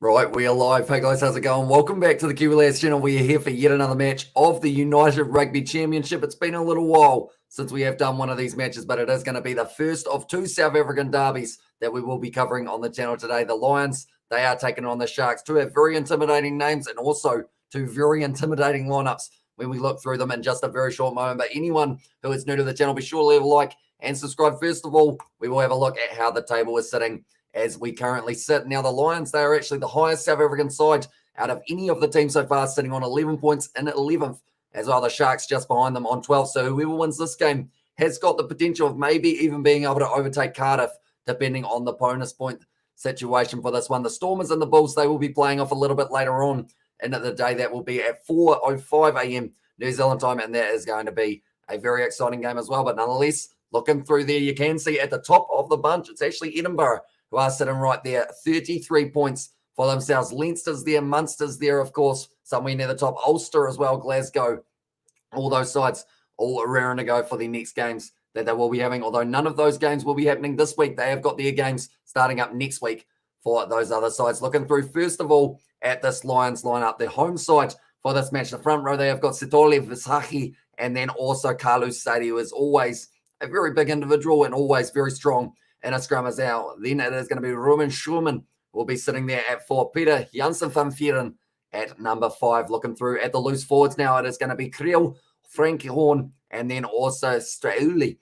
Right, we are live. Hey guys, how's it going? Welcome back to the Kiwi Lads channel. We are here for yet another match of the United Rugby Championship. It's been a little while since we have done one of these matches, but it is going to be the first of two South African derbies that we will be covering on the channel today. The Lions, they are taking on the Sharks. Two have very intimidating names and also two very intimidating lineups when we look through them in just a very short moment. But anyone who is new to the channel, be sure to leave a like and subscribe. First of all, we will have a look at how the table is sitting as we currently sit. Now, the Lions, they are actually the highest South African side out of any of the teams so far, sitting on 11 points in 11th, as well the Sharks just behind them on 12. So whoever wins this game has got the potential of maybe even being able to overtake Cardiff, depending on the bonus point situation for this one. The Stormers and the Bulls, they will be playing off a little bit later on in the day. That will be at 4:05 a.m. New Zealand time, and that is going to be a very exciting game as well. But nonetheless, looking through there, you can see at the top of the bunch, it's actually Edinburgh, who are sitting right there, 33 points for themselves. Leinster's there, Munster's there, of course, somewhere near the top. Ulster as well, Glasgow. All those sides all raring to go for the next games that they will be having, although none of those games will be happening this week. They have got their games starting up next week for those other sides. Looking through, first of all, at this Lions lineup, the home side for this match. The front row, they have got Sitole Visahi and then also Carlos Sadie, who is always a very big individual and always very strong in a scrum as well. Then it is going to be Ruben Schumann will be sitting there at 4. Peter Janssen van Vieren at number 5. Looking through at the loose forwards now, it is going to be Kriel, Frankie Horn, and then also Strauli.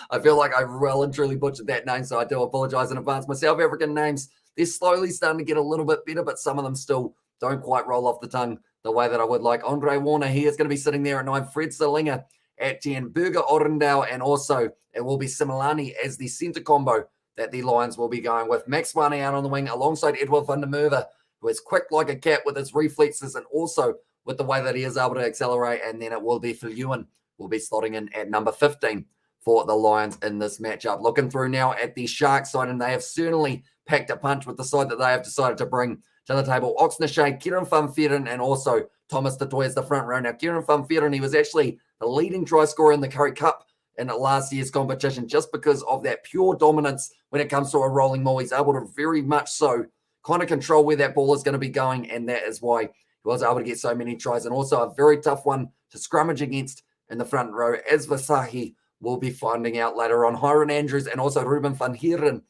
I feel like I well and truly butchered that name, so I do apologize in advance. My South African names, they're slowly starting to get a little bit better, but some of them still don't quite roll off the tongue the way that I would like. Andre Warner, he is going to be sitting there at 9. Fred Salinger at 10, Burger Orendale, and also it will be Similani as the centre combo that the Lions will be going with. Max Wane out on the wing alongside Edward van der Merwe, who is quick like a cat with his reflexes and also with the way that he is able to accelerate. And then it will be Viljoen will be slotting in at number 15 for the Lions in this matchup. Looking through now at the Sharks side, and they have certainly packed a punch with the side that they have decided to bring to the table. Oxnashade, Kieran van Vieren, and also Thomas Tatoy as the front row. Now, Kieran van Vieren, he was actually the leading try scorer in the Currie Cup in last year's competition just because of that pure dominance when it comes to a rolling maul. He's able to very much so kind of control where that ball is going to be going, and that is why he was able to get so many tries. And also a very tough one to scrummage against in the front row, as Vasahi will be finding out later on. Hiron Andrews and also Ruben van Heeren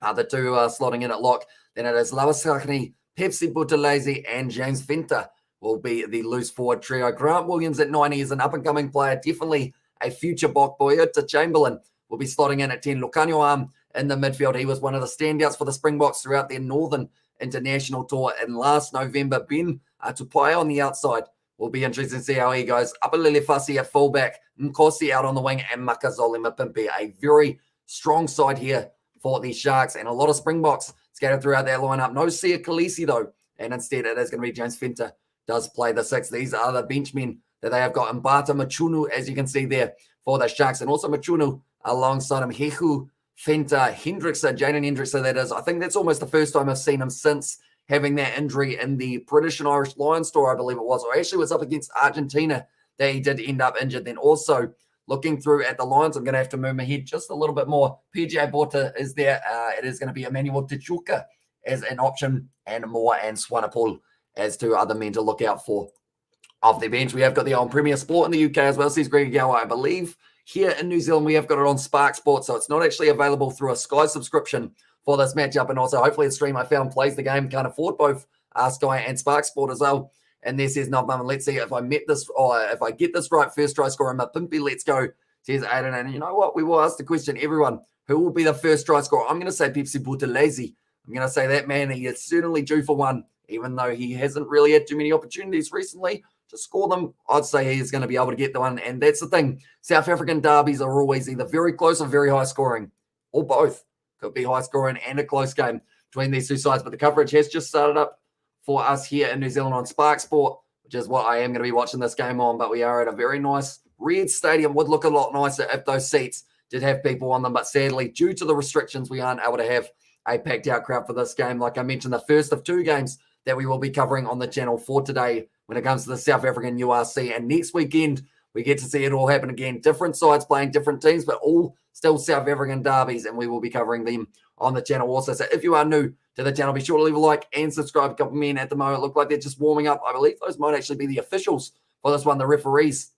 are the two slotting in at lock. Then it is Lavasakni, Pepsi Buthelezi, and James Venter will be the loose forward trio. Grant Williams at 90 is an up-and-coming player, definitely a future Bok boy. To Chamberlain will be slotting in at 10. Lucanio Arm in the midfield. He was one of the standouts for the Springboks throughout their Northern International Tour in last November. Ben Tupai on the outside. Will be interesting to see how he goes. Apalele Fasi at fullback. Nkosi out on the wing. And Makazole Mapimpi. A very strong side here for the Sharks. And a lot of Springboks scattered throughout their lineup. No Sia Khaleesi though. And instead it is going to be James Venter does play the 6. These are the benchmen that they have got. Mbata Machunu, as you can see there, for the Sharks. And also Machunu alongside him. Hehu, Fenta, Hendrickson, Jaden Hendrickson, that is. I think that's almost the first time I've seen him since having that injury in the British and Irish Lions tour, I believe it was. Or actually was up against Argentina that he did end up injured. Then also looking through at the Lions, I'm going to have to move my head just a little bit more. PJ Bota is there. It is going to be Emmanuel Tichuka as an option, and Moore and Swanepoel as two other men to look out for off the bench. We have got the on Premier Sport in the UK as well. Says Greg Gower, I believe. Here in New Zealand, we have got it on Spark Sport, so it's not actually available through a Sky subscription for this matchup. And also, hopefully, the stream I found plays the game. Can't afford both Sky and Spark Sport as well. And there says, no, mum, let's see if I met this, or if I get this right. First try scorer, Mapimpi, let's go. Says Aiden. And you know what? We will ask the question, everyone, who will be the first try scorer? I'm going to say Pepsi Buthelezi. I'm going to say that man, he is certainly due for one, even though he hasn't really had too many opportunities recently to score them. I'd say he's going to be able to get the one. And that's the thing. South African derbies are always either very close or very high scoring, or both. Could be high scoring and a close game between these two sides. But the coverage has just started up for us here in New Zealand on Spark Sport, which is what I am going to be watching this game on. But we are at a very nice red stadium. Would look a lot nicer if those seats did have people on them. But sadly, due to the restrictions, we aren't able to have a packed out crowd for this game. Like I mentioned, the first of two games that we will be covering on the channel for today when it comes to the South African URC. And next weekend, we get to see it all happen again. Different sides playing different teams, but all still South African derbies, and we will be covering them on the channel also. So if you are new to the channel, be sure to leave a like and subscribe. A couple men at the moment look like they're just warming up. I believe those might actually be the officials for this one, the referees.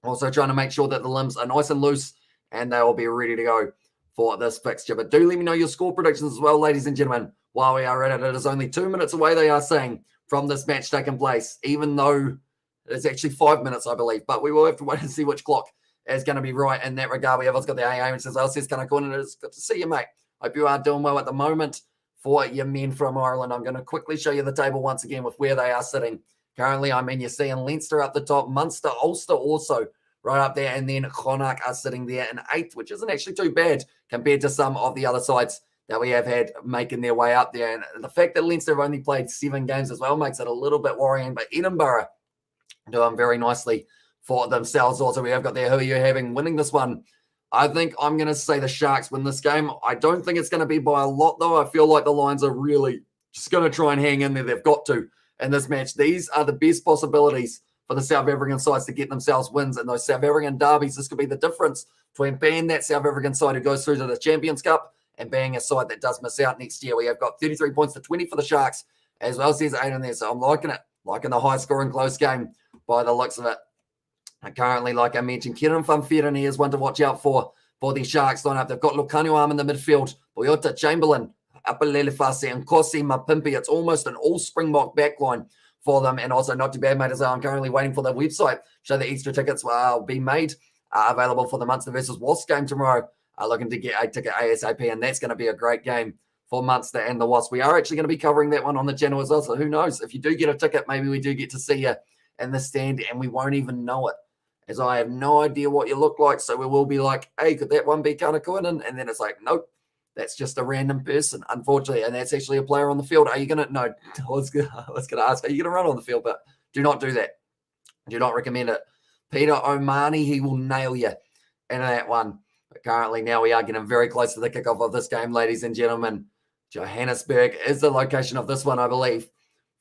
Also trying to make sure that the limbs are nice and loose and they will be ready to go for this fixture. But do let me know your score predictions as well, ladies and gentlemen. While we are at it, it is only 2 minutes away, they are saying, from this match taking place, even though it's actually 5 minutes, I believe. But we will have to wait and see which clock is going to be right in that regard. We have also got the AA and says, says, can I go in? It is good to see you, mate. Hope you are doing well at the moment for your men from Ireland. I'm going to quickly show you the table once again with where they are sitting. Currently, I mean, you're seeing Leinster up the top, Munster, Ulster also right up there, and then Connacht are sitting there in 8th, which isn't actually too bad compared to some of the other sides that we have had making their way up there. And the fact that Leinster have only played 7 games as well makes it a little bit worrying, but Edinburgh doing very nicely for themselves. Also, we have got there, who are you having winning this one? I think I'm going to say the Sharks win this game. I don't think it's going to be by a lot, though. I feel like the Lions are really just going to try and hang in there. They've got to in this match. These are the best possibilities for the South African sides to get themselves wins in those South African derbies. This could be the difference between being that South African side who goes through to the Champions Cup and being a side that does miss out next year. We have got 33 points to 20 for the Sharks, as well as there's 8 in there. So I'm liking it, liking the high-scoring close game by the looks of it. And currently, like I mentioned, Kieran Funferen is one to watch out for the Sharks lineup. They've got Lukhanyo in the midfield, Boyota Chamberlain, Apalele Fase, and Kosi Mapimpi. It's almost an all-Springbok backline for them, and also not too bad, mate, as well. I'm currently waiting for the website, show the extra tickets will be made available for the Munster versus Wasps game tomorrow. Looking to get a ticket ASAP, and that's going to be a great game for Munster and the Wasps. We are actually going to be covering that one on the channel as well, so who knows? If you do get a ticket, maybe we do get to see you in the stand, and we won't even know it, as I have no idea what you look like, so we will be like, hey, could that one be Kanakuinen? And then it's like, nope, that's just a random person, unfortunately, and that's actually a player on the field. Are you going to, no, I was going to ask, are you going to run on the field? But do not do that. Do not recommend it. Peter O'Mahony, he will nail you in that one. But currently now we are getting very close to the kickoff of this game, ladies and gentlemen. Johannesburg is the location of this one, I believe,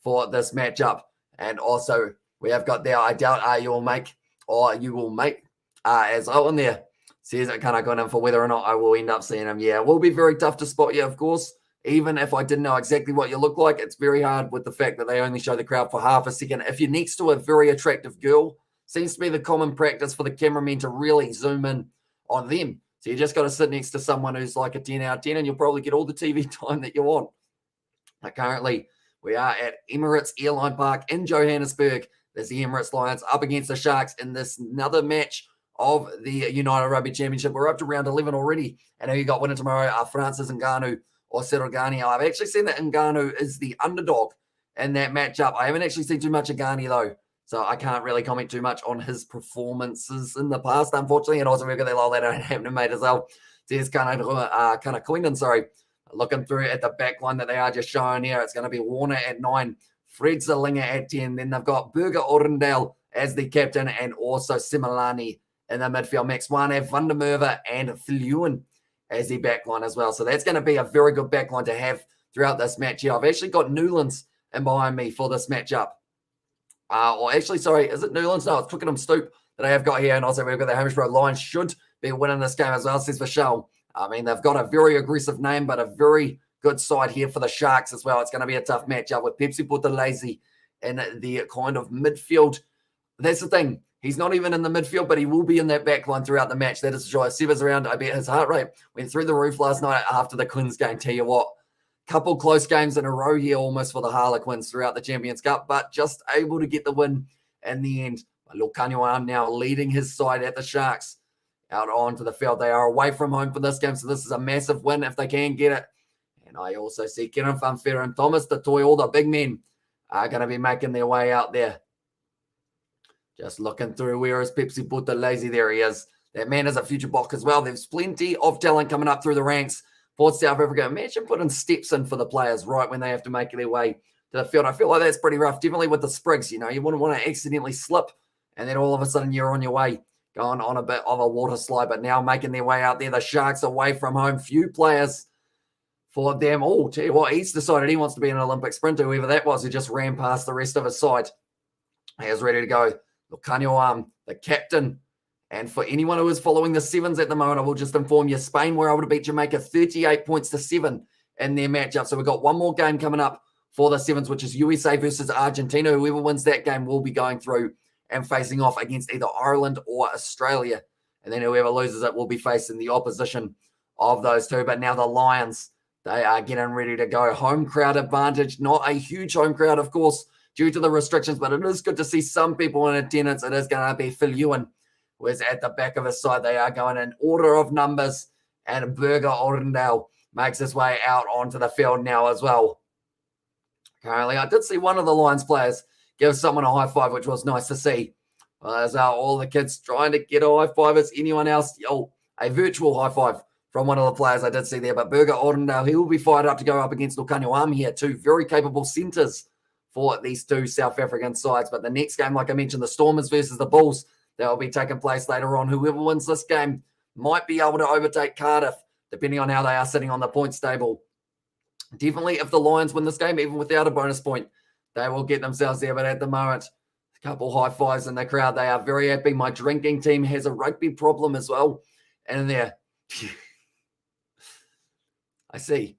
for this matchup. And also we have got there, I doubt you will make as Owen there says it kind of going in for whether or not I will end up seeing him. Yeah, it will be very tough to spot you, of course. Even if I didn't know exactly what you look like, it's very hard with the fact that they only show the crowd for half a second. If you're next to a very attractive girl, seems to be the common practice for the cameramen to really zoom in on them. So you just got to sit next to someone who's like a 10 out of 10 and you'll probably get all the TV time that you want. But currently, we are at Emirates Airline Park in Johannesburg. There's the Emirates Lions up against the Sharks in this another match of the United Rugby Championship. We're up to round 11 already. And who you got winning tomorrow are Francis Ngannou or Serogani. I've actually seen that Ngannou is the underdog in that matchup. I haven't actually seen too much of Ngannou, though. So I can't really comment too much on his performances in the past, unfortunately. And also we've got that little letter happening, mate, as well. There's Kanakuinen, looking through at the back line that they are just showing here. It's going to be Warner at 9, Fred Zalinger at 10. Then they've got Burger Orendale as the captain and also Similani in the midfield. Max Wane, Van der Merwe, and Viljoen as the back line as well. So that's going to be a very good back line to have throughout this match here. I've actually got Newlands in behind me for this matchup. Is it Newlands? No, it's Twickenham Stoop that I have got here. And also we've got the Hamish Road Lions should be winning this game as well, says Michelle. I mean, they've got a very aggressive name, but a very good side here for the Sharks as well. It's going to be a tough matchup with Pepsi Buthelezi in the kind of midfield. That's the thing. He's not even in the midfield, but he will be in that back line throughout the match. That is joy. Seva's around. I bet his heart rate went through the roof last night after the Quins game. Tell you what, couple close games in a row here almost for the Harlequins throughout the Champions Cup, but just able to get the win in the end. Lukhanyo now leading his side at the Sharks out onto the field. They are away from home for this game, so this is a massive win if they can get it. And I also see Kieran Funferen and Thomas du Toit, all the big men, are going to be making their way out there. Just looking through, where is Pepsi Buthelezi? There he is. That man is a future Bok as well. There's plenty of talent coming up through the ranks for South Africa. Imagine putting steps in for the players right when they have to make their way to the field. I feel like that's pretty rough, definitely with the sprigs. You wouldn't want to accidentally slip, and then all of a sudden you're on your way, going on a bit of a water slide, but now making their way out there. The Sharks away from home. Few players for them. Oh, tell you what, he's decided he wants to be an Olympic sprinter, whoever that was, who just ran past the rest of his side. He is ready to go. Lukhanyo the captain. And for anyone who is following the sevens at the moment, I will just inform you, Spain were able to beat Jamaica 38 points to 7 in their matchup. So we've got one more game coming up for the sevens, which is USA versus Argentina. Whoever wins that game will be going through and facing off against either Ireland or Australia. And then whoever loses it will be facing the opposition of those two. But now the Lions, they are getting ready to go. Home crowd advantage, not a huge home crowd, of course, due to the restrictions, but it is good to see some people in attendance. It is going to be Phil Ewan, who is at the back of his side. They are going in order of numbers, and Berger Orendale makes his way out onto the field now as well. Currently, I did see one of the Lions players give someone a high five, which was nice to see. As all the kids trying to get a high five. Is anyone else? Oh, a virtual high five from one of the players I did see there. But Berger Orendale, he will be fired up to go up against Lukanyo here. Two very capable centres for these two South African sides. But the next game, like I mentioned, the Stormers versus the Bulls, that will be taking place later on. Whoever wins this game might be able to overtake Cardiff, depending on how they are sitting on the points table. Definitely, if the Lions win this game, even without a bonus point, they will get themselves there. But at the moment, a couple high fives in the crowd. They are very happy. My drinking team has a rugby problem as well. And there, I see.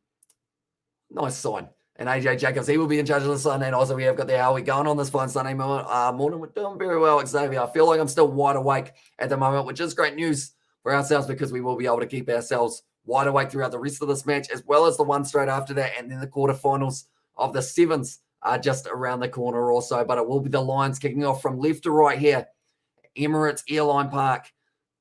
Nice sign. And AJ Jacobs, he will be in charge of the Sunday. And also, we have got the How We Going on this fine Sunday morning. We're doing very well, Xavier. I feel like I'm still wide awake at the moment, which is great news for ourselves because we will be able to keep ourselves wide awake throughout the rest of this match, as well as the one straight after that. And then the quarterfinals of the sevens are just around the corner also. But it will be the Lions kicking off from left to right here. Emirates Airline Park,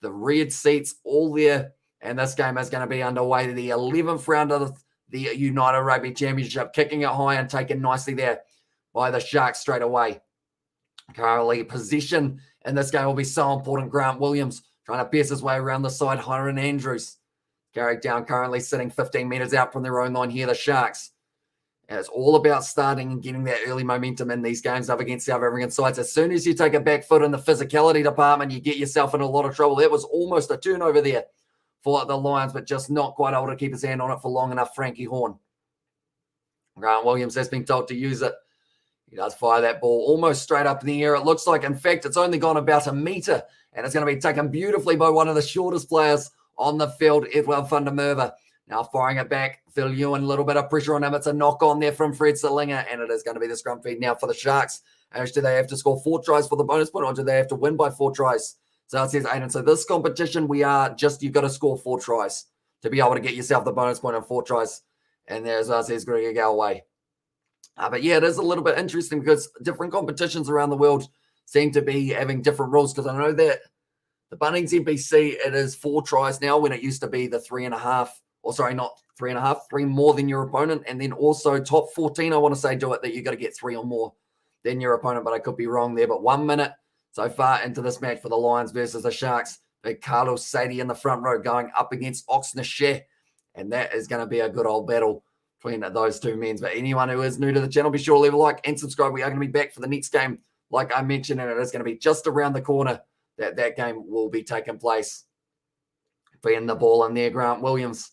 the red seats all there. And this game is going to be underway. The 11th round of the United Rugby Championship, kicking it high and taken nicely there by the Sharks straight away. Currently, possession in this game will be so important. Grant Williams trying to pierce his way around the side. Hiron Andrews carried down, currently sitting 15 metres out from their own line here, the Sharks. And it's all about starting and getting that early momentum in these games up against South African sides. As soon as you take a back foot in the physicality department, you get yourself in a lot of trouble. That was almost a turnover there for the Lions, but just not quite able to keep his hand on it for long enough, Frankie Horn. Grant Williams has been told to use it. He does fire that ball almost straight up in the air. It looks like, in fact, it's only gone about a metre, and it's going to be taken beautifully by one of the shortest players on the field, Edward van der Merwe. Now firing it back, Phil Ewan, a little bit of pressure on him. It's a knock on there from Fred Salinger, and it is going to be the scrum feed now for the Sharks. Do they have to score 4 tries for the bonus point, or do they have to win by 4 tries? So it says, Aiden, so this competition, you've got to score 4 tries to be able to get yourself the bonus point on 4 tries. And there's us, says Gregor Galway. But yeah, it is a little bit interesting because different competitions around the world seem to be having different rules, because I know that the Bunnings NPC, it is 4 tries now when it used to be the 3.5, or sorry, not 3.5, 3 more than your opponent. And then also top 14, I want to say, do it that you got to get 3 or more than your opponent, but I could be wrong there. But 1 minute so far into this match for the Lions versus the Sharks. Big Carlos Sadie in the front row going up against Oxnashe. And that is going to be a good old battle between those two men. But anyone who is new to the channel, be sure to leave a like and subscribe. We are going to be back for the next game, like I mentioned, and it is going to be just around the corner that game will be taking place. Being the ball in there, Grant Williams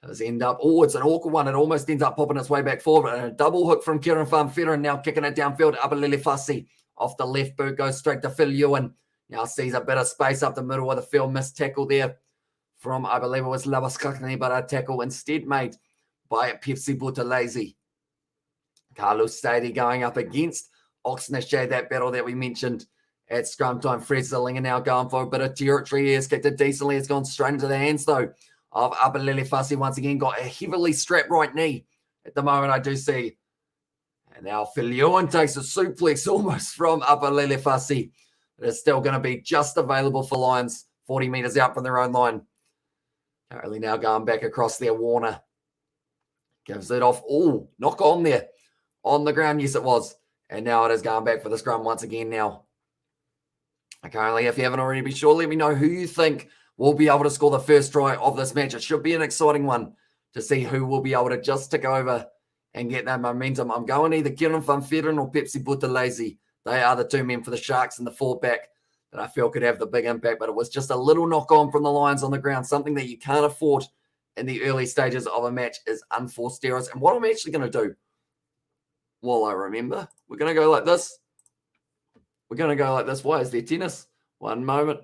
does end up, it's an awkward one. It almost ends up popping its way back forward. And a double hook from Kieran Van Veeren, now kicking it downfield. Abelele Fassi off the left boot, goes straight to Phil Ewan. Now sees a bit of space up the middle of the field. Missed tackle there from, I believe it was Labaskakne, but a tackle instead made by Pepsi Buthelezi. Carlos Sadie going up against Oxnashe, that battle that we mentioned at scrum time. Fred Zillinger now going for a bit of territory. He has kicked it decently. It's gone straight into the hands, though, of Abelele Fassi. Once again, got a heavily strapped right knee at the moment, I do see. And now Phil Ewan takes a suplex almost from Abelele Fassi. It is still going to be just available for Lions, 40 metres out from their own line. Currently now going back across there, Warner. Gives it off. Oh, knock on there. On the ground, yes it was. And now it is going back for the scrum once again now. Currently, if you haven't already, be sure let me know who you think will be able to score the first try of this match. It should be an exciting one to see who will be able to just tick over and get that momentum. I'm going either Kieran Van Veeren or Pepsi Buthelezi. They are the 2 men for the Sharks in the fullback that I feel could have the big impact. But it was just a little knock on from the Lions on the ground, something that you can't afford in the early stages of a match is unforced errors. And what I'm actually going to do, while I remember, we're going to go like this. We're going to go like this. Why is there tennis? One moment.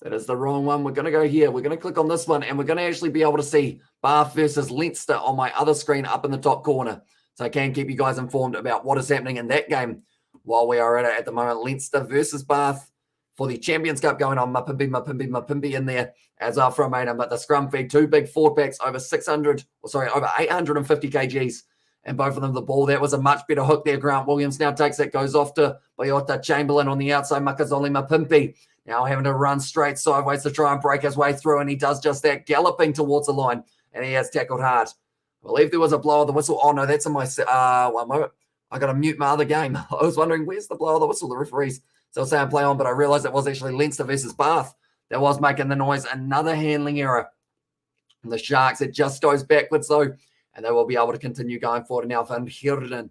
That is the wrong one. We're going to go here. We're going to click on this one, and we're going to actually be able to see Bath versus Leinster on my other screen up in the top corner. So I can keep you guys informed about what is happening in that game while we are at the moment. Leinster versus Bath for the Champions Cup going on. Mapimbi in there as our from Maynham. But the scrum feed, two big forward packs over 850 kgs. And both of them the ball. That was a much better hook there. Grant Williams now takes it, goes off to Boyota Chamberlain on the outside. Makazole Mapimpi now having to run straight sideways to try and break his way through, and he does just that, galloping towards the line, and he has tackled hard. I believe there was a blow of the whistle. Oh, no, that's in my one moment. I got to mute my other game. I was wondering, where's the blow of the whistle? The referees still saying play on, but I realized it was actually Leinster versus Bath that was making the noise. Another handling error. And the Sharks, it just goes backwards, though, and they will be able to continue going forward. Now Van Heerden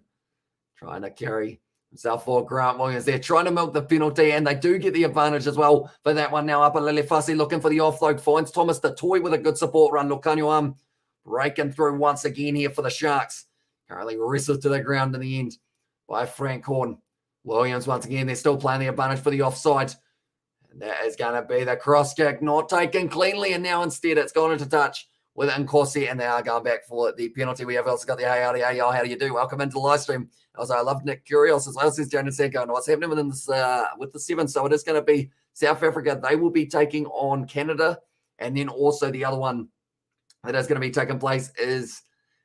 trying to carry himself for Grant Williams. They're trying to milk the penalty, and they do get the advantage as well for that one. Now Apalele Fassi looking for the offload, finds Thomas the Toy with a good support run. Lukanyo breaking through once again here for the Sharks. Currently wrestled to the ground in the end by Frank Horn. Williams once again, they're still playing the advantage for the offside. And that is going to be the cross kick, not taken cleanly, and now instead it's gone into touch with Nkosi, and they are going back for the penalty. We have also got the howdy, how do you do? Welcome into the live stream. Also, I love Nick Curios as well, says Jonas Sanko. And what's happening within this, with the seven? So it is going to be South Africa. They will be taking on Canada. And then also the other one that is going to be taking place is,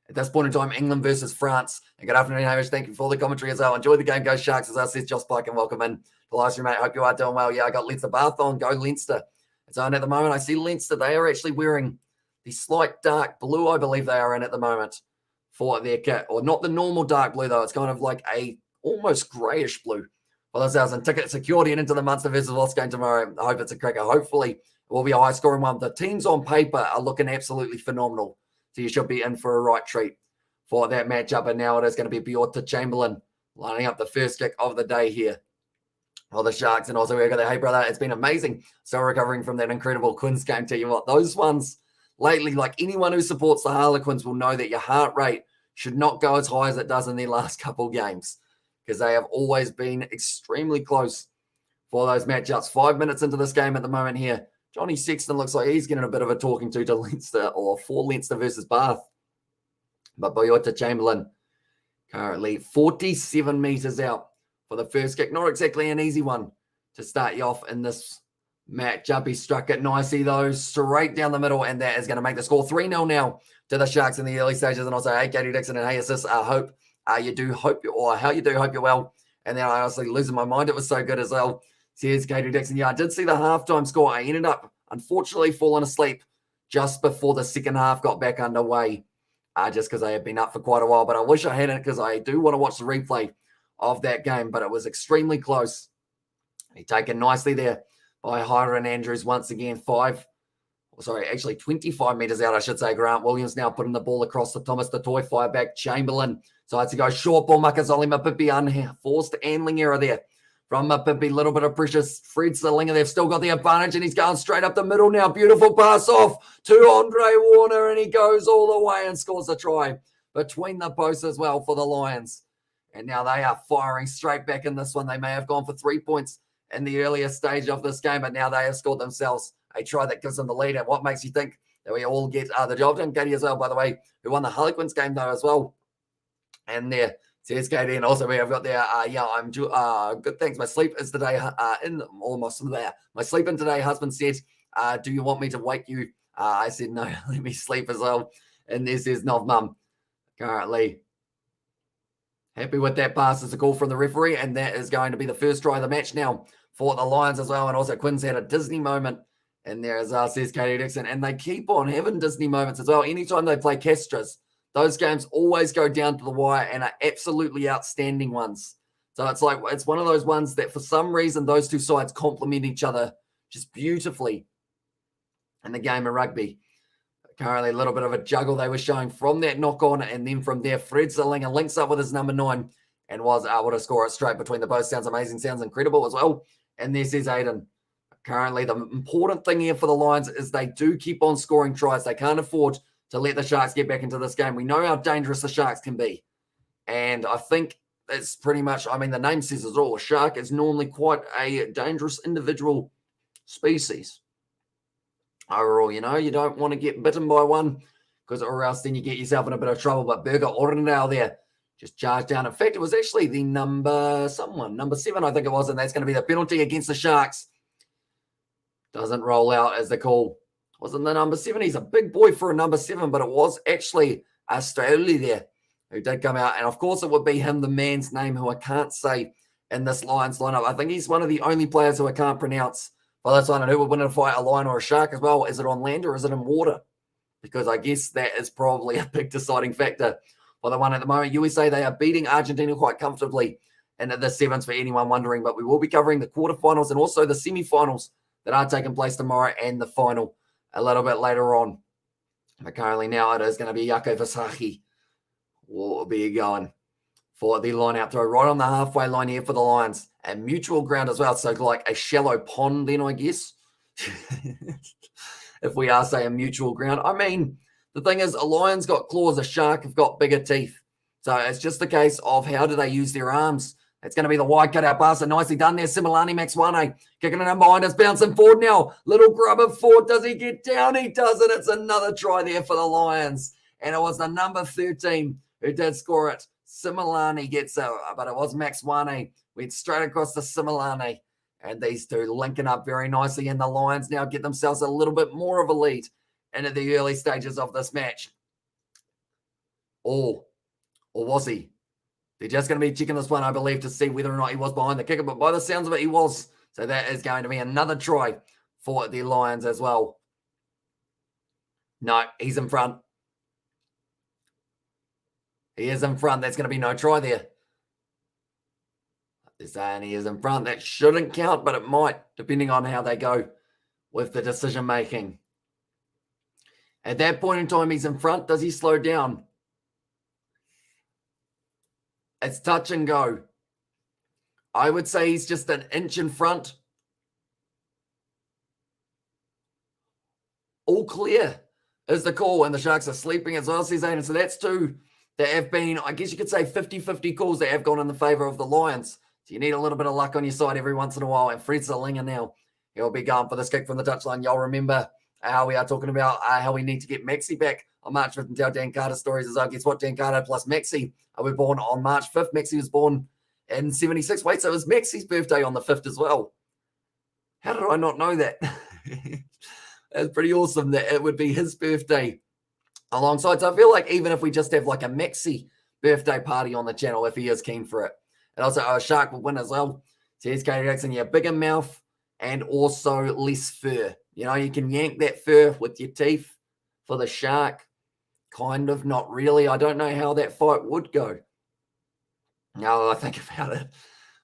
at this point in time, England versus France. And good afternoon, Hamish. Thank you for the commentary as well. Enjoy the game. Go Sharks, as I says Josh Pike, and welcome in to the live stream, mate. Hope you are doing well. Yeah, I got Leinster Bath on. Go Leinster. It's on at the moment. I see Leinster. They are actually wearing the slight dark blue, I believe they are in at the moment for their kit, or not the normal dark blue though. It's kind of like a almost grayish blue. Well, that's ours. And ticket secured in into the Munster versus Wasps game tomorrow. I hope it's a cracker. Hopefully it will be a high scoring one. The teams on paper are looking absolutely phenomenal. So you should be in for a right treat for that matchup. And now it is going to be Boyota Chamberlain lining up the first kick of the day here for the Sharks. And also we've got the, hey brother, it's been amazing. Still recovering from that incredible Quins game. Tell you what, those ones lately, like anyone who supports the Harlequins will know that your heart rate should not go as high as it does in their last couple games, because they have always been extremely close for those matchups. 5 minutes into this game at the moment here, Johnny Sexton looks like he's getting a bit of a talking to Leinster, or for Leinster versus Bath. But Boyota Chamberlain currently 47 metres out for the first kick. Not exactly an easy one to start you off in this matchup. He struck it nicely, though, straight down the middle, and that is going to make the score 3-0 now to the Sharks in the early stages. And also, hey, Katie Dixon, and hey, assist. Hope you do, hope you, or how you do, hope you're well. And then I honestly losing my mind. It was so good as well. Here's Katie Dixon. Yeah, I did see the halftime score. I ended up, unfortunately, falling asleep just before the second half got back underway, just because I had been up for quite a while. But I wish I hadn't, because I do want to watch the replay of that game. But it was extremely close. He taken nicely there by Hiram Andrews once again. 25 metres out, I should say. Grant Williams now putting the ball across to Thomas the Toy, fire back Chamberlain. So I had to go short ball. Makazole Mapimpi, unforced handling error there from Mapimpi. Little bit of pressure. Fred Salinger, they've still got the advantage, and he's going straight up the middle now. Beautiful pass off to Andre Warner, and he goes all the way and scores a try between the posts as well for the Lions. And now they are firing straight back in this one. They may have gone for 3 points in the earlier stage of this game, but now they have scored themselves a try that gives them the lead. And what makes you think that we all get the job done? Katie as well, by the way, who won the Harlequins game though as well. And there, says Katie, and also we have got there. I'm good. Thanks. My sleep is today. My sleep in today. Husband said, "Do you want me to wake you?" I said, "No, let me sleep as well." And this is Nov Mum currently happy with that pass. It's a call from the referee, and that is going to be the first try of the match now for the Lions as well. And also Quinn's had a Disney moment in there, as says Katie Dixon. And they keep on having Disney moments as well. Anytime they play Castras, those games always go down to the wire and are absolutely outstanding ones. So it's like, it's one of those ones that for some reason those two sides complement each other just beautifully in the game of rugby. Currently a little bit of a juggle they were showing from that knock on, and then from there, Fred Salinger links up with his number 9 and was able to score it straight between the both. Sounds amazing, sounds incredible as well. And this is Aiden. Currently, the important thing here for the Lions is they do keep on scoring tries. They can't afford to let the Sharks get back into this game. We know how dangerous the Sharks can be. And I think it's pretty much, I mean, the name says it all. A shark is normally quite a dangerous individual species. Overall, you don't want to get bitten by one or else then you get yourself in a bit of trouble. But Berger Orendale there just charged down. In fact, it was actually the number 7, I think it was, and that's going to be the penalty against the Sharks. Doesn't roll out as the call. Wasn't the number 7. He's a big boy for a number 7, but it was actually Australia there who did come out. And, of course, it would be him, the man's name, who I can't say in this Lions lineup. I think he's one of the only players who I can't pronounce for this one. And who would win in a fight, a lion or a shark as well? Is it on land or is it in water? Because I guess that is probably a big deciding factor for the one at the moment. USA, they are beating Argentina quite comfortably in the sevens for anyone wondering. But we will be covering the quarterfinals and also the semi-finals that are taking place tomorrow and the final a little bit later on. But currently now it is going to be Jaco Visagi will be going for the line-out throw right on the halfway line here for the Lions. And mutual ground as well, so like a shallow pond then, I guess. If we are saying mutual ground. I mean, the thing is, a lion's got claws, a shark have got bigger teeth. So it's just a case of how do they use their arms. It's going to be the wide cutout pass, and nicely done there. Similani Maxwane kicking it in behind us, bouncing forward now. Little grubber forward. Does he get down? He doesn't. It's another try there for the Lions. And it was the number 13 who did score it. Similani gets it, but it was Maxwane. Went straight across to Similani. And these two linking up very nicely. And the Lions now get themselves a little bit more of a lead into the early stages of this match. Or was he? They're just going to be checking this one, I believe, to see whether or not he was behind the kicker. But by the sounds of it, he was. So that is going to be another try for the Lions as well. No, he's in front. He is in front. That's going to be no try there. They're saying he is in front. That shouldn't count, but it might, depending on how they go with the decision-making. At that point in time, he's in front. Does he slow down? It's touch and go. I would say he's just an inch in front. All clear is the call, and the Sharks are sleeping as well, says Aiden. So that's two that have been, I guess you could say, 50-50 calls that have gone in the favour of the Lions. So you need a little bit of luck on your side every once in a while. And Fred Zalinger now, he'll be going for this kick from the touchline. Y'all remember how we are talking about how we need to get Maxi back on March 5th and tell Dan Carter stories as well. Guess what? Dan Carter plus Maxi were born on March 5th. Maxi was born in 76. Wait, so it was Maxi's birthday on the 5th as well. How did I not know that? That's pretty awesome that it would be his birthday alongside. So I feel like even if we just have like a Maxi birthday party on the channel, if he is keen for it. And also, a shark will win as well. Says Katie Jackson, yeah, bigger mouth and also less fur. You know, you can yank that fur with your teeth for the shark. Kind of, not really. I don't know how that fight would go. Now that I think about it.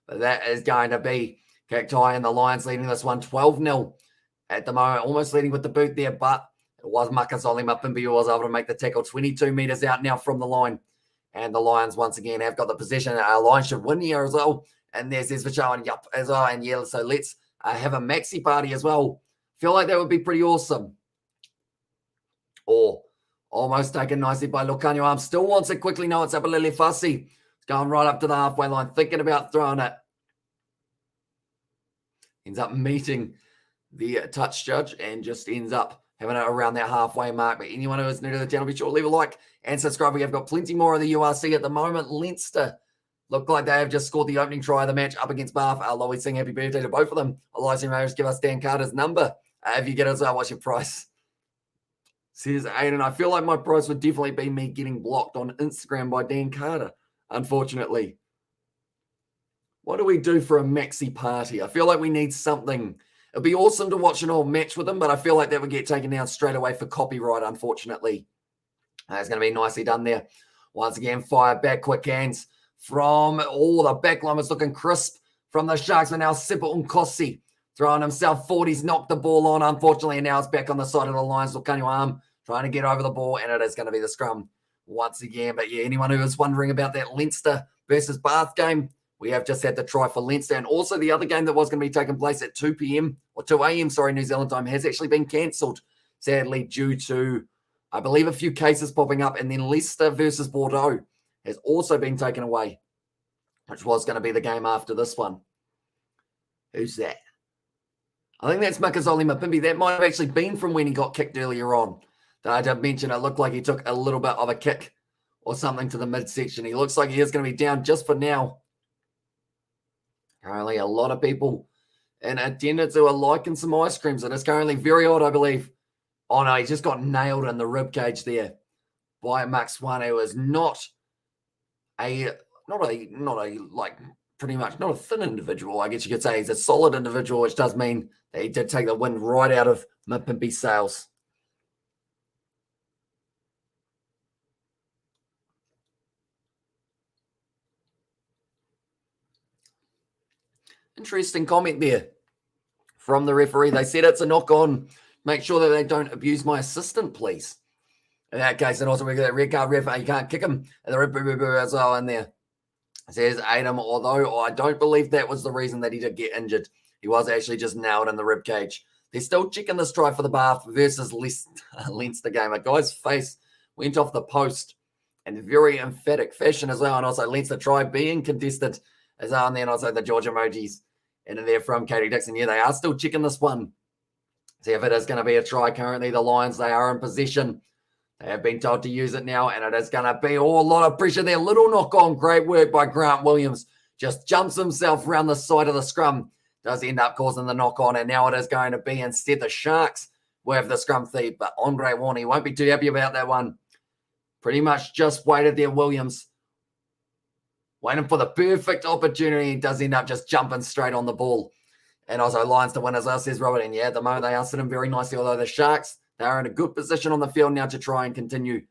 But that is going to be Cacti and the Lions leading this one 12-0 at the moment. Almost leading with the boot there, but it was Makazole Mapimbi who was able to make the tackle 22 metres out now from the line. And the Lions, once again, have got the possession. Lions should win here as well. And there's Vichau and Yup as well. And yeah, so let's have a Maxi party as well. Feel like that would be pretty awesome. Or almost taken nicely by Lucanio Arms. Still wants it quickly. No, it's Apalele Fassi. It's going right up to the halfway line, thinking about throwing it. Ends up meeting the touch judge and just ends up having it around that halfway mark. But anyone who is new to the channel, be sure to leave a like and subscribe. We have got plenty more of the URC at the moment. Leinster look like they have just scored the opening try of the match up against Bath. Lowy saying happy birthday to both of them. Elias and Rose, give us Dan Carter's number. If you get it as well, what's your price? Says Aiden, I feel like my price would definitely be me getting blocked on Instagram by Dan Carter, unfortunately. What do we do for a Maxi party? I feel like we need something. It'd be awesome to watch an old match with them, but I feel like that would get taken down straight away for copyright, unfortunately. It's going to be nicely done there. Once again, fire back, quick hands from the back line was looking crisp from the Sharks, but now Sipa Unkosi throwing himself forward. He's knocked the ball on, unfortunately, and now it's back on the side of the Lions. Lucanio Arm trying to get over the ball, and it is going to be the scrum once again. But yeah, anyone who is wondering about that Leinster versus Bath game, we have just had the try for Leinster. And also the other game that was going to be taking place at 2 p.m. or 2 a.m., New Zealand time, has actually been cancelled, sadly, due to, I believe, a few cases popping up. And then Leicester versus Bordeaux has also been taken away which was going to be the game after this one. Who's that? I think that's Makazole Mapimpi. That might have actually been from when he got kicked earlier on. That I did mention, it looked like he took a little bit of a kick or something to the midsection. He looks like he is going to be down just for now. Currently, a lot of people in attendance who are liking some ice creams. It is currently very hot, I believe. Oh no, he just got nailed in the rib cage there by Max One, who is not a thin individual, I guess you could say. He's a solid individual, which does mean that he did take the wind right out of Mapimpi's sails. Interesting comment there from the referee. They said it's a knock on. Make sure that they don't abuse my assistant, please. In that case, and also we get that red card ref. You can't kick him. And the red boo as well in there. It says Adam, although I don't believe that was the reason that he did get injured. He was actually just nailed in the rib cage. They're still checking this try for the Bath versus Leinster game. A guy's face went off the post in very emphatic fashion as well. And also Leinster try being contested as well. And then also the George emojis in there from Katie Dixon. Yeah, they are still checking this one. See if it is going to be a try. Currently, the Lions, they are in possession. They have been told to use it now, and it is going to be a lot of pressure there. Little knock on. Great work by Grant Williams. Just jumps himself around the side of the scrum. Does end up causing the knock on, and now it is going to be instead the Sharks will have the scrum feed, but Andre Warney won't be too happy about that one. Pretty much just waited there, Williams. Waiting for the perfect opportunity. He does end up just jumping straight on the ball. And also Lions to win as well, says Robert. And yeah, at the moment they are sitting very nicely, although the Sharks, they are in a good position on the field now to try and continue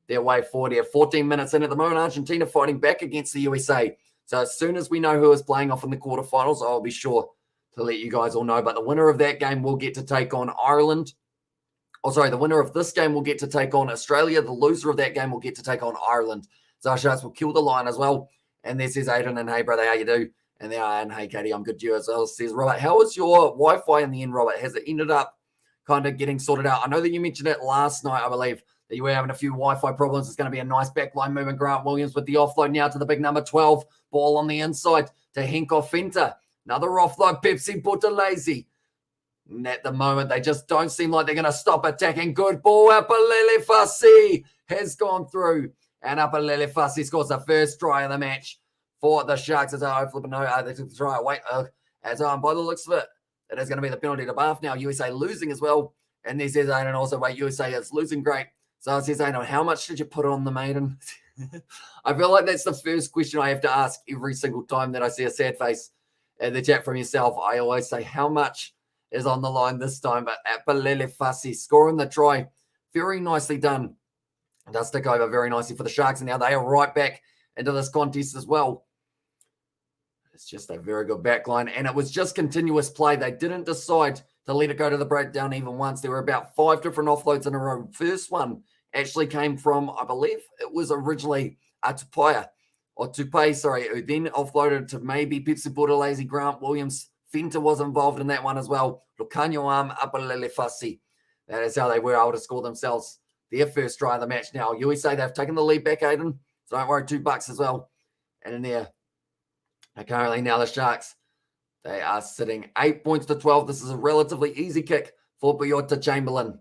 their way forward here. 14 minutes in at the moment, Argentina fighting back against the USA. So as soon as we know who is playing off in the quarterfinals, I'll be sure to let you guys all know. But the winner of that game will get to take on Ireland. The winner of this game will get to take on Australia. The loser of that game will get to take on Ireland. So our Sharks will kill the Lion as well. And this is Aiden, and hey, brother, how you do? And there I am, hey, Katie, I'm good, you as well. Says Robert, how is your Wi-Fi in the end, Robert? Has it ended up kind of getting sorted out? I know that you mentioned it last night, I believe, that you were having a few Wi-Fi problems. It's going to be a nice backline movement. Grant Williams with the offload now to the big number 12. Ball on the inside to Henko Fenta. Another offload, Pepsi Buthelezi. And at the moment, they just don't seem like they're going to stop attacking. Good ball. Apalele Fassi has gone through. And Apalele Fassi scores the first try of the match for the Sharks. As I flip they took the try away. By the looks of it, it is going to be the penalty to Bath now. USA losing as well. And this is Aiden also, USA is losing great. So it says, Aiden, how much did you put on the maiden? I feel like that's the first question I have to ask every single time that I see a sad face in the chat from yourself. I always say, how much is on the line this time? But Apalele Fassi scoring the try. Very nicely done. It does stick over very nicely for the Sharks. And now they are right back into this contest as well. It's just a very good backline. And it was just continuous play. They didn't decide to let it go to the breakdown even once. There were about 5 different offloads in a row. First one actually came from, I believe it was originally Tupai, who then offloaded to maybe Pepsi Buthelezi, Grant Williams. Fenta was involved in that one as well. Lucanio Apalele Fassi. That is how they were able to score themselves their first try of the match. Now, USA, they've taken the lead back, Aiden. So don't worry, $2 as well. And in there, currently now the Sharks, they are sitting 8 points to 12. This is a relatively easy kick for Boyota Chamberlain.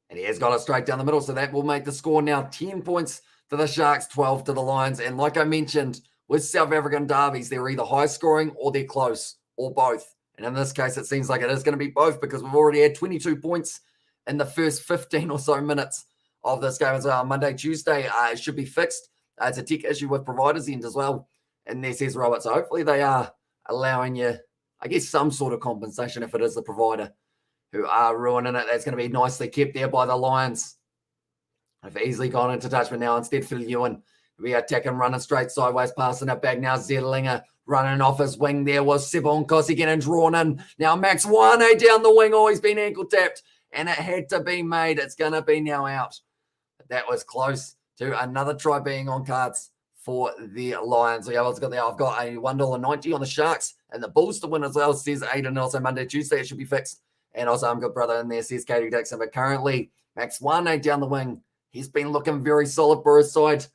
And he has got it straight down the middle. So that will make the score now 10 points to the Sharks, 12 to the Lions. And like I mentioned, with South African derbies, they're either high scoring or they're close, or both. And in this case, it seems like it is going to be both because we've already had 22 points in the first 15 or so minutes of this game as well. Monday, Tuesday, it should be fixed. It's a tech issue with providers end as well. And there says Robert. So hopefully they are allowing you, I guess, some sort of compensation if it is the provider who are ruining it. That's going to be nicely kept there by the Lions. They've easily gone into touch, but now instead for Ewan, we are attacking, running straight sideways, passing it back. Now Zedlinger running off his wing. There was Sebon Kossi getting drawn in. Now Max Wane down the wing. Oh, he's been ankle tapped. And it had to be made. It's going to be now out. But that was close to another try being on cards for the Lions. So yeah, I've got a $1.90 on the Sharks and the Bulls to win as well, says Aiden. Also Monday, Tuesday, it should be fixed. And also I'm good brother in there, says Katie Dixon. But currently, Max Wane down the wing. He's been looking very solid for his side.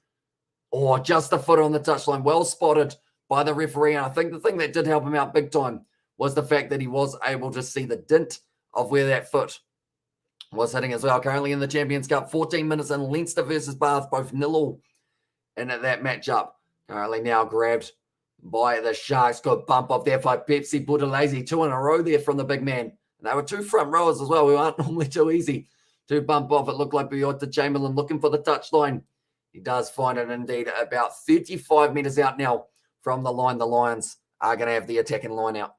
Or just a foot on the touchline. Well spotted by the referee. And I think the thing that did help him out big time was the fact that he was able to see the dint of where that foot was hitting as well. Currently in the Champions Cup, 14 minutes in Leinster versus Bath, both 0-0 in that matchup. Currently now grabbed by the Sharks. Good bump off there by Pepsi Buthelezi. 2 in a row there from the big man. And they were 2 front rowers as well, who aren't normally too easy to bump off. It looked like Biota Chamberlain looking for the touchline. He does find it indeed about 35 metres out now from the line. The Lions are going to have the attacking line out.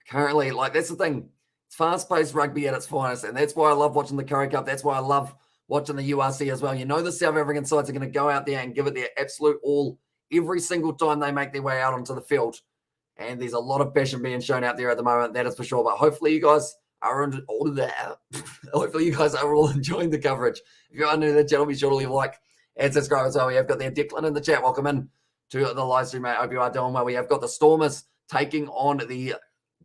Currently, that's the thing. It's fast-paced rugby at its finest, and that's why I love watching the Currie Cup. That's why I love watching the URC as well. You know the South African sides are going to go out there and give it their absolute all every single time they make their way out onto the field. And there's a lot of passion being shown out there at the moment, that is for sure. But hopefully you guys are hopefully you guys are all enjoying the coverage. If you are new to the channel, be sure to leave a like and subscribe as well. We have got there Declan in the chat. Welcome in to the live stream, mate. Hope you are doing well. We have got the Stormers taking on the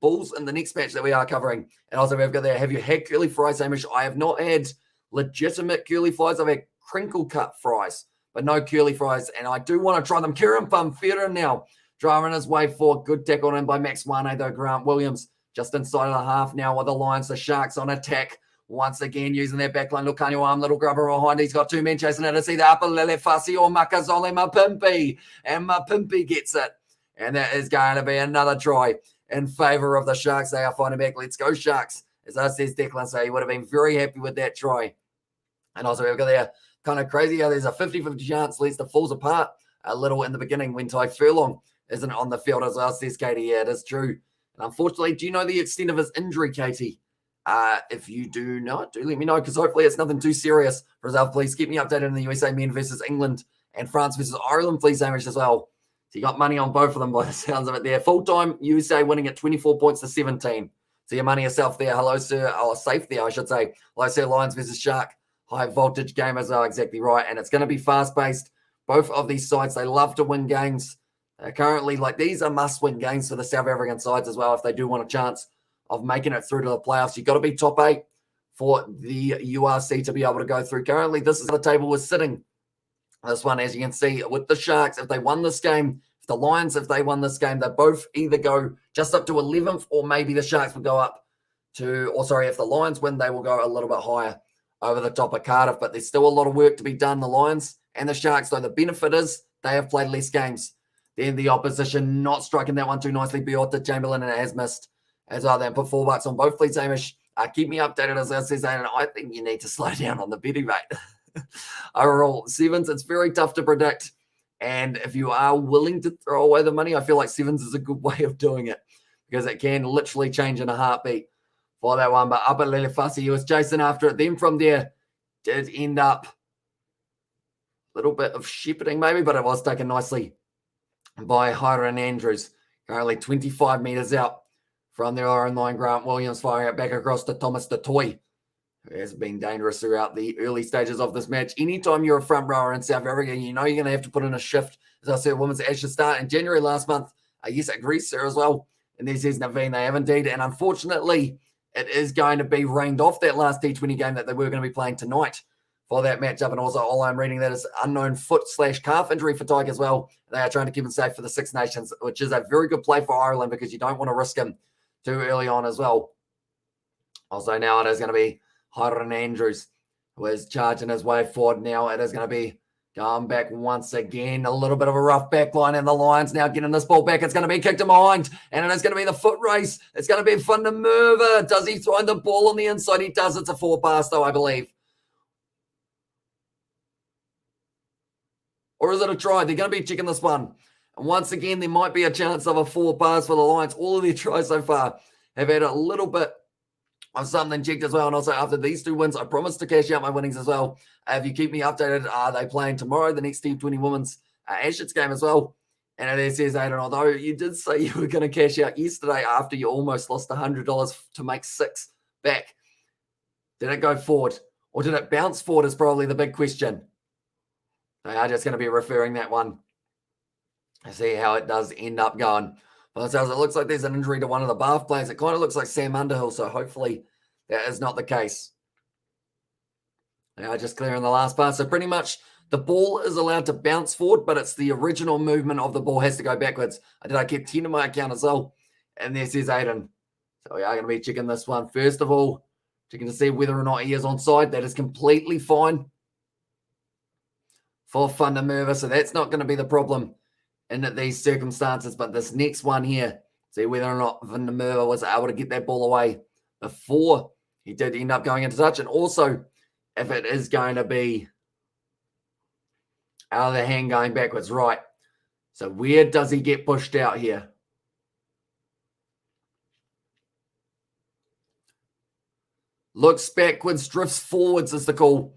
Bulls in the next match that we are covering. And also we've got there, have you had curly fries, Hamish? I have not had legitimate curly fries. I've had crinkle cut fries, but no curly fries. And I do want to try them. Kieran Pumfera now driving his way forward. Good tackle in by Max Wane, though. Grant Williams just inside of the half now with the Lions. The Sharks on attack once again using their backline. Look, Kanye arm, little grubber behind. He's got 2 men chasing it. It's either Apalele Fasi or Makazole Mapimpi. And Mapimpi gets it. And that is going to be another try in favour of the Sharks. They are fighting back. Let's go, Sharks. As I says Declan, so he would have been very happy with that try. And also we've got there kind of crazy how there's a 50-50 chance Leicester falls apart a little in the beginning when Ty Furlong isn't on the field as well, says Katie. Yeah, it is true. And unfortunately, do you know the extent of his injury, Katie? If you do not, do let me know, because hopefully it's nothing too serious. Brazil, please keep me updated on the USA men versus England and France versus Ireland, please, Hamish, as well. So you got money on both of them by the sounds of it there. Full-time USA winning at 24 points to 17. So your money yourself there. Hello, sir. Oh, safe there, I should say. Hello, sir. Lions versus Shark. High voltage game as well. Exactly right. And it's going to be fast-paced. Both of these sides, they love to win games. Currently, these are must-win games for the South African sides as well if they do want a chance of making it through to the playoffs. You've got to be top 8 for the URC to be able to go through. Currently, this is how the table was sitting. This one, as you can see, with the Sharks, if they won this game, if the Lions, if they won this game, they both either go just up to 11th, or maybe the Sharks will go up to, if the Lions win, they will go a little bit higher over the top of Cardiff. But there's still a lot of work to be done, the Lions and the Sharks, though. The benefit is they have played less games than the opposition, not striking that one too nicely. Biota Chamberlain, and it has missed as well. Then put $4 on both, please, Hamish. Keep me updated as I says, and I think you need to slow down on the betting rate. Overall, sevens, it's very tough to predict. And if you are willing to throw away the money, I feel like sevens is a good way of doing it, because it can literally change in a heartbeat for that one. But up at Lele Fussy, he was chasing after it. Then from there, did end up a little bit of shepherding maybe, but it was taken nicely by Hiram Andrews. Currently 25 metres out from their own line. Grant Williams firing it back across to Thomas DeToy, who has been dangerous throughout the early stages of this match. Anytime you're a front rower in South Africa, you know you're going to have to put in a shift. As I said, women's Ashes start in January last month. Yes, at Greece there as well. And this is Naveen. They have indeed. And unfortunately, it is going to be rained off that last T20 game that they were going to be playing tonight for that matchup. And also, all I'm reading that is unknown foot/calf injury for Tyke as well. They are trying to keep him safe for the Six Nations, which is a very good play for Ireland, because you don't want to risk him too early on as well. Also, now it is going to be Hiram Andrews, who is charging his way forward now. It is going to be going back once again. A little bit of a rough back line, and the Lions now getting this ball back. It's going to be kicked in behind, and it is going to be the foot race. It's going to be fun to move. Does he throw the ball on the inside? He does. It's a 4-pass, though, I believe. Or is it a try? They're going to be checking this one. And once again, there might be a chance of a 4-pass for the Lions. All of their tries so far have had a little bit of something checked as well. And also, after these 2 wins, I promise to cash out my winnings as well. If you keep me updated, are they playing tomorrow, the next T20 Women's Ashes game as well? And it says, Aidan, although you did say you were going to cash out yesterday after you almost lost $100 to make 6 back, did it go forward? Or did it bounce forward is probably the big question. They are just going to be referring that one to see how it does end up going. But it looks like there's an injury to one of the Bath players. It kind of looks like Sam Underhill, so hopefully that is not the case. They are just clearing the last pass. So pretty much The ball is allowed to bounce forward, but it's the original movement of the ball has to go backwards. I keep 10 in my account as well. And there says Aiden. So we are going to be checking this one. First of all, checking to see whether or not he is onside. That is completely fine for Fundermerva. So that's not going to be the problem in these circumstances. But this next one here, see whether or not Fundermerva was able to get that ball away before he did end up going into touch. And also, if it is going to be out of the hand going backwards, right. So where does he get pushed out here? Looks backwards, drifts forwards is the call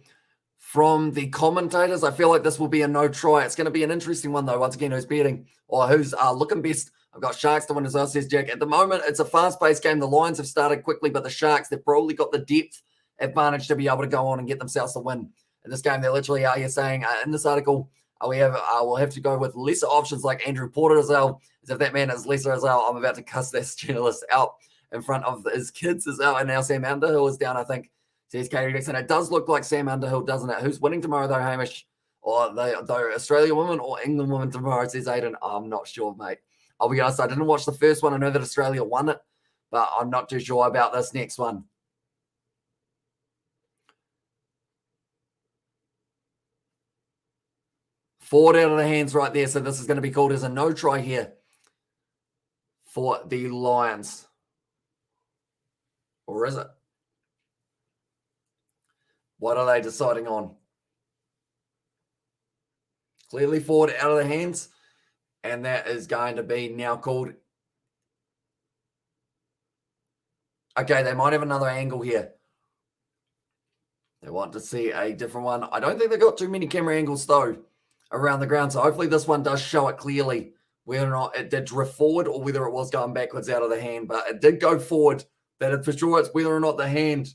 from the commentators. I feel like this will be a no try. It's going to be an interesting one, though. Once again, who's betting or who's looking best? I've got Sharks to win as well, says Jack. At the moment, it's a fast-paced game. The Lions have started quickly, but the Sharks, they've probably got the depth advantage to be able to go on and get themselves a win. In this game, they literally are here saying in this article, we'll have to go with lesser options like Andrew Porter as well. As if that man is lesser as well, I'm about to cuss this journalist out in front of his kids as well. And now Sam Underhill is down, I think, says Katie Dixon. It does look like Sam Underhill, doesn't it? Who's winning tomorrow, though, Hamish? Or the Australia woman or England woman tomorrow, says Aiden. I'm not sure, mate. I'll be honest, I didn't watch the first one. I know that Australia won it, but I'm not too sure about this next one. Forward out of the hands right there. So this is going to be called as a no try here for the Lions. Or is it? What are they deciding on? Clearly forward out of the hands. And that is going to be now called. Okay, they might have another angle here. They want to see a different one. I don't think they've got too many camera angles, though, around the ground. So hopefully this one does show it clearly, whether or not it did drift forward or whether it was going backwards out of the hand. But it did go forward. That for sure it's whether or not the hand.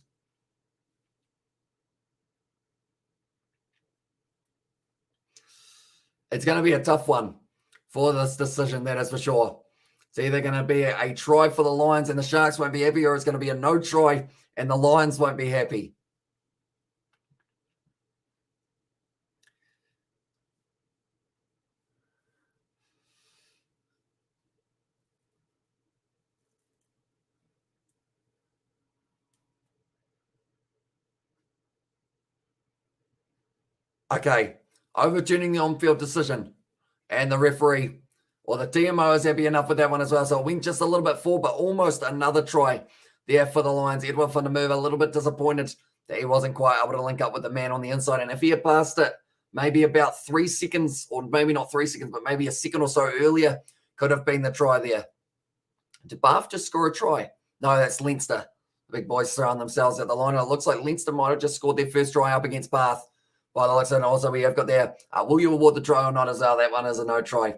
It's going to be a tough one for this decision, that is for sure. It's either going to be a try for the Lions and the Sharks won't be happy, or it's going to be a no try and the Lions won't be happy. Okay, overturning the on-field decision. And the referee, or the TMO, is happy enough with that one as well. So it went just a little bit forward, but almost another try there for the Lions. Edward Fundermerva, a little bit disappointed that he wasn't quite able to link up with the man on the inside. And if he had passed it maybe about 3 seconds, or maybe not 3 seconds, but maybe a second or so earlier, could have been the try there. Did Bath just score a try? No, that's Leinster. The big boys throwing themselves at the line. It looks like Leinster might have just scored their first try up against Bath. By the looks of it, also we have got there, will you award the try or not as well? That one is a no try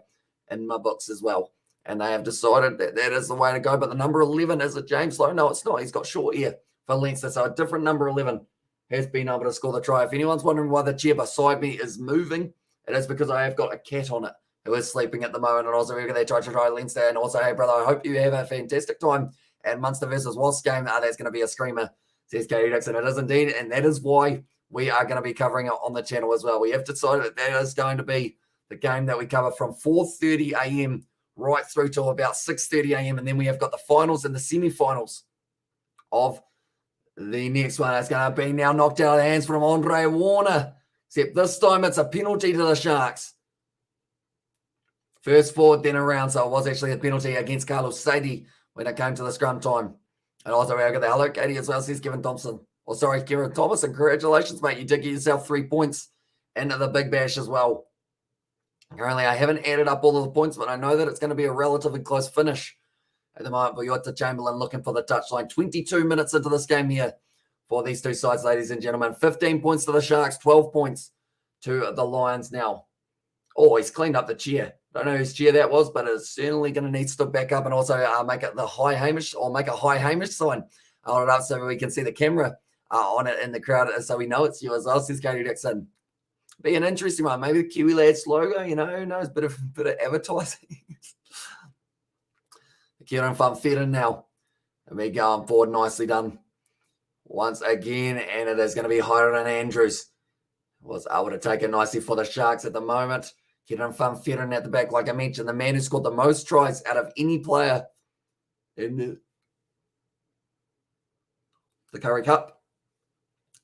in my books as well. And they have decided that that is the way to go. But the number 11, is it James Lowe? No, it's not. He's got short here for Leinster. So a different number 11 has been able to score the try. If anyone's wondering why the chair beside me is moving, it is because I have got a cat on it who is sleeping at the moment. And also we've got there try to try Leinster. And also, hey, brother, I hope you have a fantastic time at Munster versus Wasps game. That's going to be a screamer, says Katie Dixon. It is indeed. And that is why we are going to be covering it on the channel as well. We have decided that that is going to be the game that we cover from 4:30 a.m. right through till about 6:30 a.m. And then we have got the finals and the semi-finals of the next one. It's going to be now knocked out of the hands from Andre Warner, except this time it's a penalty to the Sharks. First forward, then around. So it was actually a penalty against Carlos Sadie when it came to the scrum time. And also we got the hello, Katie, as well, says Kevin Thompson. Oh, sorry, Kieran Thomas, and congratulations, mate. You did get yourself 3 points into the Big Bash as well. Currently, I haven't added up all of the points, but I know that it's going to be a relatively close finish at the moment. But you're to Chamberlain looking for the touchline. 22 minutes into this game here for these two sides, ladies and gentlemen. 15 points to the Sharks, 12 points to the Lions now. Oh, he's cleaned up the chair. Don't know whose chair that was, but it's certainly going to need to stood back up and also make it the high Hamish, or make a high Hamish sign. Hold it up so we can see the camera on it in the crowd, so we know it's you as well, says Katie Dixon. Be an interesting one. Maybe the Kiwi Lads logo, who knows, bit of advertising. Kieran Funfetten now. And we going forward, nicely done once again, and it is going to be Hiron Andrews Was able to take it nicely for the Sharks at the moment. Kieran Van Ferren at the back, like I mentioned, the man who scored the most tries out of any player in the Currie Cup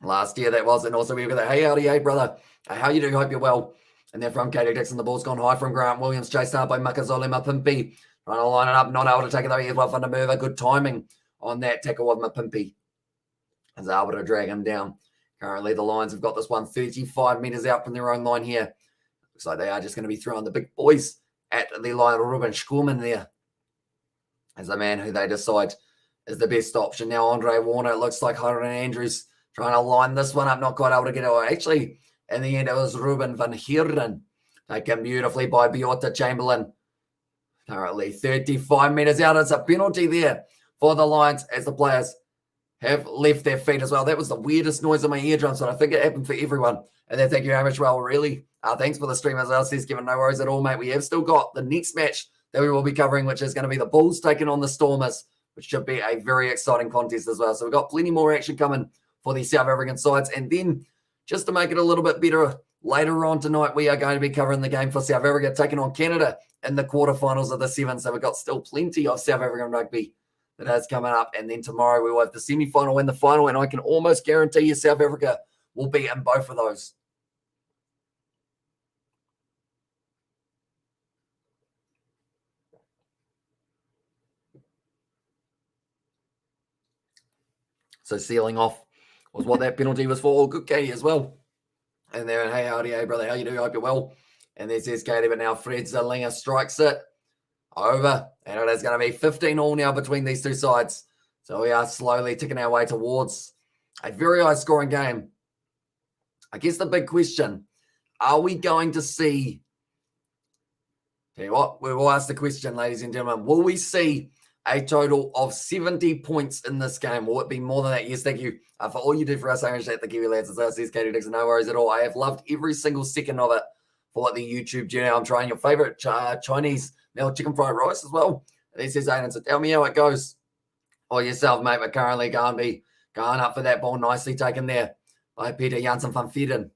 last year, that was. And also we've got the hey howdy, hey brother, how you doing? Hope you're well. And then from Katie Dixon, the ball's gone high from Grant Williams, chased out by Makazole Mapimpi, trying to line it up, not able to take it though. He's well from the mover. Good timing on that tackle of Mapimpi. Is able to drag him down. Currently, the Lions have got this one 35 metres out from their own line here. Looks like they are just going to be throwing the big boys at the line. Ruben Schulman there as the man who they decide is the best option. Now, Andre Warner, it looks like Hiron Andrews trying to line this one up, not quite able to get it. Actually, in the end, it was Ruben Van Heerden taken beautifully by Biota Chamberlain. Currently, 35 metres out. It's a penalty there for the Lions as the players have left their feet as well. That was the weirdest noise in my eardrums, but I think it happened for everyone. And then thank you very much, well, really. Thanks for the stream as well, says Kevin. No worries at all, mate. We have still got the next match that we will be covering, which is going to be the Bulls taking on the Stormers, which should be a very exciting contest as well. So we've got plenty more action coming for the South African sides. And then just to make it a little bit better, later on tonight, we are going to be covering the game for South Africa taking on Canada in the quarterfinals of the seven. So we've got still plenty of South African rugby that is coming up. And then tomorrow we will have the semi-final and the final. And I can almost guarantee you South Africa will be in both of those. So sealing off was what that penalty was for. Good Katie as well. And there, hey, howdy, hey, brother, how you doing? Hope you're well. And there says Katie, but now Fred Zerlinger strikes it over. And it is going to be 15-all now between these two sides. So we are slowly ticking our way towards a very high-scoring game. I guess the big question, are we going to see... Tell you what, we will ask the question, ladies and gentlemen. Will we see a total of 70 points in this game? Will it be more than that? Yes, thank you for all you do for us, Irish at the Kiwi Lads. As says Katie Dixon, no worries at all. I have loved every single second of it for the YouTube journey. I'm trying your favorite Chinese meal chicken fried rice as well. And he says, Aiden, so tell me how it goes. Or yourself, mate, but currently going to be going up for that ball. Nicely taken there by Peter Janssen van Vieren.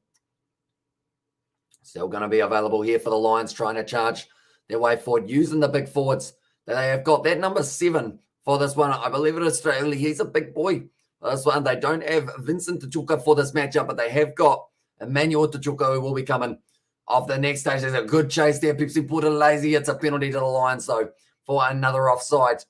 Still going to be available here for the Lions, trying to charge their way forward, using the big forwards. They have got that number 7 for this one. I believe it is Australia. He's a big boy for this one. They don't have Vincent Tachuka for this matchup, but they have got Emmanuel Tachuka who will be coming off the next stage. There's a good chase there. Pipsy put it lazy. It's a penalty to the Lions, though, for another offside.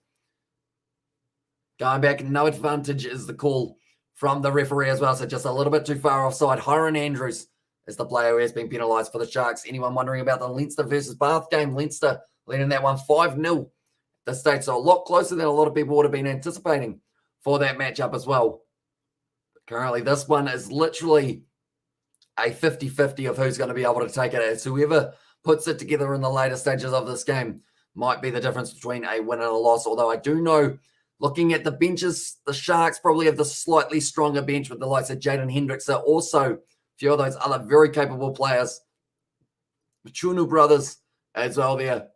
Going back, no advantage is the call from the referee as well, so just a little bit too far offside. Hiron Andrews is the player who has been penalised for the Sharks. Anyone wondering about the Leinster versus Bath game? Leinster leading that one 5-0. The States are a lot closer than a lot of people would have been anticipating for that matchup as well. But currently, this one is literally a 50-50 of who's going to be able to take it. It's whoever puts it together in the later stages of this game might be the difference between a win and a loss. Although I do know, looking at the benches, the Sharks probably have the slightly stronger bench with the likes of Jaden Hendricks. Also, a few of those other very capable players. The Chunu brothers as well there.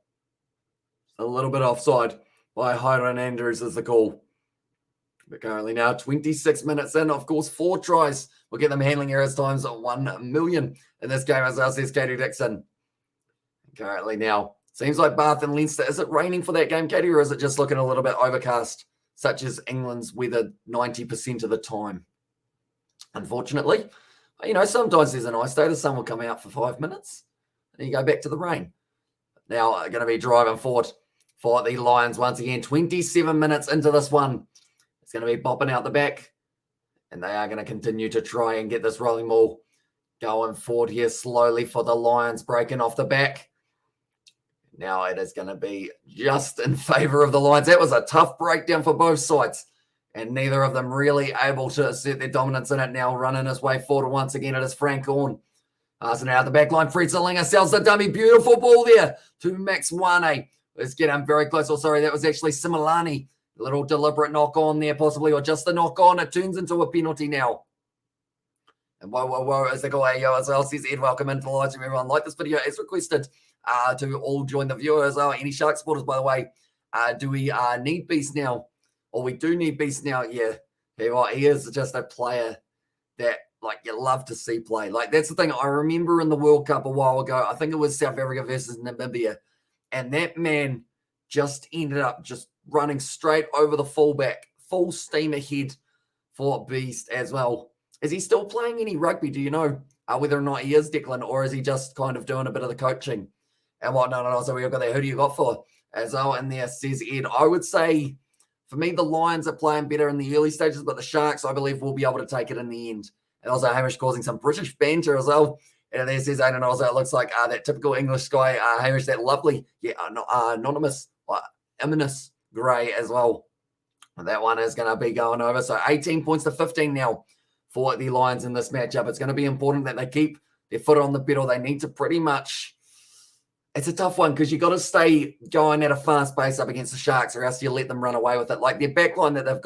A little bit offside by Hiron Andrews is the call. But currently now 26 minutes in. Of course, 4 tries will get them handling errors times 1 million in this game, as well, says Katie Dixon. Currently now, seems like Bath and Leinster. Is it raining for that game, Katie, or is it just looking a little bit overcast, such as England's weather 90% of the time? Unfortunately, you know, sometimes there's a nice day. The sun will come out for 5 minutes, and you go back to the rain. Now going to be driving forward for the Lions once again. 27 minutes into this one. It's going to be bopping out the back. And they are going to continue to try and get this rolling ball going forward here slowly for the Lions, breaking off the back. Now it is going to be just in favour of the Lions. That was a tough breakdown for both sides. And neither of them really able to assert their dominance in it. Now running his way forward once again. It is Frank Horn. Passing out the back line. Fred Zerlinger sells the dummy. Beautiful ball there to Max Wane. Let's get him very close. Oh, sorry, that was actually Similani. A little deliberate knock on there, possibly, or just the knock on. It turns into a penalty now. And whoa, as they go, hey, yo, as well, says Ed, welcome into the live stream. Everyone, like this video as requested to all join the viewer as well. Any Shark supporters, by the way, do we need Beast now? Or we do need Beast now? Yeah. He is just a player that like you love to see play. Like that's the thing. I remember in the World Cup a while ago, I think it was South Africa versus Namibia, and that man just ended up just running straight over the fullback, full steam ahead for Beast as well. Is he still playing any rugby? Do you know whether or not he is, Declan, or is he just kind of doing a bit of the coaching and whatnot? And also we've got that. Who do you got for as well? And there says Ed. I would say for me, the Lions are playing better in the early stages, but the Sharks, I believe, will be able to take it in the end. And also Hamish causing some British banter as well. And there says Aiden also, it looks like that typical English guy, Hamish, that lovely, anonymous, ominous grey as well. And that one is going to be going over. So 18 points to 15 now for the Lions in this matchup. It's going to be important that they keep their foot on the pedal. They need to pretty much, it's a tough one because you've got to stay going at a fast pace up against the Sharks or else you let them run away with it. Like their backline that they've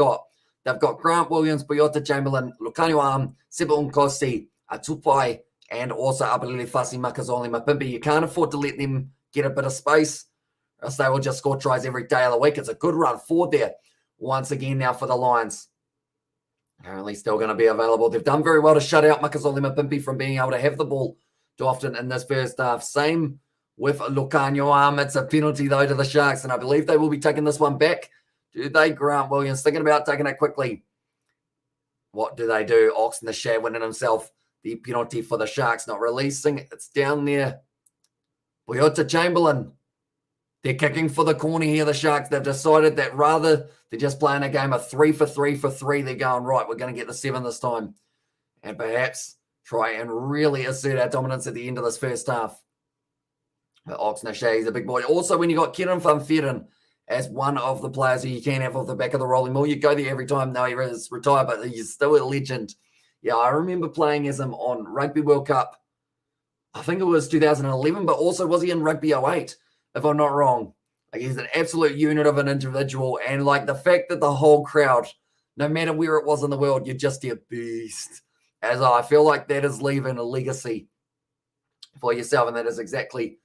got Grant Williams, Boyota Chamberlain, Lukanio Seba Nkosi, Tupai, and also Abelele Fasi Makazole Mapimpi. You can't afford to let them get a bit of space, or else they will just score tries every day of the week. It's a good run forward there once again now for the Lions. Apparently still going to be available. They've done very well to shut out Makazole Mapimpi from being able to have the ball too often in this first half. Same with Lukanio. It's a penalty, though, to the Sharks, and I believe they will be taking this one back. Do they? Grant Williams thinking about taking it quickly. What do they do? Ox in the shade winning himself the penalty for the Sharks, not releasing. It's down there. Boyota Chamberlain. They're kicking for the corner here, the Sharks. They've decided that rather than just playing a game of 3 for 3 for 3, they're going, right, we're going to get the 7 this time. And perhaps try and really assert our dominance at the end of this first half. But Ox Nashay is a big boy. Also, when you got Kieran Van Vieren as one of the players who you can have off the back of the rolling ball. You go there every time. Now he is retired, but he's still a legend. Yeah, I remember playing as him on Rugby World Cup. I think it was 2011, but also was he in Rugby 08, if I'm not wrong. Like he's an absolute unit of an individual. And like the fact that the whole crowd, no matter where it was in the world, you're just a beast. As I feel like that is leaving a legacy for yourself. And that is exactly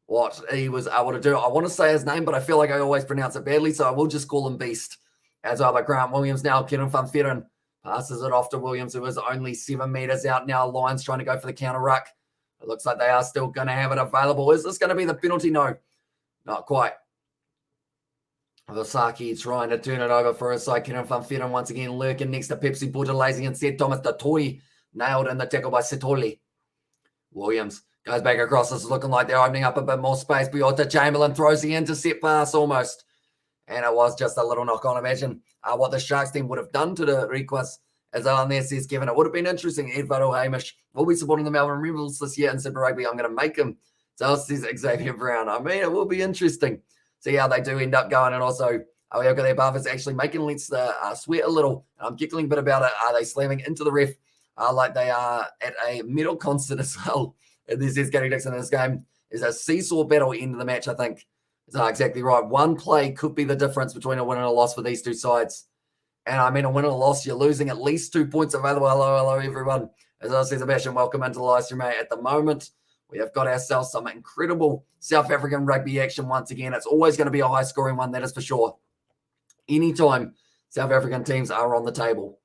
what he was able to do. I want to say his name, but I feel like I always pronounce it badly, so I will just call him Beast. As well, but Grant Williams now, Kieran Van Vieren passes it off to Williams, who is only 7 meters out now. Lions trying to go for the counter ruck. It looks like they are still going to have it available. Is this going to be the penalty? No, not quite. Vasaki trying to turn it over for his side. Kieran Van Vieren once again lurking next to Pepsi Butterlazy instead. Thomas Datoi nailed in the tackle by Setoli. Williams goes back across. This is looking like they're opening up a bit more space. Boyota Chamberlain throws the intercept pass almost. And it was just a little knock on. Imagine what the Sharks team would have done to the request. As on there says Kevin, it would have been interesting. Edvard Hamish will be supporting the Melbourne Rebels this year in Super Rugby. I'm going to make him. So says Xavier Brown. I mean, it will be interesting. See how they do end up going. And also, we have got their buffers actually making Let's sweat a little. I'm giggling a bit about it. Are they slamming into the ref like they are at a medal concert as well? And this is Gary Dixon in this game. Is a seesaw battle end of the match, I think. Is exactly right. One play could be the difference between a win and a loss for these two sides. And I mean, a win and a loss, you're losing at least 2 points available. Hello, everyone. As I say, Sebastian, welcome into the live stream, mate. At the moment, we have got ourselves some incredible South African rugby action once again. It's always going to be a high-scoring one, that is for sure. Anytime South African teams are on the table,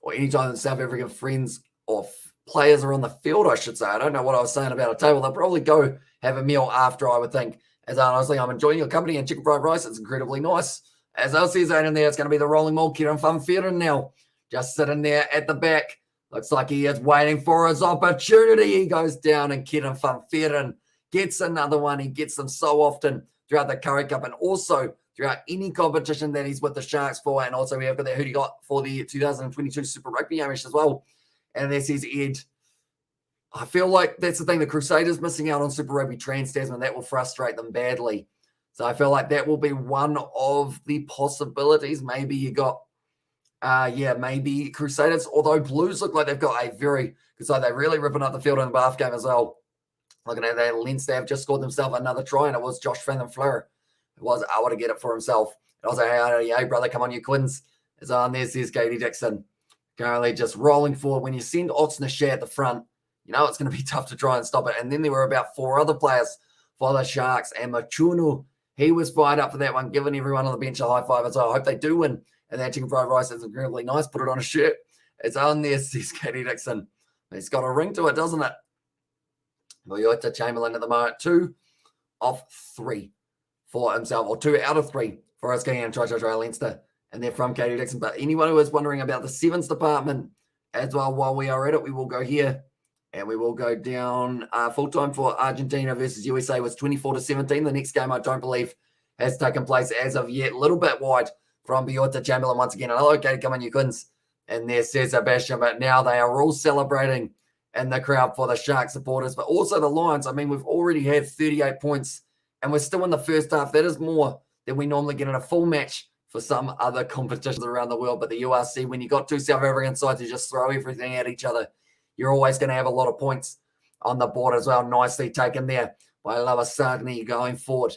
or anytime the South African friends or players are on the field, I should say. I don't know what I was saying about a table. They'll probably go have a meal after, I would think. As honestly, I'm enjoying your company and chicken fried rice. It's incredibly nice. As I see in there, it's going to be the rolling ball. Kieran Van Vieren now just sitting there at the back. Looks like he is waiting for his opportunity. He goes down and Kieran Van Vieren gets another one. He gets them so often throughout the Currie Cup and also throughout any competition that he's with the Sharks for. And also we have got that who he got for the 2022 Super Rugby Amish as well. And this is Ed. I feel like that's the thing. The Crusaders missing out on Super Rugby Trans-Tasman. That will frustrate them badly. So I feel like that will be one of the possibilities. Maybe you got, maybe Crusaders. Although Blues look like they've got a very good side. They're really ripping up the field in the Bath game as well. Looking at that, Leinster have just scored themselves another try, and it was Josh Van den Fleur who was able to get it for himself. And I was like, hey, brother, come on, you Quins. As on there's Katie Dixon. Currently just rolling forward. When you send Oxnashe at the front, you know it's going to be tough to try and stop it. And then there were about 4 other players for the Sharks. And Machunu, he was fired up for that one, giving everyone on the bench a high five as well. I hope they do win. And that chicken fried rice is incredibly nice. Put it on a shirt. It's on there, says Katie Dixon. It's got a ring to it, doesn't it? Boyota Chamberlain at the moment, 2 of 3 for himself, or 2 out of 3 for us getting in try Leinster. And they're from Katie Dixon. But anyone who is wondering about the sevens department as well, while we are at it, we will go here and we will go down. Full time for Argentina versus USA was 24-17. The next game, I don't believe, has taken place as of yet. A little bit wide from Boyota Chamberlain once again. Hello, Katie, come on, you couldn't. And there says Sebastian, but now they are all celebrating in the crowd for the Sharks supporters, but also the Lions. I mean, we've already had 38 points, and we're still in the first half. That is more than we normally get in a full match for some other competitions around the world. But the URC, when you got 2 South African sides who just throw everything at each other, you're always going to have a lot of points on the board as well. Nicely taken there by Lavasagni going forward.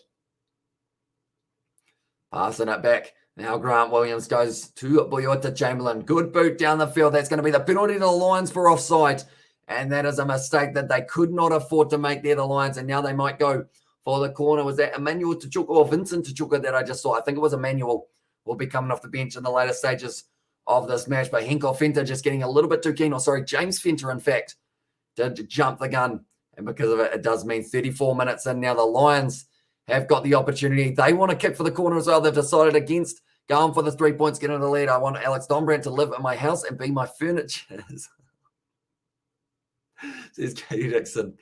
Passing it back. Now Grant Williams goes to Boyota Chamberlain. Good boot down the field. That's going to be the penalty to the Lions for offside. And that is a mistake that they could not afford to make there, the Lions. And now they might go for the corner. Was that Emmanuel Tachuka or Vincent Tachuka that I just saw? I think it was Emmanuel. Will be coming off the bench in the later stages of this match. But Henkel Fenter just getting a little bit too keen. Or sorry, James Fenter, in fact, did jump the gun. And because of it, it does mean 34 minutes in. Now the Lions have got the opportunity. They want to kick for the corner as well. They've decided against going for the 3 points, getting the lead. I want Alex Dombrand to live in my house and be my furniture. Says Katie Dixon.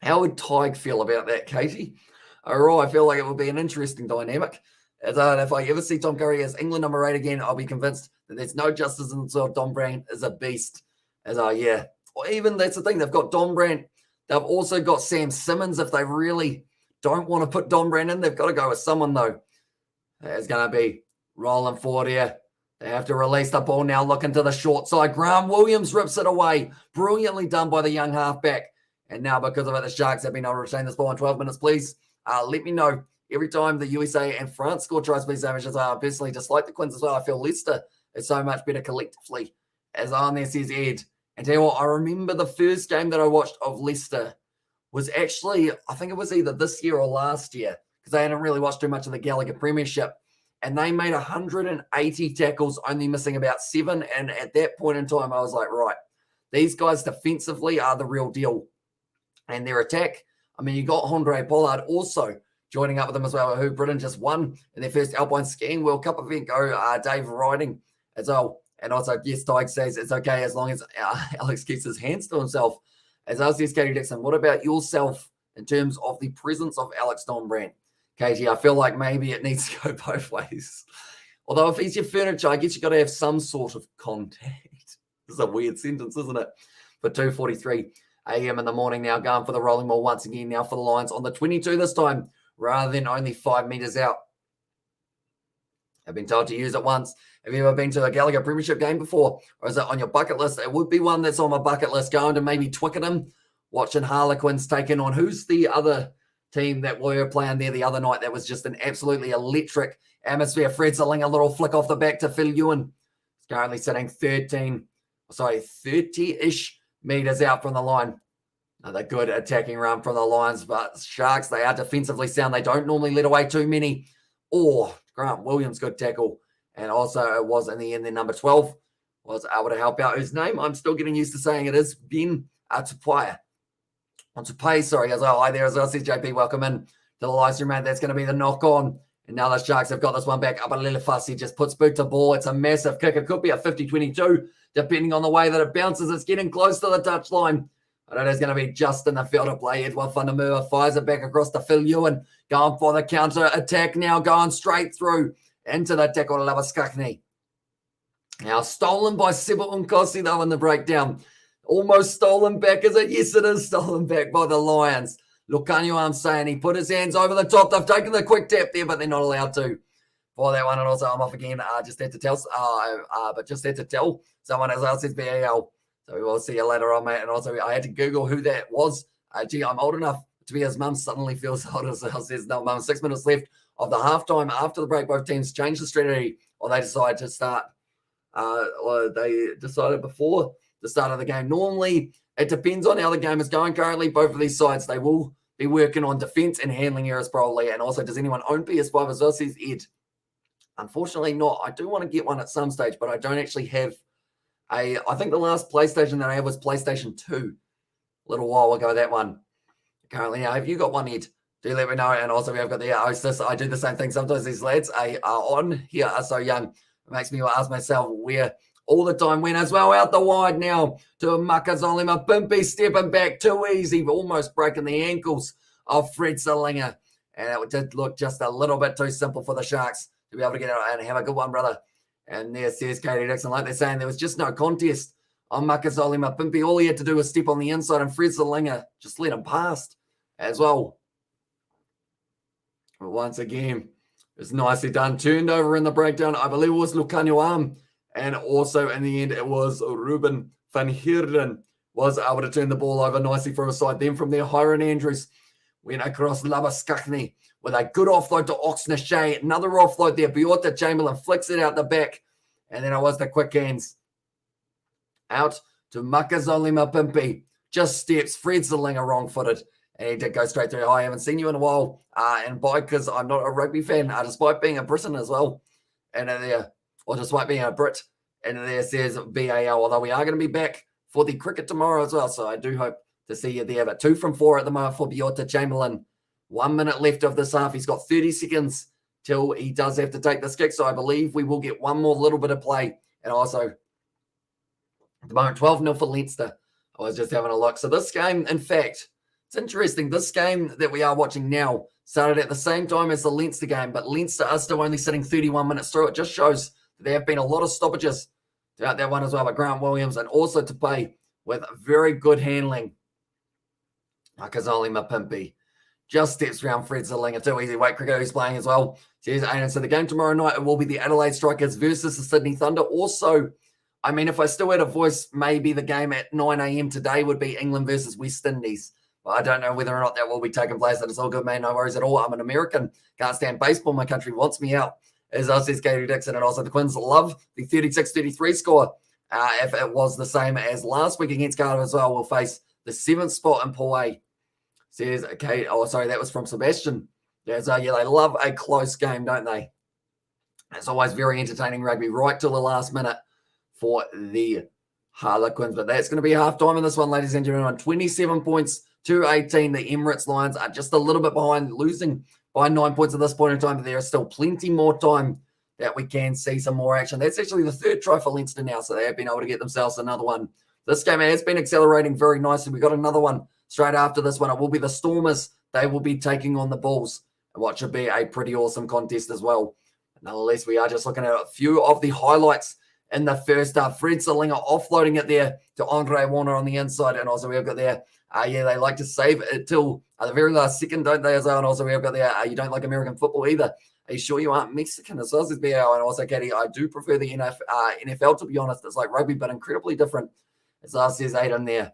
How would Tig feel about that, Katie? All right, I feel like it will be an interesting dynamic. As if I ever see Tom Curry as England number 8 again, I'll be convinced that there's no justice in the world. Dombrand is a beast. Yeah. Or even that's the thing. They've got Dombrand. They've also got Sam Simmons. If they really don't want to put Dombrand in, they've got to go with someone, though. It's going to be rolling forward here. They have to release the ball now, looking to the short side. Graham Williams rips it away. Brilliantly done by the young halfback. And now, because of it, the Sharks have been able to retain this ball in 12 minutes. Please let me know every time the USA and France score tries, please, Savages. I personally dislike the Quins as well. I feel Leicester is so much better collectively. As on there says Ed. And tell you what, I remember the first game that I watched of Leicester was actually, I think it was either this year or last year, because I hadn't really watched too much of the Gallagher Premiership. And they made 180 tackles, only missing about 7. And at that point in time, I was like, right, these guys defensively are the real deal. And their attack, I mean, you got Andre Pollard also joining up with them as well, who Britain just won in their first Alpine Skiing World Cup event. Go Dave Riding as well. And also, yes, Tig says it's okay as long as Alex keeps his hands to himself. As I says, Katie Dixon, what about yourself in terms of the presence of Alex Dombrand? Katie, I feel like maybe it needs to go both ways. Although if he's your furniture, I guess you've got to have some sort of contact. This is a weird sentence, isn't it? For 2:43 a.m. in the morning now, going for the rolling ball once again now for the Lions on the 22 this time, rather than only 5 meters out. I've been told to use it once. Have you ever been to a Gallagher Premiership game before? Or is it on your bucket list? It would be one that's on my bucket list, going to maybe Twickenham, watching Harlequins taking on, who's the other team that we were playing there the other night that was just an absolutely electric atmosphere. Fred Selling, a little flick off the back to Phil Ewan. He's currently sitting 30-ish meters out from the line. Another good attacking run from the Lions, but Sharks, they are defensively sound. They don't normally let away too many. Grant Williams, good tackle. And also it was in the end, their number 12 was able to help out. Whose name I'm still getting used to saying it is Ben Tupai. On to pay, sorry, as well. Hi there as well, says JP. Welcome in to the live stream, mate. That's going to be the knock on. And now the Sharks have got this one back up a little fussy. Just puts boot to ball. It's a massive kick. It could be a 50-22, depending on the way that it bounces. It's getting close to the touchline. But it is going to be just in the field of play. Edward van der Merwe fires it back across to Phil Ewan. Going for the counter attack now, going straight through into the tackle to Lavasagni. Now stolen by Seba Unkosi, though, in the breakdown. Almost stolen back, is it? Yes, it is stolen back by the Lions. Lucanio, I'm saying, he put his hands over the top. They've taken the quick tap there, but they're not allowed to for that one. And also, I'm off again. Just had to tell someone as well, says BAL. So we will see you later on, mate. And also, I had to Google who that was. I'm old enough to be his mum. Suddenly feels old as well. Says, no, mum, 6 minutes left of the halftime. After the break, both teams changed the strategy, or they decided to start. Or they decided before the start of the game. Normally, it depends on how the game is going. Currently, both of these sides, they will be working on defense and handling errors probably. And also, does anyone own PS5 as well, says Ed? Unfortunately not. I do want to get one at some stage, but I don't actually have I think the last PlayStation that I had was PlayStation 2. A little while ago, that one. Currently, now, have you got one, Ed? Do let me know. And also, we have got the hostess. I do the same thing. Sometimes these lads are on here are so young. It makes me ask myself where all the time went as well. Out the wide now to Makazole Mapimpi, stepping back too easy, almost breaking the ankles of Fred Salinger. And it did look just a little bit too simple for the Sharks to be able to get out and have a good one, brother. And there says Katie Dixon, like they're saying, there was just no contest on Makazole Mapimpi. All he had to do was step on the inside, and Fred Salinger just let him past as well. But once again, it's nicely done. Turned over in the breakdown. I believe it was Lucanio Arm. And also in the end, it was Ruben van Heerden was able to turn the ball over nicely for a side. Then from there, Hiron Andrews went across Labaskachny with a good offload to Oxney. Another offload there. Biota Chamberlain flicks it out the back. And then it was the quick hands out to Makazole Mapimpi. Just steps. Fred Salinger wrong-footed. And he did go straight through. I haven't seen you in a while. And because I'm not a rugby fan, despite being a Briton as well. And there, or despite being a Brit. And there says BAL. Although we are going to be back for the cricket tomorrow as well. So I do hope to see you there. But 2 from 4 at the moment for Biota Chamberlain. 1 minute left of this half. He's got 30 seconds till he does have to take this kick. So I believe we will get one more little bit of play. And also, at the moment, 12-0 for Leinster. I was just having a look. So this game, in fact, it's interesting. This game that we are watching now started at the same time as the Leinster game, but Leinster are still only sitting 31 minutes through. It just shows that there have been a lot of stoppages throughout that one as well by Grant Williams, and also to play with very good handling. Makazole Mapimpi just steps around Fred Salinger. Too easy. Weight cricketer who's playing as well. So the game tomorrow night, it will be the Adelaide Strikers versus the Sydney Thunder. Also, I mean, if I still had a voice, maybe the game at 9 a.m. today would be England versus West Indies. But I don't know whether or not that will be taking place. That is all good, man. No worries at all. I'm an American. Can't stand baseball. My country wants me out. As I says Katie Dixon, and also the Quins love the 36-33 score. If it was the same as last week against Cardiff as well, we'll face the 7th spot in Pool A. Says, okay, that was from Sebastian. Yeah, they love a close game, don't they? It's always very entertaining rugby right till the last minute for the Harlequins. But that's going to be half-time in this one, ladies and gentlemen. 27 points to 18. The Emirates Lions are just a little bit behind, losing by 9 points at this point in time. But there is still plenty more time that we can see some more action. That's actually the 3rd try for Leinster now, so they have been able to get themselves another one. This game has been accelerating very nicely. We got another one straight after this one. It will be the Stormers. They will be taking on the Bulls, what should be a pretty awesome contest as well. Nonetheless, we are just looking at a few of the highlights in the first half. Fred Salinger offloading it there to Andre Warner on the inside. And also we have got there, they like to save it till the very last second, don't they, as well? And also we have got there, you don't like American football either. Are you sure you aren't Mexican as well as BL? And also, Katie, I do prefer the NFL, to be honest. It's like rugby, but incredibly different. As I says Aidan there.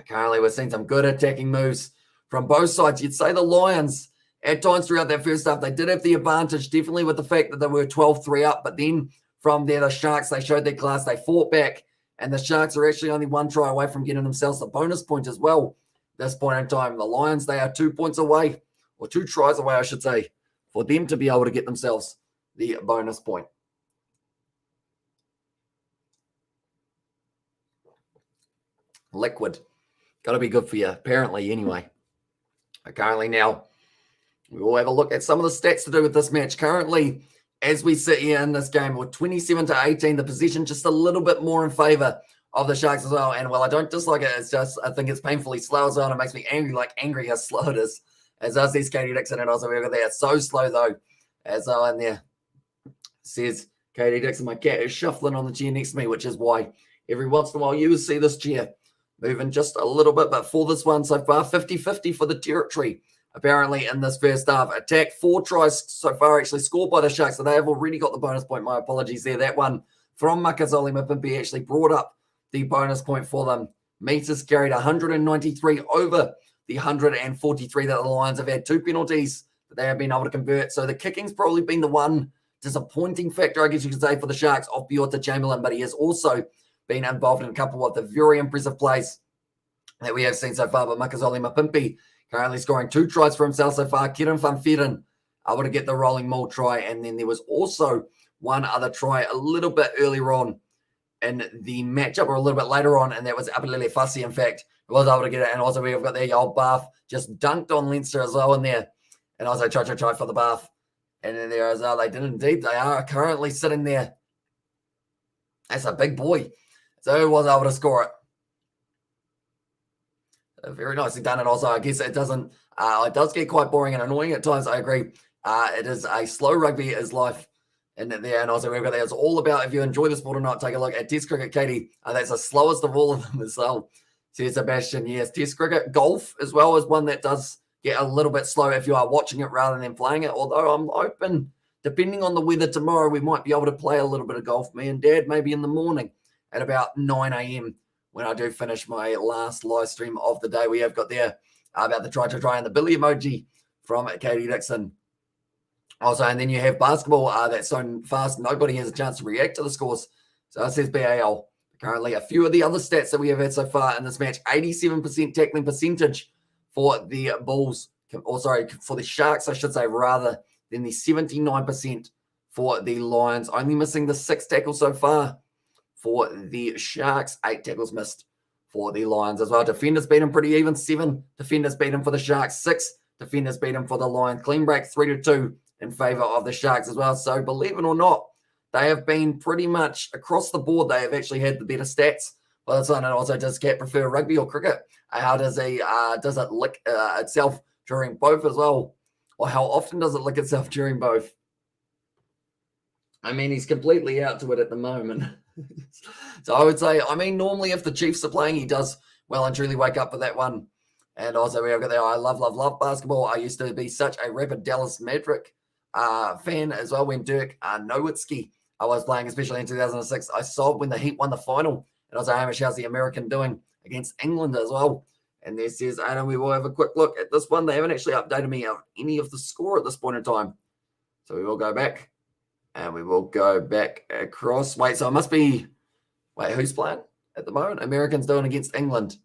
Currently, we're seeing some good attacking moves from both sides. You'd say the Lions, at times throughout that first half, they did have the advantage, definitely with the fact that they were 12-3 up. But then from there, the Sharks, they showed their class. They fought back. And the Sharks are actually only 1 try away from getting themselves a bonus point as well. At this point in time, the Lions, they are 2 points away, or 2 tries away, I should say, for them to be able to get themselves the bonus point. Liquid. Got to be good for you, apparently, anyway. Currently now, we will have a look at some of the stats to do with this match. Currently, as we sit here in this game, we're 27-18, the position just a little bit more in favor of the Sharks as well. And while I don't dislike it, it's just, I think it's painfully slow as well. And it makes me angry how slow it is. As I see Katie Dixon, and also we've got there. It's so slow though. As I in there says Katie Dixon, my cat is shuffling on the chair next to me, which is why every once in a while you will see this chair moving just a little bit. But for this one so far, 50-50 for the territory. Apparently in this first half. Attack, 4 tries so far actually scored by the Sharks. So they have already got the bonus point. My apologies there. That one from Makazole Mapimpi actually brought up the bonus point for them. Meters carried 193 over the 143 that the Lions have had. 2 penalties that they have been able to convert. So the kicking's probably been the one disappointing factor, I guess you could say, for the Sharks off Biota Chamberlain. But he has also been involved in a couple of the very impressive plays that we have seen so far. But Makazole Mapimpi currently scoring 2 tries for himself so far. Kieran van Vieren able to get the rolling maul try. And then there was also one other try a little bit earlier on in the matchup or a little bit later on, and that was Apelele Fussy, in fact, who was able to get it. And also we've got the old Bath just dunked on Leinster as well in there. And also try for the Bath. And then there as well, they did indeed. They are currently sitting there. That's a big boy. So who was able to score it? Very nicely done. And also, I guess it doesn't, it does get quite boring and annoying at times. I agree. It is a slow rugby is life in there. And also, we've got that. It's all about if you enjoy the sport or not. Take a look at Test cricket, Katie. That's the slowest of all of them as well. Says Sebastian. Yes, Test cricket. Golf as well is one that does get a little bit slow if you are watching it rather than playing it. Although I'm open, depending on the weather tomorrow, we might be able to play a little bit of golf. Me and Dad, maybe in the morning at about 9 a.m. when I do finish my last live stream of the day. We have got there about the try and the Billy emoji from Katie Dixon. Also, and then you have basketball that's so fast, nobody has a chance to react to the scores. So it says BAL. Currently, a few of the other stats that we have had so far in this match, 87% tackling percentage for the Bulls, or sorry, for the Sharks, I should say, rather than the 79% for the Lions. Only missing the 6 tackles so far for the Sharks, 8 tackles missed for the Lions as well. Defenders beat them pretty even, 7 defenders beat them for the Sharks, 6 defenders beat them for the Lions. Clean break, 3-2 in favor of the Sharks as well. So believe it or not, they have been pretty much across the board. They have actually had the better stats. Well, that's one. And also, does Cat prefer rugby or cricket? How does it lick itself during both as well? Or how often does it lick itself during both? I mean, he's completely out to it at the moment. So I would say, I mean, normally if the Chiefs are playing, he does well and truly wake up for that one. And also, we have got there. I love basketball. I used to be such a rapid Dallas Maverick fan as well when Dirk Nowitzki I was playing, especially in 2006. I saw when the Heat won the final. And I was like, Hamish, how's the American doing against England as well? And there says, Adam, we will have a quick look at this one. They haven't actually updated me of any of the score at this point in time. So we will go back. And we will go back across. Wait, so it must be... Wait, who's playing at the moment? Americans doing against England.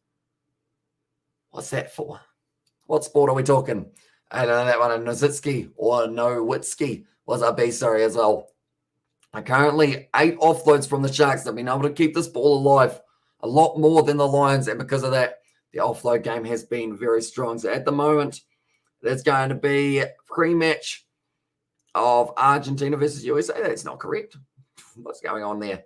What's that for? What sport are we talking? I don't know that one. Nowitzki or Nowitzki was a B, sorry, as well. Currently, 8 offloads from the Sharks that have been able to keep this ball alive a lot more than the Lions. And because of that, the offload game has been very strong. So at the moment, there's going to be a pre-match of Argentina versus USA. That's not correct. What's going on there?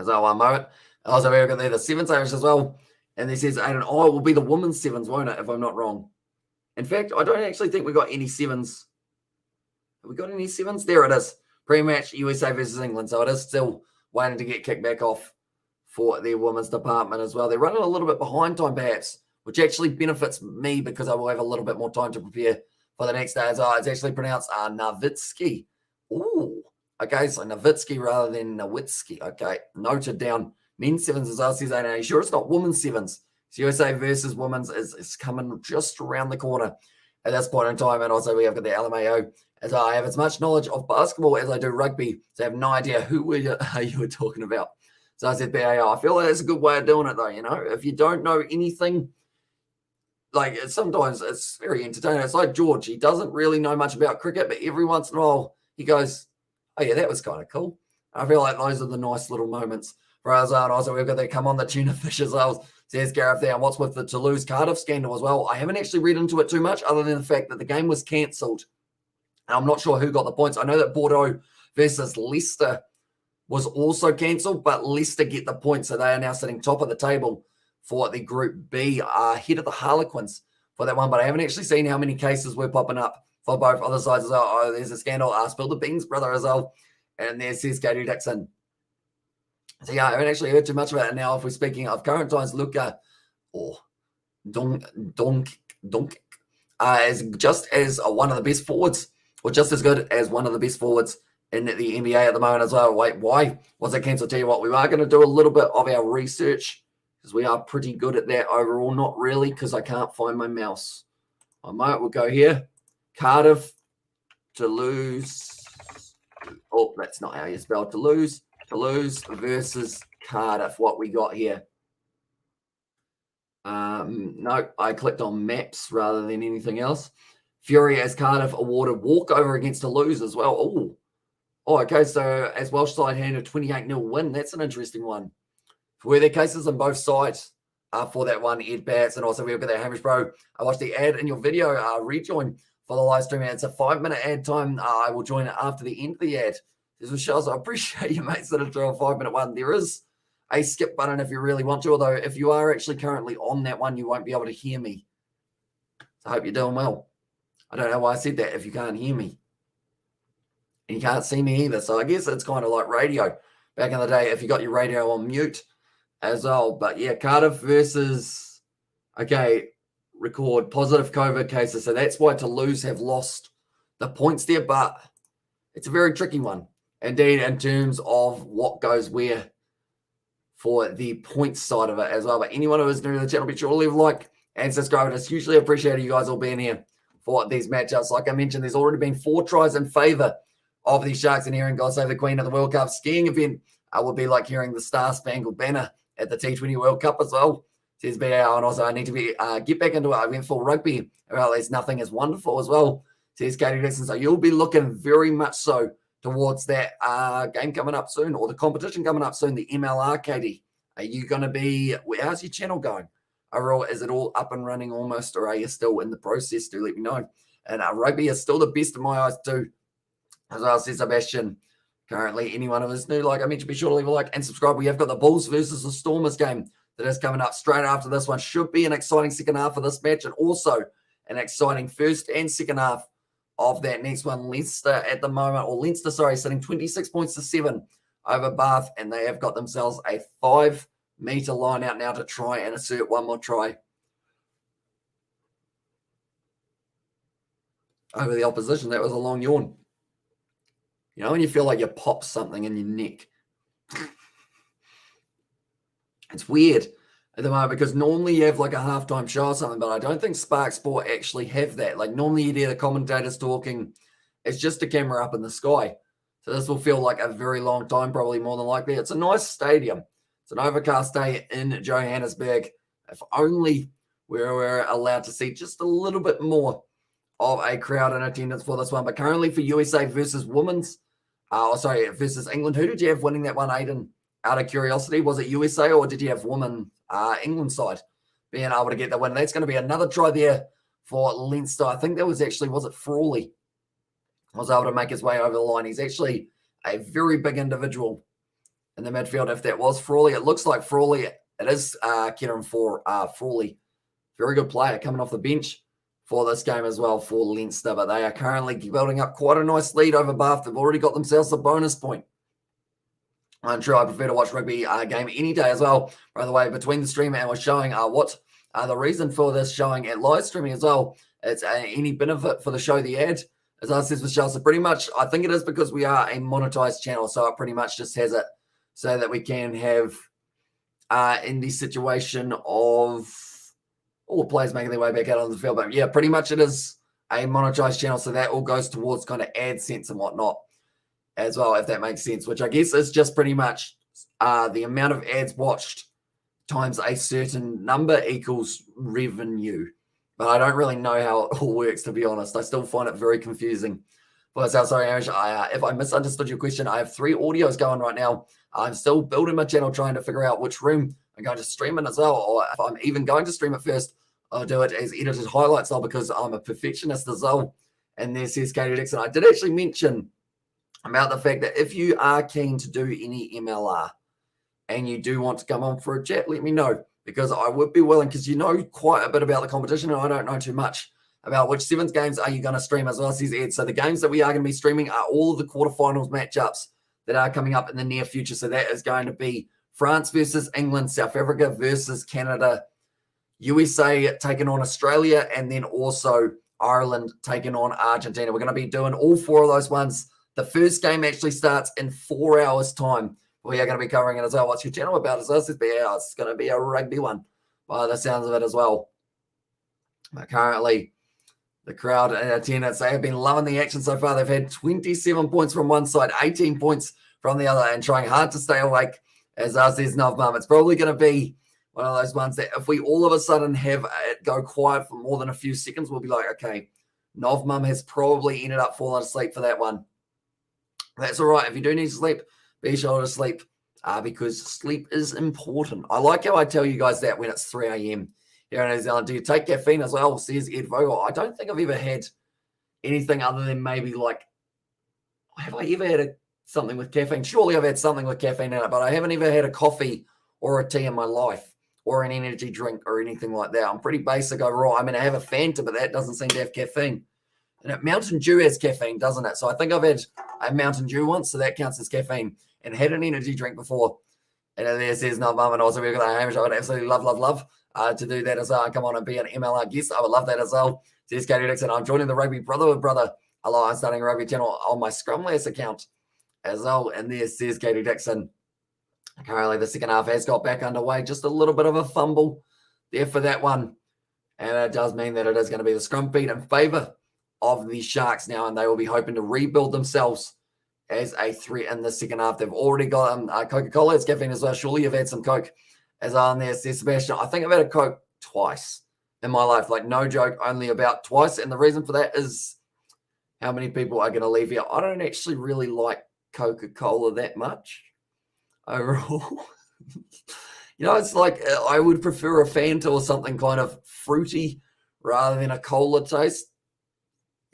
As well, one moment. Also, we've got there the sevens Irish as well. And this says, Aiden, it will be the women's sevens, won't it, if I'm not wrong? In fact, I don't actually think we got any sevens. Have we got any sevens? There it is. Pre-match USA versus England. So it is still waiting to get kicked back off for their women's department as well. They're running a little bit behind time, perhaps, which actually benefits me because I will have a little bit more time to prepare for the next day as well. It's actually pronounced Nowitzki. Ooh. Okay, so Nowitzki rather than Nowitzki. Okay, noted down. Men's sevens as well. Says, are you sure it's not women's sevens? So USA versus women's is coming just around the corner at this point in time. And also we have got the LMAO as I have as much knowledge of basketball as I do rugby. So I have no idea who you were talking about. So I said BAO. I feel like that's a good way of doing it though, you know. If you don't know anything, like sometimes it's very entertaining. It's like George. He doesn't really know much about cricket, but every once in a while he goes, oh yeah, that was kind of cool. I feel like those are the nice little moments for us. And also we've got the come on the tuna fish as well. Says Gareth there. And what's with the Toulouse-Cardiff scandal as well? I haven't actually read into it too much other than the fact that the game was cancelled. And I'm not sure who got the points. I know that Bordeaux versus Leicester was also cancelled, but Leicester get the points. So they are now sitting top of the table for the Group B, ahead of the Harlequins for that one. But I haven't actually seen how many cases were popping up for both other sides as well. Oh, there's a scandal. Spill the beans, brother, as well. And there says Katie Dixon. So yeah, I haven't actually heard too much about it now. If we're speaking of current times, Luca or Donk is just as one of the best forwards, or just as good as one of the best forwards in the NBA at the moment as well. Wait, why was it cancelled? Tell you what, we are going to do a little bit of our research because we are pretty good at that overall. Not really, because I can't find my mouse. I might. We'll go here. Cardiff, Toulouse. Oh, that's not how you spell Toulouse. Toulouse versus Cardiff. What we got here? No, I clicked on maps rather than anything else. Fury as Cardiff awarded walkover against Toulouse as well. Oh, Oh, okay. So as Welsh side had a 28-0 win, that's an interesting one. Were there cases on both sides for that one, Ed Bats, and also we've got that Hamish Bro. I watched the ad in your video, rejoin for the live stream. It's a 5-minute ad time. I will join it after the end of the ad. This was Shells. I appreciate you, mates, that are a 5-minute one. There is a skip button if you really want to, although if you are actually currently on that one, you won't be able to hear me. So I hope you're doing well. I don't know why I said that if you can't hear me. And you can't see me either. So I guess it's kind of like radio back in the day if you got your radio on mute as well. But yeah, Cardiff versus, okay, record positive COVID cases. So that's why Toulouse have lost the points there. But it's a very tricky one, indeed, in terms of what goes where for the points side of it as well. But anyone who is new to the channel, be sure to leave a like and subscribe. It's hugely appreciated you guys all being here for these matchups. Like I mentioned, there's already been 4 tries in favour of the Sharks, and hearing God Save the Queen at the World Cup skiing event would be like hearing the Star Spangled Banner at the T20 World Cup as well. Says BAR, and also I need to get back into it. I went for rugby. Well, there's nothing as wonderful as well. Says Katie Dixon. So you'll be looking very much so towards that game coming up soon, or the competition coming up soon, the MLR, Katie. Are you going to be, how's your channel going? Overall, is it all up and running almost, or are you still in the process? Do let me know. And rugby is still the best in my eyes too. As well, says Sebastian. Currently, anyone who is new, like I mentioned, be sure to leave a like and subscribe. We have got the Bulls versus the Stormers game that is coming up straight after this one. Should be an exciting second half of this match, and also an exciting first and second half of that next one. Leinster at the moment, or Leinster, sorry, sitting 26 points to 7 over Bath, and they have got themselves a 5-metre line out now to try and assert one more try over the opposition. That was a long yawn. You know when you feel like you pop something in your neck? It's weird at the moment because normally you have like a halftime show or something, but I don't think Spark Sport actually have that. Like normally you hear the commentators talking. It's just a camera up in the sky. So this will feel like a very long time, probably more than likely. It's a nice stadium. It's an overcast day in Johannesburg. If only we were allowed to see just a little bit more of a crowd in attendance for this one. But currently for USA versus women's, versus England, who did you have winning that one, Aiden? Out of curiosity, was it USA or did you have women England side being able to get the win? That's going to be another try there for Leinster. I think that was actually, was it Frawley? Was able to make his way over the line. He's actually a very big individual in the midfield. If that was Frawley, it looks like Frawley. It is Kieran Frawley. Very good player coming off the bench for this game as well for Leinster, but they are currently building up quite a nice lead over Bath. They've already got themselves a bonus point. I'm sure I prefer to watch rugby game any day as well. By the way, between the stream and we're showing what the reason for this showing at live streaming as well. It's any benefit for the show, the ad, as I said with Chelsea. Pretty much, I think it is because we are a monetized channel, so it pretty much just has it so that we can have in the situation of all the players making their way back out on the field. But yeah, pretty much it is a monetized channel. So that all goes towards kind of AdSense and whatnot as well, if that makes sense, which I guess is just pretty much the amount of ads watched times a certain number equals revenue. But I don't really know how it all works, to be honest. I still find it very confusing. But sorry, Amish, if I misunderstood your question, I have 3 audios going right now. I'm still building my channel, trying to figure out which room I'm going to stream in as well, or if I'm even going to stream it first, I'll do it as edited highlights now because I'm a perfectionist as well. And there says Katie Dixon. I did actually mention about the fact that if you are keen to do any MLR and you do want to come on for a chat, let me know, because I would be willing, because you know quite a bit about the competition and I don't know too much about which sevens games are you going to stream as well, says Ed. So the games that we are going to be streaming are all of the quarterfinals matchups that are coming up in the near future. So that is going to be France versus England, South Africa versus Canada, USA taking on Australia, and then also Ireland taking on Argentina. We're going to be doing all 4 of those ones. The first game actually starts in 4 hours' time. We are going to be covering it as well. What's your channel about as well? It's going to be a rugby one by the sounds of it as well. But currently, the crowd in attendance, they have been loving the action so far. They've had 27 points from one side, 18 points from the other, and trying hard to stay awake. As says Novmum, it's probably going to be one of those ones that if we all of a sudden have it go quiet for more than a few seconds, we'll be like, okay, Novmum has probably ended up falling asleep for that one. That's all right. If you do need to sleep, be sure to sleep because sleep is important. I like how I tell you guys that when it's 3 a.m. here in New Zealand. Do you take caffeine as well? Says Ed Vogel. I don't think I've ever had anything other than maybe like, have I ever had something with caffeine? Surely I've had something with caffeine in it, but I haven't ever had a coffee or a tea in my life or an energy drink or anything like that. I'm pretty basic overall. I mean, I have a Fanta, but that doesn't seem to have caffeine. And Mountain Dew has caffeine, doesn't it? So I think I've had a Mountain Dew once, so that counts as caffeine, and had an energy drink before. And there says, no, Mum, and also we've got Hamish. I would absolutely love to do that as well. Come on and be an MLR guest. I would love that as well. Says Katie Dixon, I'm joining the Rugby Brotherhood, brother. Hello, I'm starting a rugby channel on my Scrumlass account as well. And there says Katie Dixon. Currently, the second half has got back underway. Just a little bit of a fumble there for that one. And it does mean that it is going to be the scrum beat in favour of the Sharks now, and they will be hoping to rebuild themselves as a threat in the second half. They've already got Coca-Cola. It's caffeine as well. Surely you've had some Coke as on there, says Sebastian. I think I've had a Coke twice in my life. Like, no joke, only about twice. And the reason for that is how many people are going to leave here. I don't actually really like Coca-Cola that much overall. It's like I would prefer a Fanta or something kind of fruity rather than a cola taste.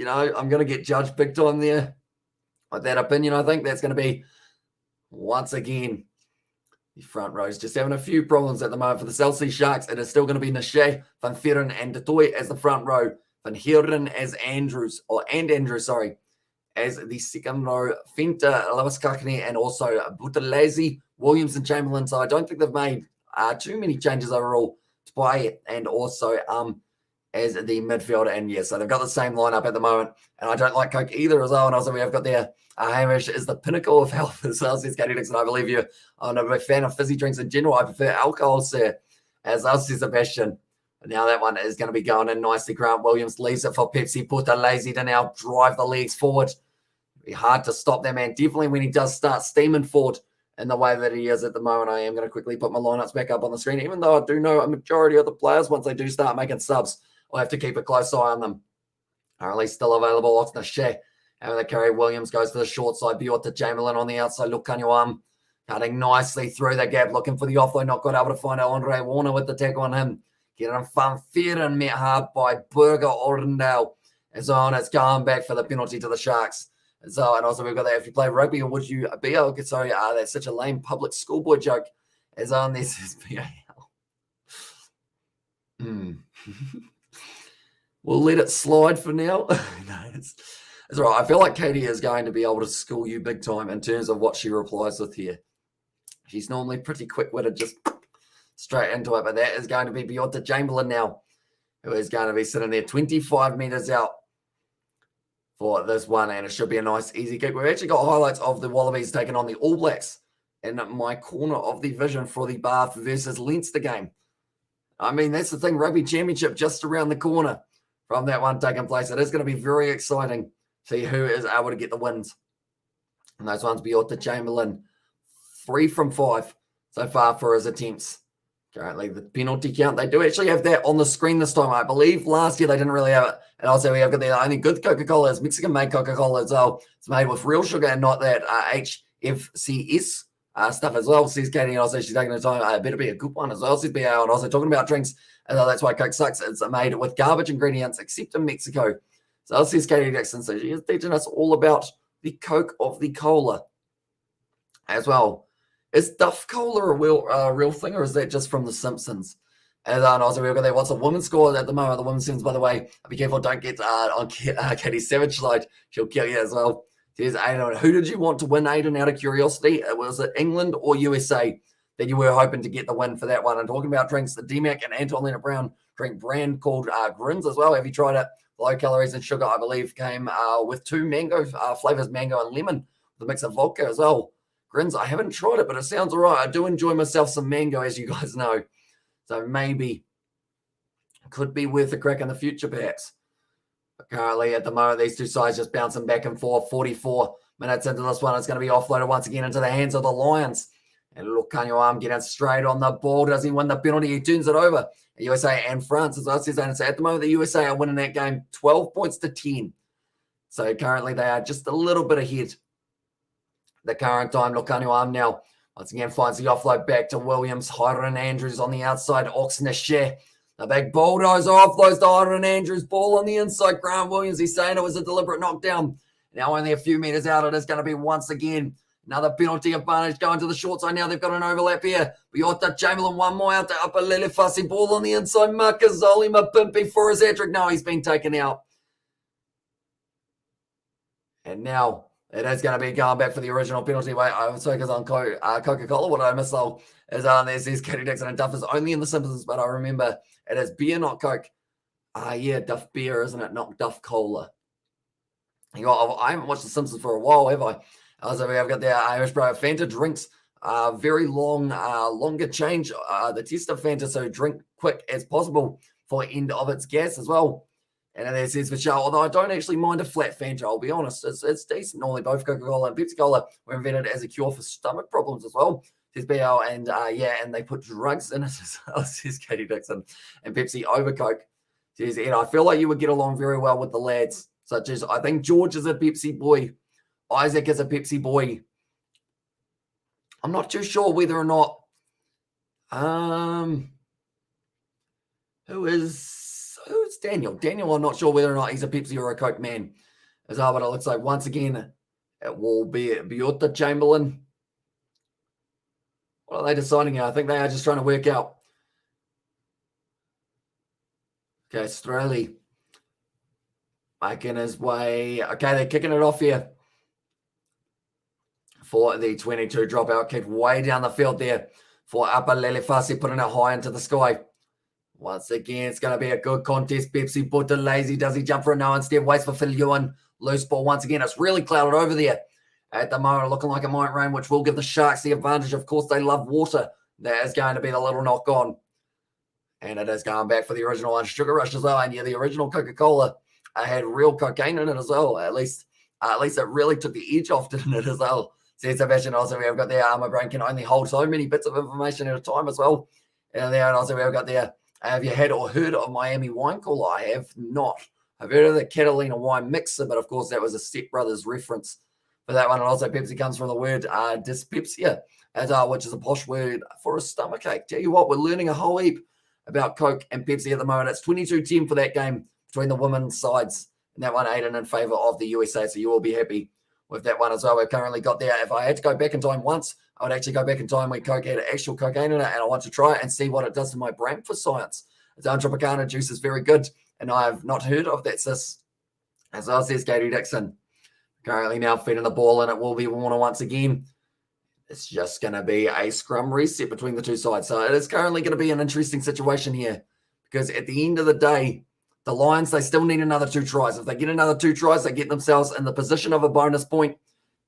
I'm going to get judged big time there. With that opinion, I think that's going to be, once again, the front row is just having a few problems at the moment for the South Sea Sharks. It is still going to be Nashe, Van Feren, and De Toy as the front row. Van Heerden as Andrews, as the second row. Fenta, Lawaskakane, and also Buthelezi, Williams, and Chamberlain. So I don't think they've made too many changes overall to play, and also as the midfielder. And so they've got the same lineup at the moment. And I don't like Coke either as well. And also we have got there, Hamish is the pinnacle of health as well, says Katie Dixon. I believe you. I'm a big fan of fizzy drinks in general. I prefer alcohol, sir, as well, says Sebastian. And now that one is going to be going in nicely. Grant Williams leaves it for Pepsi. Buthelezi to now drive the legs forward. It'll be hard to stop that man. Definitely when he does start steaming forward in the way that he is at the moment. I am going to quickly put my lineups back up on the screen, even though I do know a majority of the players, once they do start making subs, I'll have to keep a close eye on them. Currently still available. Oxner Shea. Having the carry. Williams goes to the short side. Biot to Chamberlain on the outside. Look, Kanyuam cutting nicely through the gap, looking for the offload. Not quite able to find out Andre Warner with the tackle on him. Getting him Van Feren met hard by Berger Ordendale. And so on, it's going back for the penalty to the Sharks. And so, and also we've got that. If you play rugby, or would you be able to, sorry, that's such a lame public schoolboy joke. As on this is BAL. We'll let it slide for now. No, it's all right. I feel like Katie is going to be able to school you big time in terms of what she replies with here. She's normally pretty quick-witted, just straight into it. But that is going to be Biota Chamberlain now, who is going to be sitting there 25 metres out for this one. And it should be a nice, easy kick. We've actually got highlights of the Wallabies taking on the All Blacks in my corner of the vision for the Bath versus Leinster game. I mean, that's the thing. Rugby Championship just around the corner from that one taking place. It is going to be very exciting to see who is able to get the wins. And those ones, Biota Chamberlain, 3 from 5 so far for his attempts. Currently, the penalty count, they do actually have that on the screen this time. I believe last year they didn't really have it. And also we have got the only good Coca-Cola is Mexican-made Coca-Cola as well. It's made with real sugar and not that HFCS stuff as well, says Katie. And also she's taking the time. It better be a good one as well, says BAL. And also talking about drinks, and that's why Coke sucks. It's made with garbage ingredients, except in Mexico. So says Katie Dixon. So she is teaching us all about the Coke of the cola as well. Is Duff Cola a real thing, or is that just from The Simpsons? And also we've got there. What's the women's score at the moment? The women's teams, by the way, be careful, don't get on Katie Savage slide. She'll kill you as well. There's Aiden. Who did you want to win, Aiden, out of curiosity? Was it England or USA that you were hoping to get the win for that one? And talking about drinks, the DMAC and Anton Leonard Brown drink brand called Grins as well. Have you tried it? Low calories and sugar, I believe, came with 2 mango flavors, mango and lemon, with a mix of vodka as well. Grins, I haven't tried it, but it sounds all right. I do enjoy myself some mango, as you guys know. So maybe could be worth a crack in the future, perhaps. But currently, at the moment, these two sides just bouncing back and forth. 44 minutes into this one, it's going to be offloaded once again into the hands of the Lions. And look, Kanyuam getting straight on the ball. Does he win the penalty? He turns it over. USA and France, as I said, and so at the moment, the USA are winning that game 12 points to 10. So currently, they are just a little bit ahead the current time. Lukanuam now once again finds the offload back to Williams. Hiron Andrews on the outside. Oxnashe. The big bulldozer offloads to Hiron Andrews. Ball on the inside. Grant Williams, he's saying it was a deliberate knockdown. Now only a few meters out. It is going to be once again another penalty advantage going to the short side. Now they've got an overlap here. Biota Chamberlain, one more out to Upper Lelefasi. Ball on the inside. Makazoli Mapimpi for his hat-trick. No, he's been taken out. And now it is going to be going back for the original penalty. Wait, I was focused on Coca-Cola. What did I miss? Though is there's Katie Dixon and Duff is only in The Simpsons, but I remember it is beer, not Coke. Yeah, Duff beer, isn't it? Not Duff Cola. I haven't watched The Simpsons for a while, have I? So we have got the Irish Bro Fanta drinks. Very longer change. The test of Fanta, so drink quick as possible for end of its gas as well. And then it says for sure, although I don't actually mind a flat Fanta, I'll be honest. It's decent. Normally both Coca-Cola and Pepsi-Cola were invented as a cure for stomach problems as well. Says BL, and and they put drugs in it as well, says Katie Dixon, and Pepsi over Coke. Says Ed, I feel like you would get along very well with the lads, such as I think George is a Pepsi boy. Isaac is a Pepsi boy. I'm not too sure whether or not who's Daniel? Daniel, I'm not sure whether or not he's a Pepsi or a Coke man. As well, but it looks like once again it will be Biota Chamberlain. What are they deciding here? I think they are just trying to work out. Okay, Straley making his way. Okay, they're kicking it off here for the 22 dropout kick way down the field there for Upper Lelefasi, putting it high into the sky. Once again, it's going to be a good contest. Pepsi put lazy. Does he jump for a no instead? Waits for Phil Ewan. Loose ball once again. It's really clouded over there at the moment, looking like it might rain, which will give the Sharks the advantage. Of course, they love water. That is going to be the little knock on. And it is going back for the original one. Sugar Rush as well. And yeah, the original Coca-Cola had real cocaine in it as well. At least it really took the edge off, didn't it, as well? Says Sebastian. Also, we have got there. My brain can only hold so many bits of information at a time as well. And there, and also we have got there. Have you had or heard of Miami Wine Cooler? I have not. I've heard of the Catalina wine mixer, but of course that was a Step Brothers reference for that one. And also Pepsi comes from the word dyspepsia, which is a posh word for a stomachache. Tell you what, we're learning a whole heap about Coke and Pepsi at the moment. It's 22-10 for that game between the women's sides. And that one, Aiden, in favour of the USA, so you will be happy with that one as well. We've currently got there. If I had to go back in time once, I would actually go back in time when Coke had actual cocaine in it, and I want to try it and see what it does to my brain for science. The Tropicana juice is very good, and I have not heard of that, sis. As well, says Katie Dixon. Currently now feeding the ball, and it will be Warner once again. It's just going to be a scrum reset between the two sides. So it is currently going to be an interesting situation here, because at the end of the day, the Lions, they still need another 2 tries. If they get another 2 tries, they get themselves in the position of a bonus point,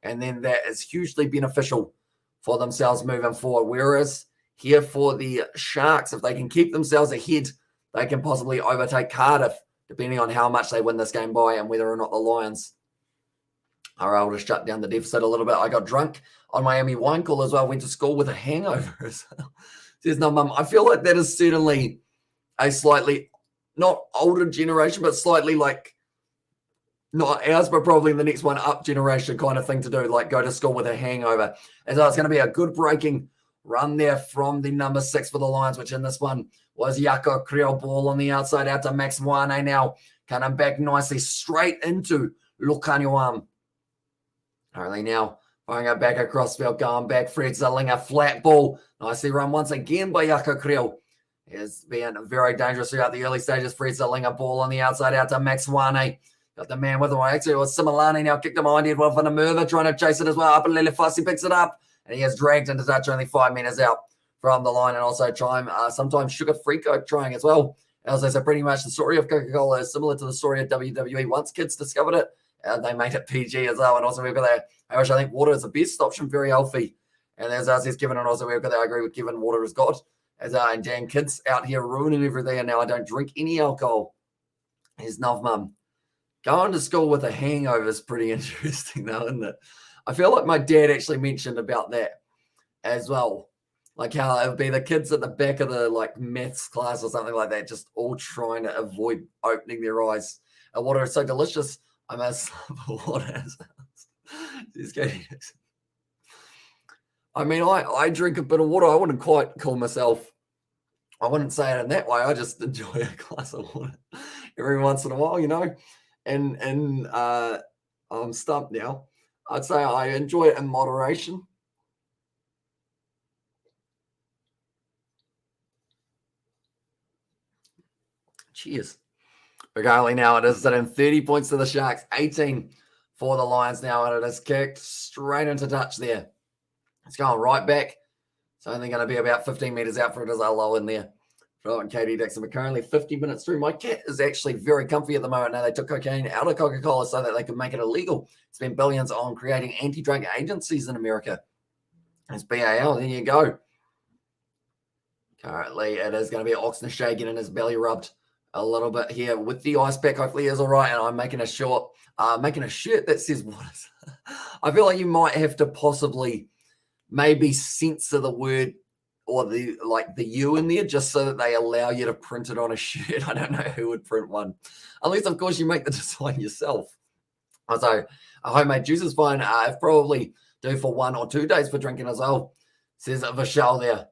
and then that is hugely beneficial for themselves moving forward. Whereas here for the Sharks, if they can keep themselves ahead, they can possibly overtake Cardiff, depending on how much they win this game by and whether or not the Lions are able to shut down the deficit a little bit. I got drunk on Miami Wine Cooler as well. I went to school with a hangover as well. Says no, Mum. I feel like that is certainly a slightly, not older generation, but slightly like, not ours, but probably the next one up generation kind of thing to do, like go to school with a hangover. And so it's going to be a good breaking run there from the number 6 for the Lions, which in this one was Yako Creel. Ball on the outside out to Max Wane now. Coming back nicely straight into Lukanuam. Currently now firing it back across field, going back. Fred Zalinger, flat ball. Nicely run once again by Yako Creel. Has been very dangerous throughout the early stages. Fred Zalinger, ball on the outside out to Max Wane. Got the man with him. Actually, it was Similani now. Kicked him behind Edward van der Merwe, trying to chase it as well. Up and Lelefasi picks it up. And he has dragged into touch only 5 meters out from the line. And also trying, sometimes sugar-free Coke trying as well. As I said, pretty much the story of Coca-Cola is similar to the story of WWE. Once kids discovered it, they made it PG as well. And also we've got that. I think water is the best option, very healthy. And as I says, Kevin, and also we've got that. I agree with Kevin, water is God. As and damn kids out here ruining everything. And now I don't drink any alcohol. Here's Nov Mum. Going to school with a hangover is pretty interesting, though, isn't it? I feel like my dad actually mentioned about that as well. Like how it would be the kids at the back of the like maths class or something like that, just all trying to avoid opening their eyes. And water is so delicious. I must love water. I mean, I drink a bit of water. I wouldn't quite call myself, I wouldn't say it in that way. I just enjoy a glass of water every once in a while, and I'm stumped now. I'd say I enjoy it in moderation. Cheers. Regardless, now it is sitting 30 points to the Sharks, 18 for the Lions now, and it is kicked straight into touch there. It's going right back. It's only going to be about 15 metres out for it as I low in there. And Katie Dixon, we're currently 50 minutes through. My cat is actually very comfy at the moment. Now they took cocaine out of Coca-Cola so that they could make it illegal. Spent billions on creating anti-drug agencies in America. It's BAL. There you go. Currently, it is going to be Oxner Shea getting his belly rubbed a little bit here with the ice pack. Hopefully, he is all right. And I'm making a shirt that says what is. I feel like you might have to possibly maybe censor the word or the U in there just so that they allow you to print it on a shirt. I don't know who would print one, unless of course you make the design yourself. So a homemade juice is fine. I've probably do for 1 or 2 days for drinking as well, says Vishal there.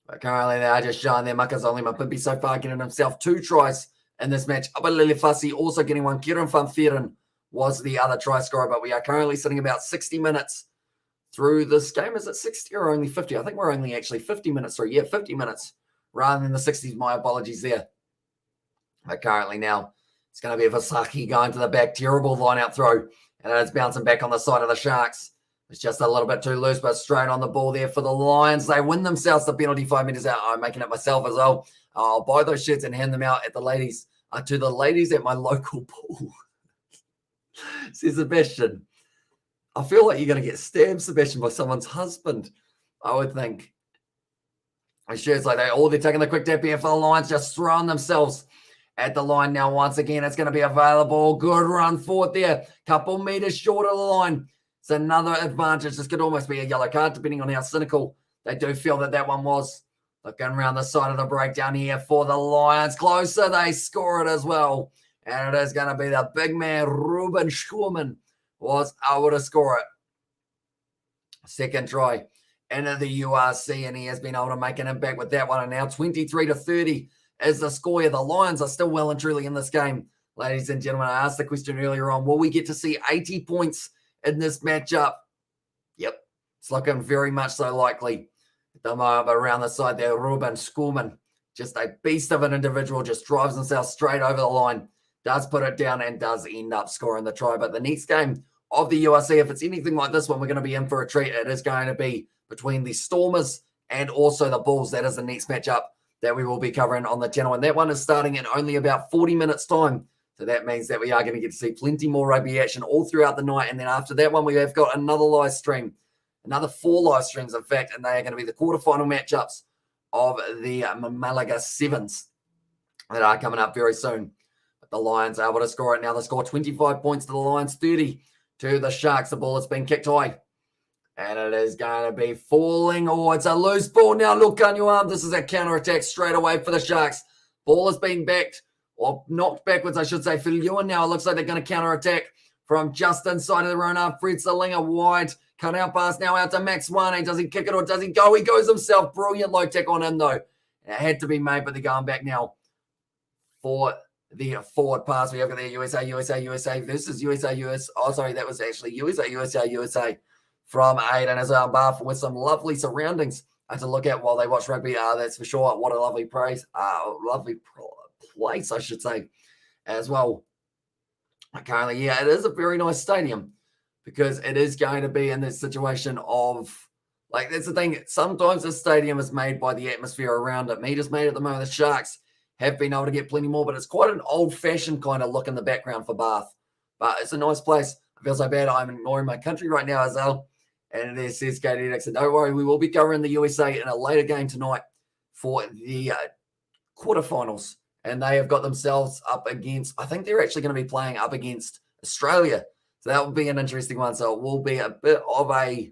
But currently they are just showing their muckers only. Mapimpi so far getting himself 2 tries in this match. Abalele Fassi also getting one. Kieran Van Vieren was the other try scorer, but we are currently sitting about 60 minutes through this game. Is it 60 or only 50? I think we're only actually 50 minutes through. Yeah, 50 minutes rather than the 60s. My apologies there. But currently now it's going to be Vasaki going to the back. Terrible line-out throw. And it's bouncing back on the side of the Sharks. It's just a little bit too loose, but straight on the ball there for the Lions. They win themselves the penalty 5 minutes out. I'm making it myself as well. I'll buy those shirts and hand them out at the ladies, to the ladies at my local pool. Says Sebastian. I feel like you're going to get stabbed, Sebastian, by someone's husband, I would think. Shirts like that. They're taking the quick tap here for the Lions, just throwing themselves at the line now. Once again, it's going to be available. Good run forward there. Couple meters short of the line. It's another advantage. This could almost be a yellow card, depending on how cynical they do feel that one was. Looking around the side of the breakdown here for the Lions. Closer, they score it as well. And it is going to be the big man, Ruben Schurman, was able to score it. Second try into the URC, and he has been able to make an impact with that one. And now 23-30 is the score here. The Lions are still well and truly in this game. Ladies and gentlemen, I asked the question earlier on, will we get to see 80 points in this matchup? Yep, it's looking very much so likely at the moment. But around the side there, Ruben Schurman, just a beast of an individual, just drives himself straight over the line, does put it down and does end up scoring the try. But the next game of the URC, if it's anything like this one, we're going to be in for a treat. It is going to be between the Stormers and also the Bulls. That is the next matchup that we will be covering on the channel. And that one is starting in only about 40 minutes time. So that means that we are going to get to see plenty more rugby action all throughout the night. And then after that one, we have got another live stream, another 4 live streams, in fact, and they are going to be the quarterfinal matchups of the Malaga Sevens that are coming up very soon. But the Lions are able to score it now. They score 25 points to the Lions, 30 to the Sharks. The ball has been kicked high. And it is going to be falling. Oh, it's a loose ball now. Look on your arm. This is a counter-attack straight away for the Sharks. Ball has been backed, or knocked backwards, I should say, for Lyon now. It looks like they're going to counter-attack from just inside of their own half. Fred Salinger wide. Cut out pass now out to Max Wane. Does he kick it or does he go? He goes himself. Brilliant low tack on him, though. It had to be made, but they're going back now for the forward pass. We have got there USA versus USA. Oh, sorry, that was actually USA from Aiden as well. Bath with some lovely surroundings to look at while they watch rugby. That's for sure. What a lovely place, I should say, as well. Currently, yeah, it is a very nice stadium because it is going to be in this situation of, like, that's the thing. Sometimes the stadium is made by the atmosphere around it. Me just made at the moment. The Sharks have been able to get plenty more, but it's quite an old-fashioned kind of look in the background for Bath. But it's a nice place. I feel so bad I'm ignoring my country right now as well. And it says Katie Dixon, don't worry, we will be covering the USA in a later game tonight for the quarterfinals. And they have got themselves up against, I think they're actually going to be playing up against Australia. So that will be an interesting one. So it will be a bit of a,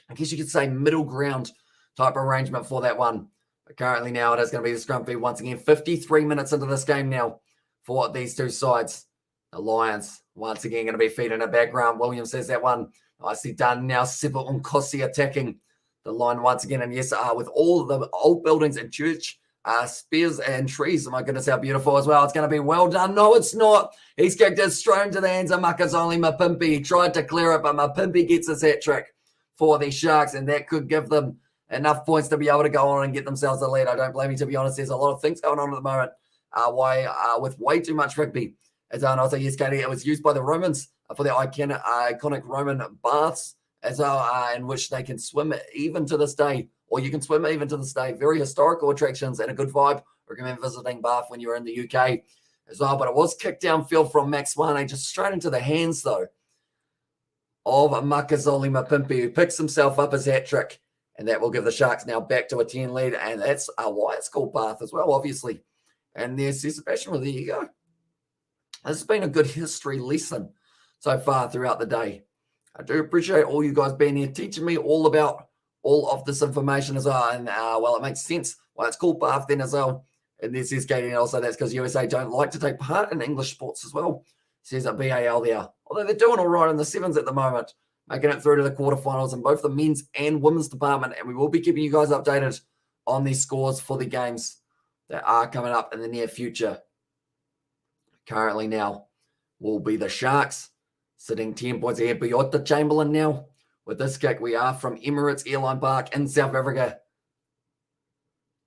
I guess you could say, middle ground type arrangement for that one. But currently now it is going to be the scrum feed once again. 53 minutes into this game now for these two sides. The Lions once again going to be feeding a background. Williams says that one Nicely done. Now Sipa Unkosi attacking the line once again. And yes, with all the old buildings and church spears and trees. Oh my goodness, how beautiful as well. It's going to be well done. No, it's not. He's kicked it straight into the hands of Makazole Mapimpi. He tried to clear it, but Mapimpi gets his hat trick for the Sharks, and that could give them enough points to be able to go on and get themselves the lead. I don't blame you, to be honest. There's a lot of things going on at the moment with way too much rugby. As also, yes, Katie, it was used by the Romans for their iconic Roman baths, as well, in which they can swim even to this day, or you can swim even to this day. Very historical attractions and a good vibe. Recommend visiting Bath when you're in the UK as well. But it was kicked downfield from Max Swane, just straight into the hands, though, of Makazole Mapimpi, who picks himself up his hat trick. And that will give the Sharks now back to a 10 lead. And that's why it's called Bath as well, obviously. And there's Sebastian. Well, there you go. This has been a good history lesson so far throughout the day. I do appreciate all you guys being here, teaching me all about all of this information as well. And, well, it makes sense why it's called Bath then as well. And this is Katie, and also that's because USA don't like to take part in English sports as well. Says a BAL there. Although they're doing all right in the sevens at the moment, making it through to the quarterfinals in both the men's and women's department. And we will be keeping you guys updated on these scores for the games that are coming up in the near future. Currently now will be the Sharks sitting 10 points ahead. Biota Chamberlain now with this kick. We are from Emirates Park in South Africa.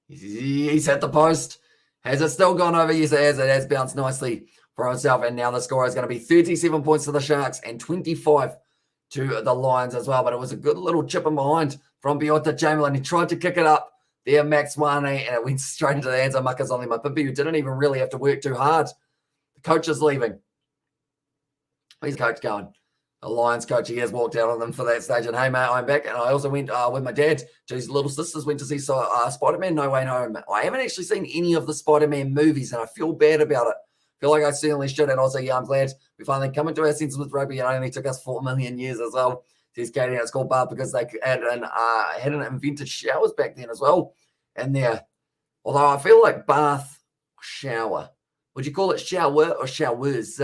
He's hit the post. Has it still gone over? Yes, it has. It has bounced nicely for himself. And now the score is going to be 37 points to the Sharks and 25 to the Lions as well. But it was a good little chip in behind from Biota Chamberlain. He tried to kick it up there, Max Swane, and it went straight into the hands of Makazole Mapimpi, who didn't even really have to work too hard. The coach is leaving. Where's the coach going? The Lions coach, he has walked out on them for that stage. And hey, mate, I'm back. And I also went with my dad to his little sisters, went to see Spider-Man No Way Home. I haven't actually seen any of the Spider-Man movies, and I feel bad about it. I feel like I certainly should. And also, yeah, I'm glad we finally come into our senses with rugby. It only took us 4 million years as well. Says Katie, it's called Bath because they hadn't invented showers back then as well. And there, although I feel like bath, shower. Would you call it shower or showers?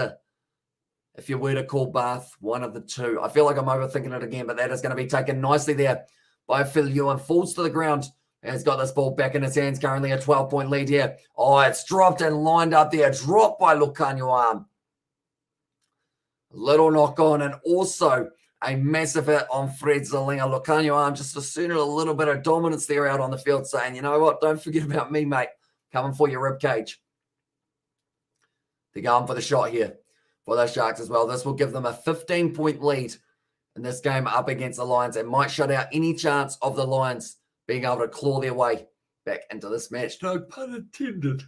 If you were to call Bath one of the two. I feel like I'm overthinking it again, but that is going to be taken nicely there by Phil Ewan. Falls to the ground. Has got this ball back in his hands. Currently a 12-point lead here. Oh, it's dropped and lined up there. Dropped by Lukanyo. Little knock on, and also a massive hit on Fred Zalinga. Lukanyo just asserted a little bit of dominance there out on the field, saying, you know what, don't forget about me, mate. Coming for your ribcage. They're going for the shot here for the Sharks as well. This will give them a 15-point lead in this game up against the Lions and might shut out any chance of the Lions being able to claw their way back into this match. No pun intended.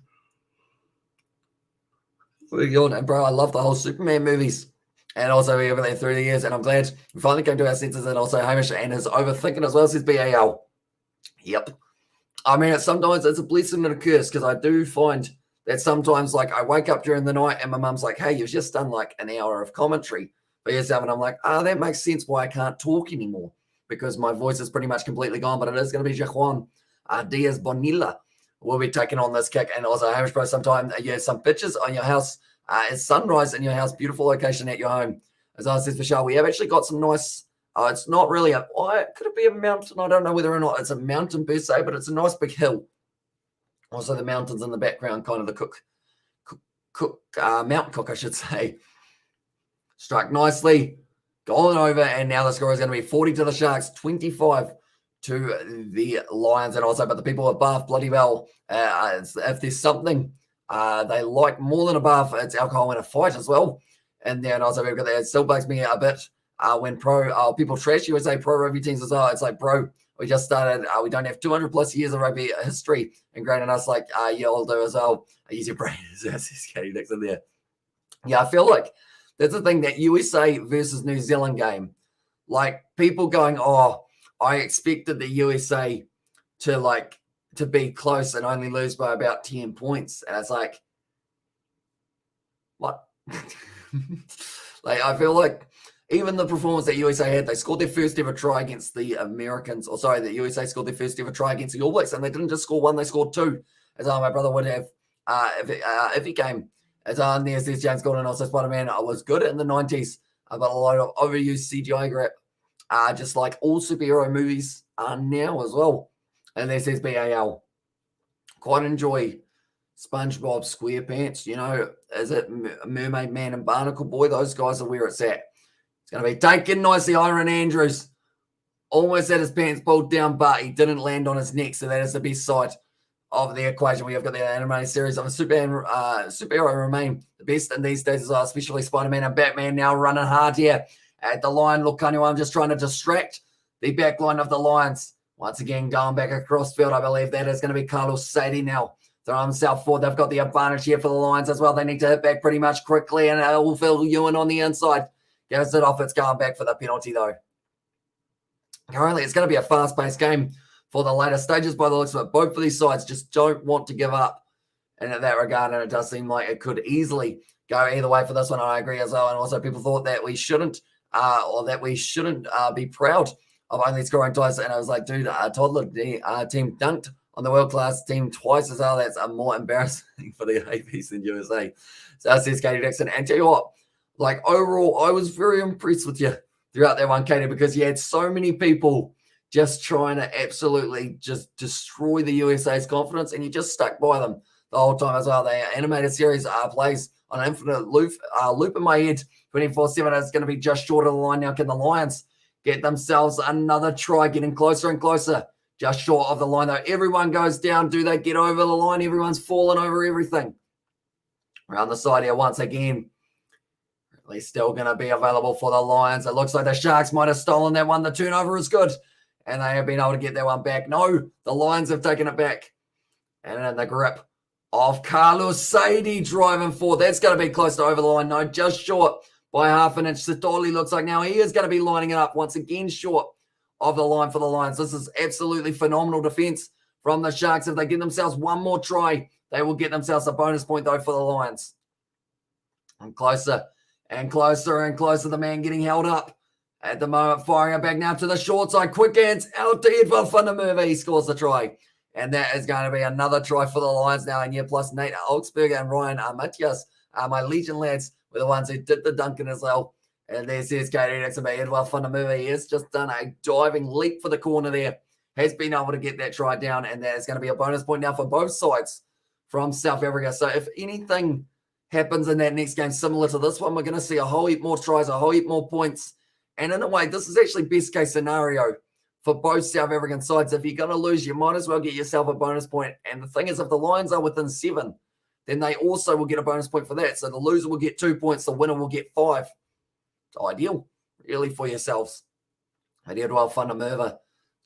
And bro, I love the whole Superman movies and also everything through the years, and I'm glad we finally came to our senses. And also Hamish and his overthinking as well, says BAL. Yep. I mean, sometimes it's a blessing and a curse, because I do find that sometimes, like, I wake up during the night and my mum's like, hey, you've just done like an hour of commentary for yourself. And I'm like, that makes sense why I can't talk anymore, because my voice is pretty much completely gone. But it is going to be Jaquan Diaz Bonilla will be taking on this kick. And also, Hamish Bro, sometime you have some pictures on your house. It's sunrise in your house, beautiful location at your home. As I said, Michelle, we have actually got some nice, it's not really could it be a mountain? I don't know whether or not it's a mountain per se, but it's a nice big hill. Also, the mountains in the background, kind of the Mountain Cook, I should say. Struck nicely, going over, and now the score is going to be 40 to the Sharks, 25 to the Lions. And also, but the people of Bath, bloody well, if there's something they like more than a bath, it's alcohol in a fight as well. And then also, we've got that. It still bugs me a bit when people trash USA pro rugby teams as well. It's like, bro, we just started. We don't have 200 plus years of rugby history ingrained in us like y'all do as well. I use your brain as Katie Dixon there. Yeah, I feel like that's the thing, that USA versus New Zealand game. Like, people going, oh, I expected the USA to be close and only lose by about 10 points. And it's like, what? Like, I feel like even the performance that USA had, they scored their first ever try against the Americans. The USA scored their first ever try against the All Blacks, and they didn't just score one, they scored two, as my brother would have if he came. As there's James Gordon, also Spider-Man. I was good in the 90s, but a lot of overused CGI just like all superhero movies are now as well. And this is BAL. Quite enjoy SpongeBob SquarePants, is it Mermaid Man and Barnacle Boy? Those guys are where it's at. It's going to be taken nicely. Iron Andrews almost had his pants pulled down, but he didn't land on his neck. So that is the best side of the equation. We have got the animated series of a superhero remain the best in these days as well, especially Spider-Man and Batman now running hard here at the line. Look, I'm just trying to distract the back line of the Lions. Once again, going back across field, I believe that is going to be Carlos Sadie now. Throw himself forward. They've got the advantage here for the Lions as well. They need to hit back pretty much quickly, and it will Phil Ewan on the inside. Gives it off. It's going back for the penalty, though. Currently, it's going to be a fast-paced game for the later stages by the looks of it. Both of these sides just don't want to give up in that regard, and it does seem like it could easily go either way for this one. I agree as well. And also, people thought that we shouldn't be proud of only scoring twice. And I was like, dude, Toddler team dunked on the world-class team twice as well. That's more embarrassing for the APs than USA. So that says Katie Dixon. And tell you what, like overall, I was very impressed with you throughout that one, Katie, because you had so many people just trying to absolutely just destroy the USA's confidence, and you just stuck by them the whole time as well. The animated series plays on an infinite loop in my head 24/7. It's going to be just short of the line now. Can the Lions get themselves another try, getting closer and closer? Just short of the line, though. Everyone goes down. Do they get over the line? Everyone's falling over everything. Around the side here once again. Really still going to be available for the Lions. It looks like the Sharks might have stolen that one. The turnover is good, and they have been able to get that one back. No, the Lions have taken it back. And in the grip of Carlos Sadie driving forward. That's going to be close to over the line. No, just short by half an inch. Satoli looks like now he is going to be lining it up once again short of the line for the Lions. This is absolutely phenomenal defense from the Sharks. If they get themselves one more try, they will get themselves a bonus point, though, for the Lions. And closer and closer and closer. The man getting held up at the moment, firing it back now to the short side. Quick hands out to Edward van der Merwe. He scores the try. And that is going to be another try for the Lions now. And yeah, plus Nate Augsburger and Ryan Matthias, my Legion lads, were the ones who did the dunking as well. And there's Katie Dixon, but Edward van der Merwe. He has just done a diving leap for the corner there. Has been able to get that try down. And that is going to be a bonus point now for both sides from South Africa. So if anything happens in that next game similar to this one, we're going to see a whole heap more tries, a whole heap more points. And in a way, this is actually best case scenario for both South African sides. If you're going to lose, you might as well get yourself a bonus point. And the thing is, if the Lions are within 7, then they also will get a bonus point for that. So the loser will get 2 points, the winner will get 5. It's ideal, really, for yourselves. And Edward van der Merwe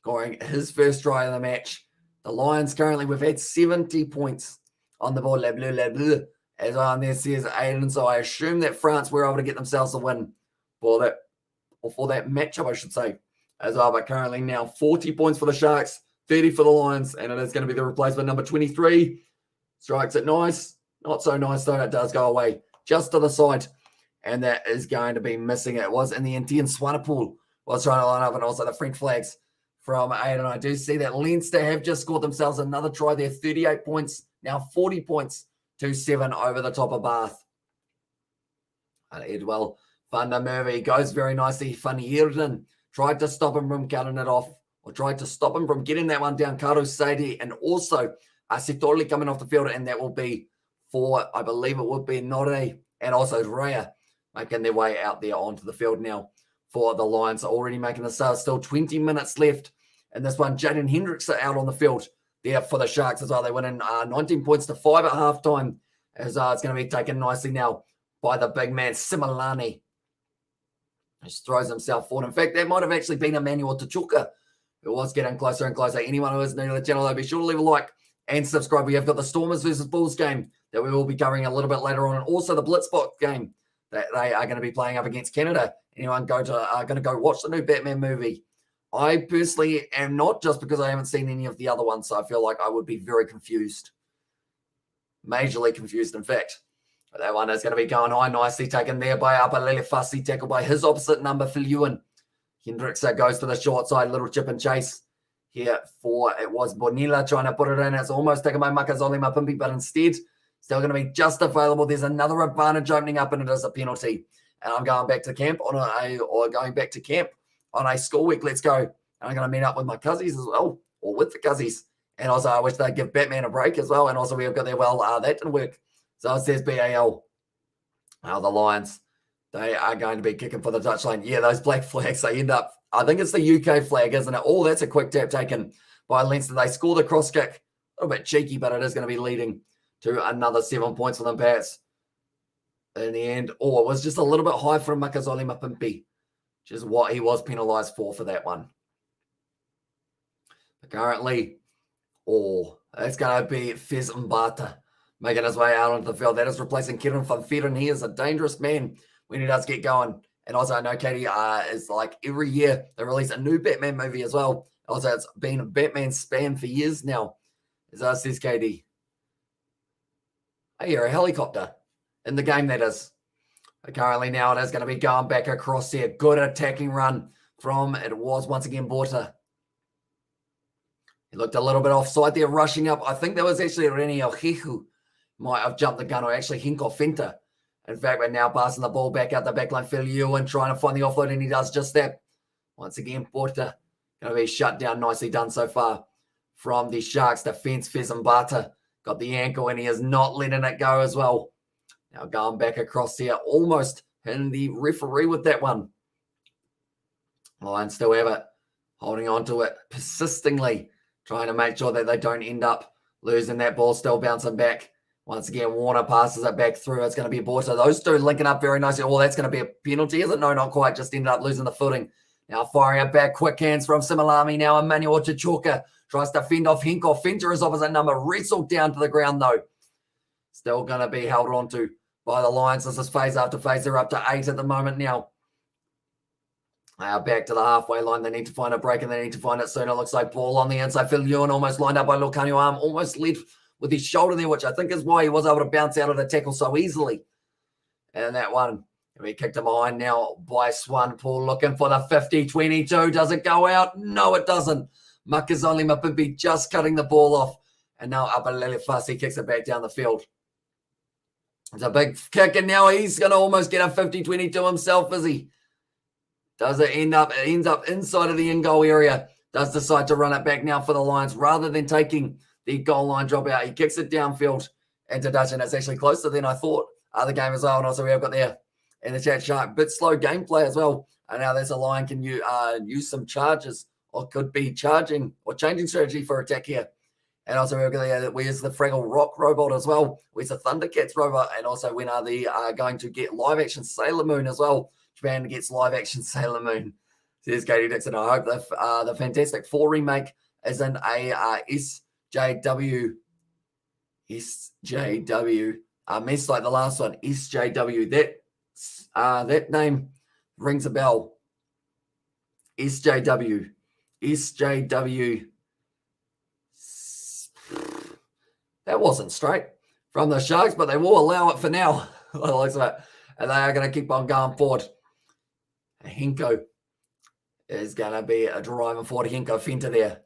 scoring his first try of the match. The Lions currently, we've had 70 points on the board. La bleu, la bleu, as on there says Aiden. So I assume that France were able to get themselves a win for that matchup, I should say, as well. But currently now 40 points for the Sharks, 30 for the Lions, and it is going to be the replacement number 23. Strikes it nice. Not so nice, though. It does go away just to the side, and that is going to be missing. It was in the Indian Swanepoel was trying to line up, and also the French flags from Aiden. I do see that Leinster have just scored themselves another try there, 38 points, now 40 points to 7 over the top of Bath. And Edward van der Merwe goes very nicely. Van Heerden tried to stop him from cutting it off, or tried to stop him from getting that one down. Carlos Sadie and also Sitoli coming off the field, and that will be for, I believe it would be Nore and also Raya making their way out there onto the field now for the Lions. Already making the start, still 20 minutes left. And this one, Jaden Hendricks are out on the field there for the Sharks as well. They went in 19 points to 5 at halftime, as it's going to be taken nicely now by the big man, Similani. Just throws himself forward. In fact, that might have actually been Emmanuel Tachuka, who was getting closer and closer. Anyone who is new to the channel, though, be sure to leave a like and subscribe. We have got the Stormers versus Bulls game that we will be covering a little bit later on, and also the Blitzbox game that they are going to be playing up against Canada. Anyone going to go watch the new Batman movie? I personally am not, just because I haven't seen any of the other ones, so I feel like I would be very confused. Majorly confused, in fact. But that one is going to be going high, nicely taken there by Apalele Fassi, tackled by his opposite number, Phil Ewan. Hendricks goes to the short side, little chip and chase here for, it was Bonilla trying to put it in. It's almost taken by Makazole Mapimpi, but instead, still going to be just available. There's another advantage opening up, and it is a penalty. And I'm going back to camp on a school week. Let's go. And I'm going to meet up with my cousins as well, or with the cousins. And also, I wish they'd give Batman a break as well. And also, we've got there, that didn't work. So it says BAL. The Lions, they are going to be kicking for the touchline. Yeah, those black flags, they end up, I think it's the UK flag, isn't it? Oh, that's a quick tap taken by Leinster. They score the cross kick. A little bit cheeky, but it is going to be leading to another 7 points for them, Pats. In the end, it was just a little bit high for Makazole Mapimpi, which is what he was penalised for that one. But currently, it's going to be Fez Mbata making his way out onto the field. That is replacing Kieran Van Vieren. He is a dangerous man when he does get going. And also, I know Katie is like every year they release a new Batman movie as well. Also, it's been a Batman spam for years now. As I says Katie, I hear a helicopter in the game, that is. But currently now it is going to be going back across there. Good attacking run from, it was once again, Borta. He looked a little bit offside there, rushing up. I think that was actually Reni Ohihu. Might have jumped the gun, or actually Hinko Fenta. In fact, we're now passing the ball back out the back line. Phil Ewan trying to find the offload, and he does just that. Once again, Borta going to be shut down. Nicely done so far from the Sharks defense. Fez Mbata got the ankle, and he is not letting it go as well. Now going back across here, almost hitting the referee with that one. Lions still have it, holding on to it persistently, trying to make sure that they don't end up losing that ball, still bouncing back. Once again, Warner passes it back through. It's going to be Borta. Those two linking up very nicely. That's going to be a penalty, is it? No, not quite. Just ended up losing the footing. Now firing it back. Quick hands from Similami. Now Emmanuel Chichoka tries to fend off Hinko. Fenter is opposite number. Wrestled down to the ground, though. Still going to be held on to by the Lions. This is phase after phase. They're up to 8 at the moment now. They are back to the halfway line. They need to find a break, and they need to find it soon. It looks like ball on the inside. Phil Ewan almost lined up by Lucanio Arm. Almost led with his shoulder there, which I think is why he was able to bounce out of the tackle so easily. And that one, we kicked him behind now by Swan. Paul looking for the 50-22. Does it go out? No, it doesn't. Makazole Mapimpi just cutting the ball off. And now Apalele Fasi kicks it back down the field. It's a big kick, and now he's going to almost get a 50-22 himself, is he? Does it end up? It ends up inside of the in-goal area. Does decide to run it back now for the Lions rather than taking the goal line drop out. He kicks it downfield into Dutch, and it's actually closer than I thought. The game as well. And also we have got there in the chat Shark, bit slow gameplay as well. And now there's a Lion can use some charges, or could be charging or changing strategy for attack here. And also we've got there, where's the Fraggle Rock robot as well? Where's the Thundercats robot? And also when are they going to get live action Sailor Moon as well? Japan gets live action Sailor Moon. Says Katie Dixon. I hope the Fantastic Four remake is in a SJW. Mess like the last one. SJW. That name rings a bell. SJW. That wasn't straight from the Sharks, but they will allow it for now. By the looks of it. And they are going to keep on going forward. Hinko is going to be a driving forward. Hinko Fenta there.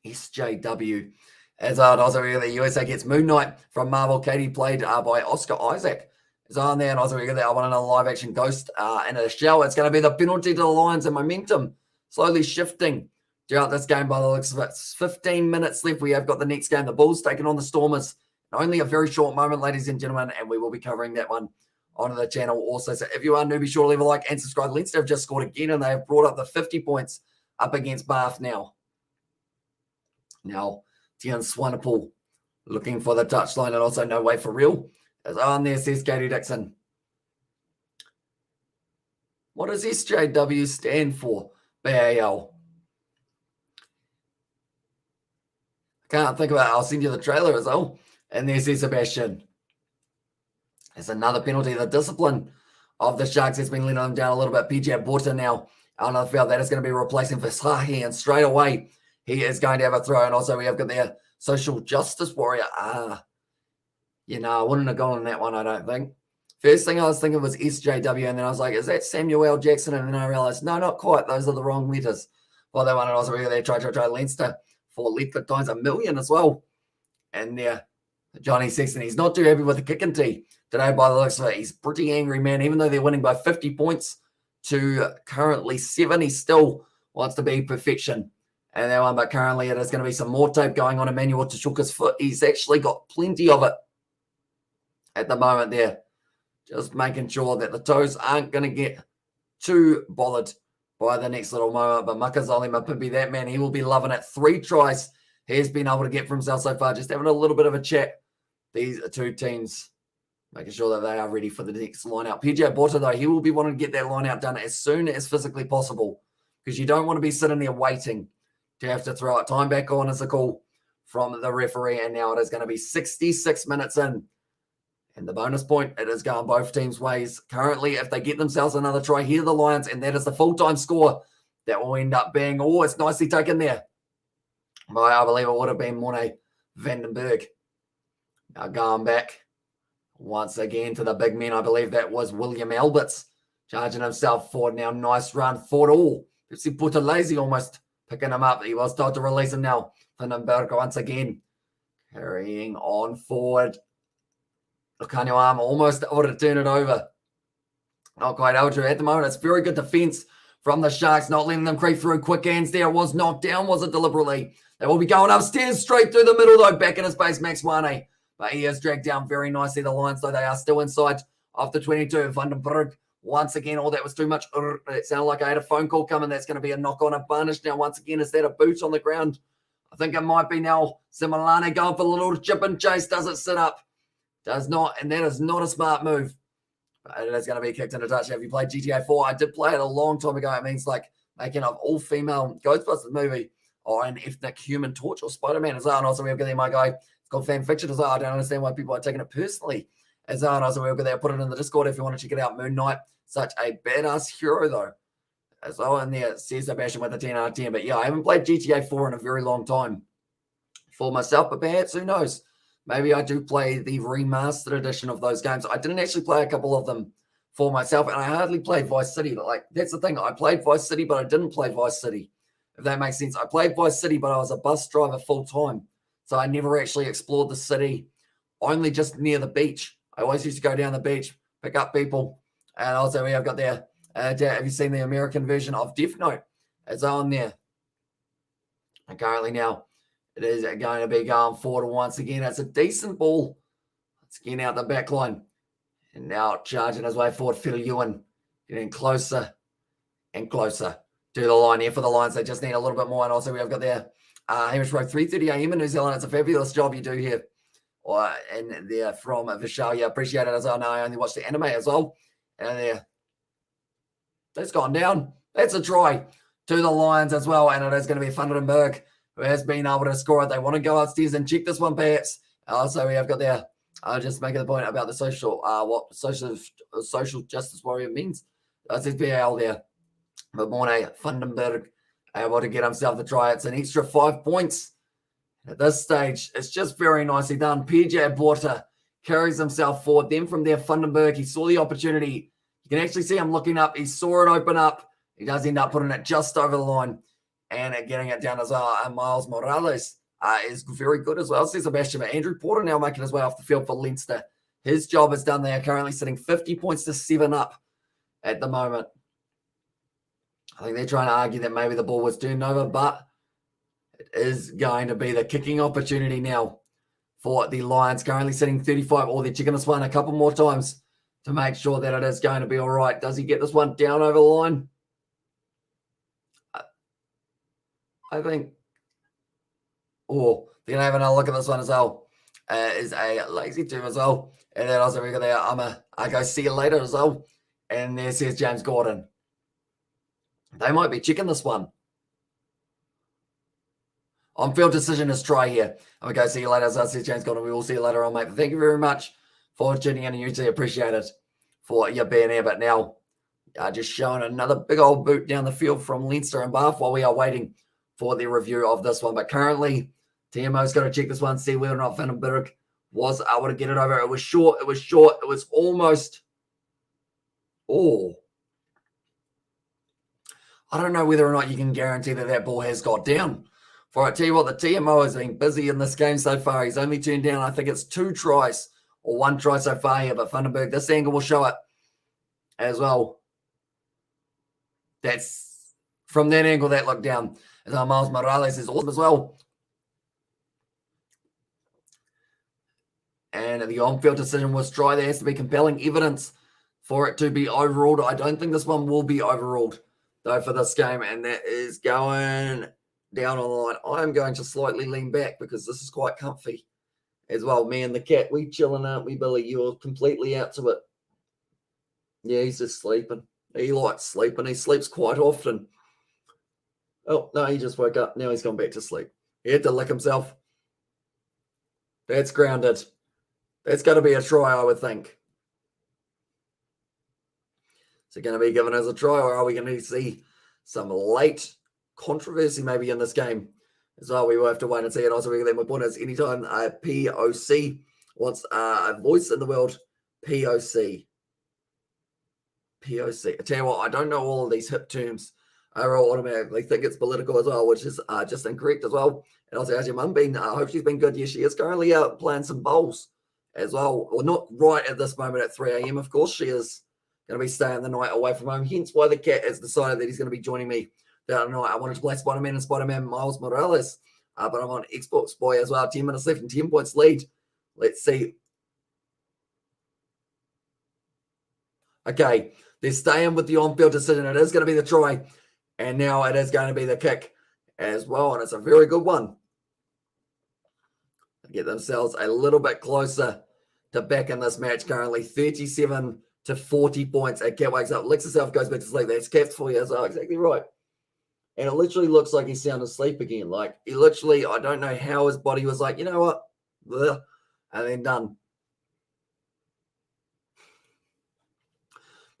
SJW. As also the USA gets Moon Knight from Marvel. Katie played by Oscar Isaac. Is on there. And also we got there. I want another live action Ghost in a shell. It's going to be the penalty to the Lions, and momentum slowly shifting throughout this game by the looks of it. 15 minutes left. We have got the next game. The Bulls taking on the Stormers. Only a very short moment, ladies and gentlemen, and we will be covering that one onto the channel also. So if you are new, be sure to leave a like and subscribe. Leinster have just scored again, and they have brought up the 50 points up against Bath now. Now, Tian Swanepoel looking for the touchline, and also no way for real. As on there, says Katie Dixon. What does SJW stand for? BAL. I can't think about it. I'll send you the trailer as well. And there's Sebastian. There's another penalty. The discipline of the Sharks has been letting them down a little bit. PJ Borta now out on the field. That is going to be replacing Versailles. And straight away, he is going to have a throw. And also we have got their social justice warrior. I wouldn't have gone on that one, I don't think. First thing I was thinking was SJW. And then I was like, is that Samuel L. Jackson? And then I realized, no, not quite. Those are the wrong letters. Well, that one. And also we got there. Try Leinster for Leicester times $1 million as well. And there. Johnny Sexton, he's not too happy with the kicking tee today by the looks of it. He's pretty angry, man, even though they're winning by 50 points to currently 7. He still wants to be perfection. And that one, but currently it is going to be some more tape going on Emmanuel Tashuka's foot. He's actually got plenty of it at the moment there. Just making sure that the toes aren't going to get too bothered by the next little moment. But Makazole Mapimpi, that man, he will be loving it. 3 tries he has been able to get for himself so far. Just having a little bit of a chat. These 2 teams making sure that they are ready for the next line out. PJ Borta, though, he will be wanting to get that line out done as soon as physically possible because you don't want to be sitting there waiting to have to throw it. Time back on is a call from the referee, and now it is going to be 66 minutes in. And the bonus point, it is going both teams' ways. Currently, if they get themselves another try, here are the Lions, and that is the full-time score that will end up being, oh, it's nicely taken there. By, I believe it would have been Morne Vandenberg. Now going back once again to the big men. I believe that was William Alberts charging himself forward now. Nice run forward. Oh, Pepsi Putalese almost picking him up. He was told to release him now. Vandenberg once again carrying on forward. Lukanyo almost able to turn it over. Not quite able to at the moment. It's very good defense from the Sharks, not letting them creep through. Quick hands there. Was knocked down, was it deliberately? They will be going upstairs straight through the middle, though. Back in his base, Max Wane. But he is dragged down very nicely. The Lions, though, they are still inside after 22. Vandenberg, once again, oh, that was too much. It sounded like I had a phone call coming. That's going to be a knock-on advantage now. Once again, is that a boot on the ground? I think it might be now. Similane going for a little chip and chase. Does it sit up? Does not, and that is not a smart move. But it is going to be kicked into touch. Have you played GTA 4? I did play it a long time ago. It means like making an all-female Ghostbusters movie or an ethnic human torch or Spider-Man as well. And also we have got there, my guy. It's called fan fiction as well. I don't understand why people are taking it personally as well. And also we've got there. Put it in the Discord if you want to check it out. Moon Knight, such a badass hero though. As well in there, says Sebastian with a 10 out of 10. But yeah, I haven't played GTA 4 in a very long time for myself. But perhaps, who knows? Maybe I do play the remastered edition of those games. I didn't actually play a couple of them for myself, and I hardly played Vice City. But like, that's the thing. I played Vice City, but I didn't play Vice City, if that makes sense. I played Vice City, but I was a bus driver full time. So I never actually explored the city, only just near the beach. I always used to go down the beach, pick up people. And also, we have got there, have you seen the American version of Death Note? It's on there. And currently now, it is going to be going forward once again. It's a decent ball. It's getting out the back line. And now charging his way forward, Phil Ewan getting closer and closer to the line here for the Lions. They just need a little bit more. And also we have got there Hamish Road, 3:30 a.m. in New Zealand. It's a fabulous job you do here. And they're from Vishal. Yeah, appreciate it as well. No, I only watched the anime as well. And there. That's gone down. That's a try to the Lions as well. And it is going to be Vandenberg who has been able to score it. They want to go upstairs and check this one, perhaps. So we have got there. Just making the point about the what social justice warrior means. That's his BAL there. But Morne Vandenberg able to get himself the try. It's an extra 5 points. At this stage, it's just very nicely done. PJ Borta carries himself forward. Then from there, Vandenberg, he saw the opportunity. You can actually see him looking up. He saw it open up. He does end up putting it just over the line. And getting it down as well. And Miles Morales is very good as well, says Sebastian. But Andrew Porter now making his way off the field for Leinster. His job is done. They are currently sitting 50 points to 7 up at the moment. I think they're trying to argue that maybe the ball was turned over, but it is going to be the kicking opportunity now for the Lions. Currently sitting 35. Or they're checking this one a couple more times to make sure that it is going to be all right. Does he get this one down over the line? I think, they're going to have another look at this one as well. Is a lazy two as well. And then also we got there, I go see you later as well. And there says James Gordon. They might be checking this one. On field decision is try here. I'm going to go see you later as well, says James Gordon. We will see you later on, mate. But thank you very much for tuning in and usually appreciate it for your being here. But now, just showing another big old boot down the field from Leinster and Bath while we are waiting for the review of this one. But currently, TMO's got to check this one, see whether or not Vandenberg was able to get it over. It was short. It was almost. I don't know whether or not you can guarantee that ball has got down. For I tell you what, the TMO has been busy in this game so far. He's only turned down, I think it's 2 tries or 1 try so far here. But Vandenberg, this angle will show it as well. That's from that angle, that look down. As Miles Morales is awesome as well. And the on-field decision was try. There has to be compelling evidence for it to be overruled. I don't think this one will be overruled, though, for this game. And that is going down on the line. I'm going to slightly lean back because this is quite comfy as well. Me and the cat, we chilling, aren't we, Billy? You're completely out to it. Yeah, he's just sleeping. He likes sleeping. He sleeps quite often. Oh, no, he just woke up. Now he's gone back to sleep. He had to lick himself. That's grounded. That's going to be a try, I would think. Is it going to be given as a try, or are we going to see some late controversy maybe in this game? So we will have to wait and see. And also, my point is, anytime POC wants a voice in the world, POC. I tell you what, I don't know all of these hip terms. I will automatically think it's political as well, which is just incorrect as well. And also, how's your mum been? I hope she's been good. Yes, she is currently out playing some bowls as well. Well, not right at this moment at 3 a.m. Of course, she is going to be staying the night away from home. Hence why the cat has decided that he's going to be joining me that night. I wanted to play Spider-Man and Spider-Man Miles Morales, but I'm on Xbox Boy as well. 10 minutes left and 10 points lead. Let's see. Okay, they're staying with the on-field decision. It is going to be the try, and now it is going to be the kick as well, and it's a very good one. Get themselves a little bit closer to back in this match currently. 37 to 40 points. A cat wakes up, licks herself, goes back to sleep. That's Cat's for you as well. Exactly right. And it literally looks like he's sound asleep again. Like, he literally, I don't know how his body was like, you know what? Blech. And then done.